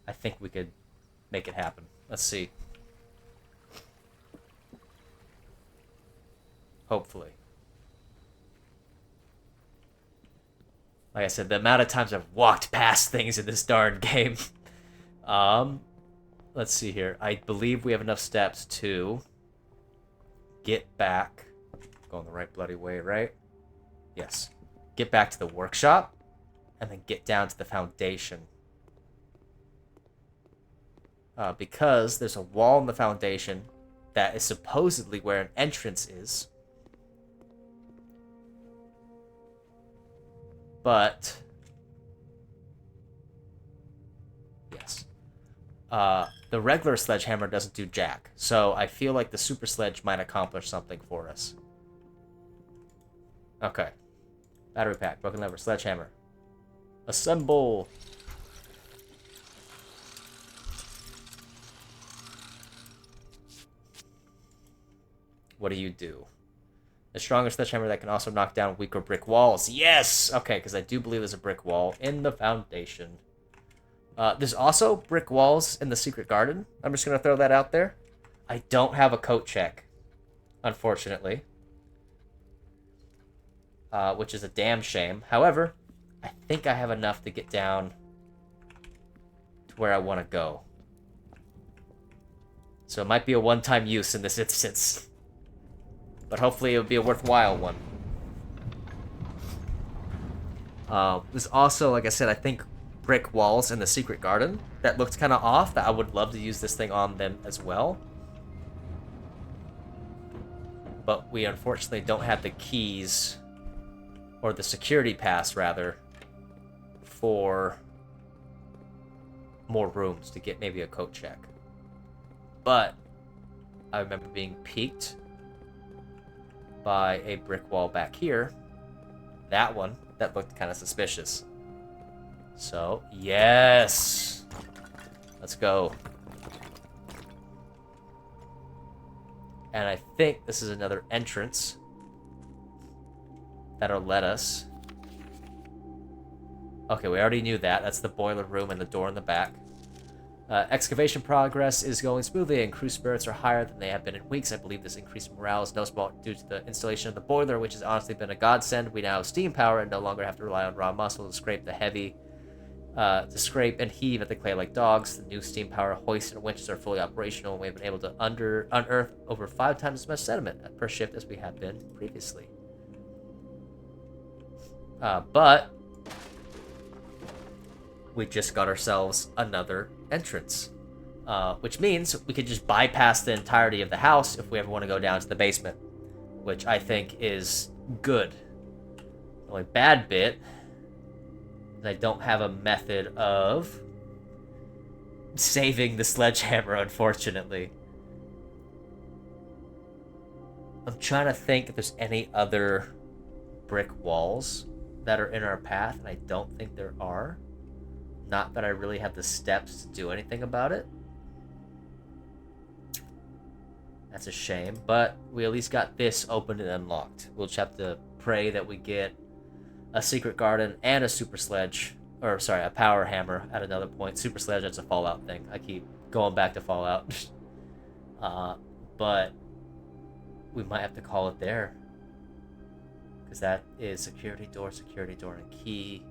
I think we could make it happen. Let's see. Hopefully. Like I said, the amount of times I've walked past things in this darn game. Let's see here. I believe we have enough steps to get back. Going the right bloody way, right? Yes. Get back to the workshop, and then get down to the foundation. Because there's a wall in the foundation that is supposedly where an entrance is. But yes. The regular sledgehammer doesn't do jack, so I feel like the super sledge might accomplish something for us. Okay. Battery pack, broken lever, sledgehammer. Assemble! What do you do? A stronger sledgehammer that can also knock down weaker brick walls. Yes! Okay, because I do believe there's a brick wall in the foundation. There's also brick walls in the secret garden. I'm just going to throw that out there. I don't have a coat check, unfortunately. Which is a damn shame. However, I think I have enough to get down to where I want to go. So it might be a one-time use in this instance. But hopefully it'll be a worthwhile one. There's also, like I said, I think brick walls in the secret garden that looked kind of off, that I would love to use this thing on them as well. But we unfortunately don't have the keys, or the security pass rather, for more rooms to get maybe a coat check. But I remember being piqued by a brick wall back here. That one, that looked kind of suspicious. So, yes! Let's go. And I think this is another entrance that'll let us... Okay, we already knew that. That's the boiler room and the door in the back. Excavation progress is going smoothly, and crew spirits are higher than they have been in weeks. I believe this increased morale is noticeable due to the installation of the boiler, which has honestly been a godsend. We now have steam power and no longer have to rely on raw muscle to scrape and heave at the clay like dogs. The new steam power hoist and winches are fully operational, and we've been able to unearth over 5 times as much sediment per shift as we have been previously. But we just got ourselves another entrance, which means we could just bypass the entirety of the house if we ever want to go down to the basement, which I think is good. The only bad bit is I don't have a method of saving the sledgehammer, unfortunately. I'm trying to think if there's any other brick walls that are in our path, and I don't think there are. Not that I really have the steps to do anything about it. That's a shame, but we at least got this open and unlocked. We'll just have to pray that we get a secret garden and a super sledge, or sorry, a power hammer at another point. Super sledge, that's a Fallout thing. I keep going back to Fallout. But we might have to call it there, because that is security door, and key.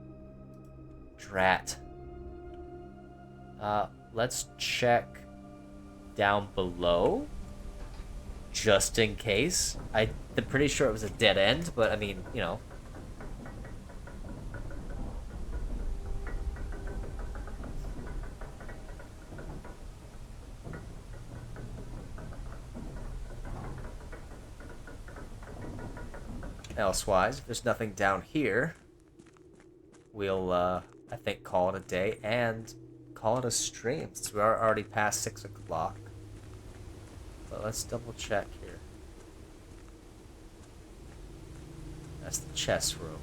Drat. Let's check down below, just in case. I'm pretty sure it was a dead end, but I mean, you know. elsewise, if there's nothing down here, we'll, I think, call it a day and call it a stream, since we are already past 6 o'clock. But let's double check here. That's the chess room.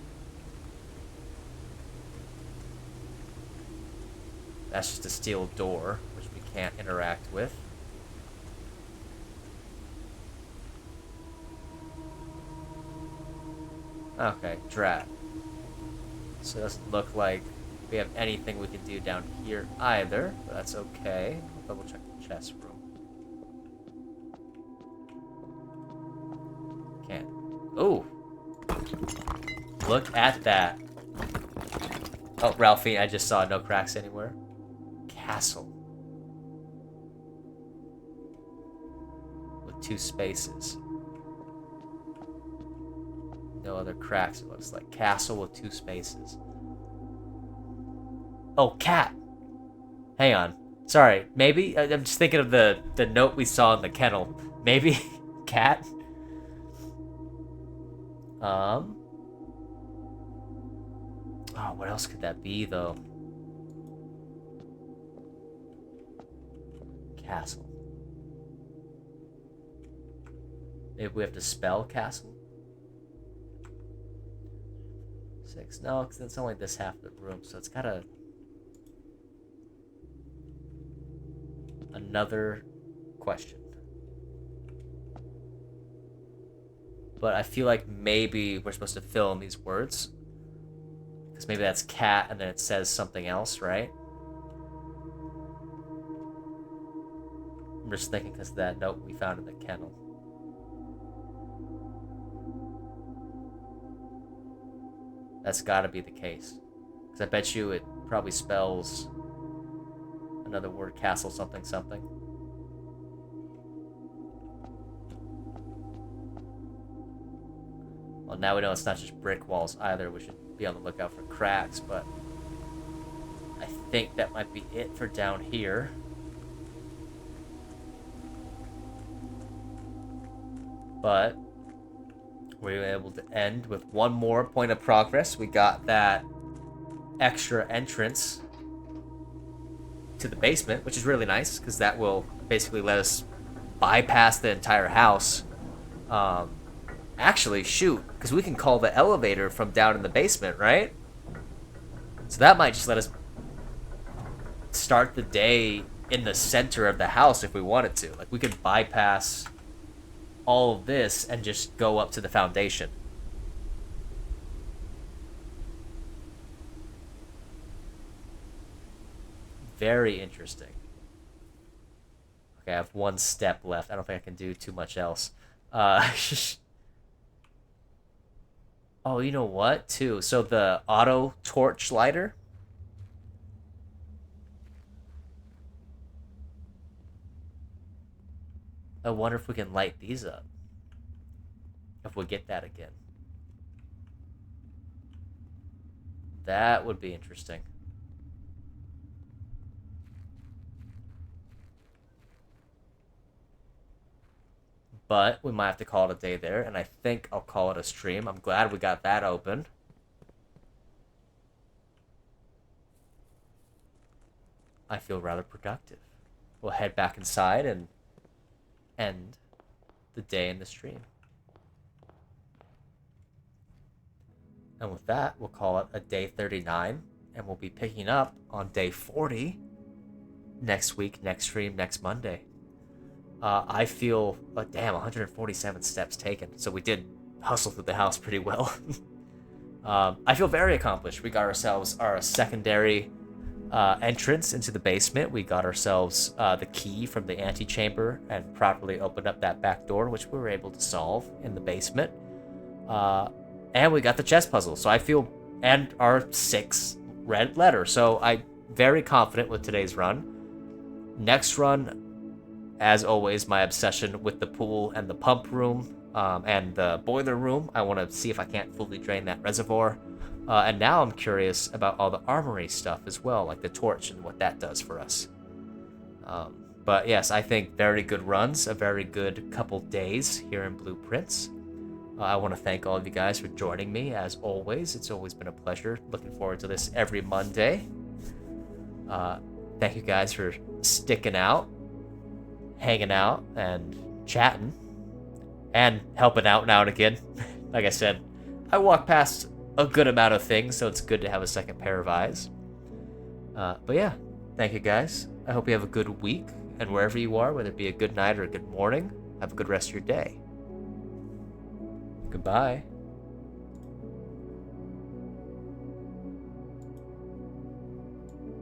That's just a steel door, which we can't interact with. Okay, drat. So it doesn't look like we have anything we can do down here either, but that's okay. I'll double check the chess room. Can't. Ooh! Look at that. Oh, Ralphie, I just saw no cracks anywhere. Castle. With 2 spaces. No other cracks, it looks like. Castle with 2 spaces. Oh, cat! Hang on. Sorry, maybe? I'm just thinking of the note we saw in the kennel. Maybe cat? Oh, what else could that be, though? Castle. Maybe we have to spell castle? 6. No, because it's only this half of the room, so it's gotta... Another question. But I feel like maybe we're supposed to fill in these words. Because maybe that's cat and then it says something else, right? I'm just thinking because of that note we found in the kennel. That's gotta be the case. Because I bet you it probably spells another word, castle something something. Well, now we know it's not just brick walls either. We should be on the lookout for cracks, but I think that might be it for down here. But we were able to end with one more point of progress. We got that extra entrance to the basement, which is really nice because that will basically let us bypass the entire house. Actually, shoot, because we can call the elevator from down in the basement, right? So that might just let us start the day in the center of the house if we wanted to. Like, we could bypass all of this and just go up to the foundation. Very interesting. Okay, I have 1 step left. I don't think I can do too much else. Oh, you know what, too? So the auto torch lighter. I wonder if we can light these up. If we get that again. That would be interesting. But we might have to call it a day there, and I think I'll call it a stream. I'm glad we got that open. I feel rather productive. We'll head back inside and end the day in the stream. And with that, we'll call it a day 39, and we'll be picking up on day 40 next week, next stream, next Monday. I feel, damn, 147 steps taken. So we did hustle through the house pretty well. I feel very accomplished. We got ourselves our secondary entrance into the basement. We got ourselves the key from the antechamber and properly opened up that back door, which we were able to solve in the basement. And we got the chess puzzle. So I feel, and our 6 red letter. So I'm very confident with today's run. Next run, as always, my obsession with the pool and the pump room and the boiler room. I want to see if I can't fully drain that reservoir. And now I'm curious about all the armory stuff as well, like the torch and what that does for us. But yes, I think very good runs, a very good couple days here in Blueprints. I want to thank all of you guys for joining me, as always. It's always been a pleasure. Looking forward to this every Monday. Thank you guys for sticking out, hanging out, and chatting, and helping out now and again. Like I said, I walk past a good amount of things, so it's good to have a second pair of eyes. But yeah, thank you guys. I hope you have a good week, and wherever you are, whether it be a good night or a good morning, have a good rest of your day. Goodbye.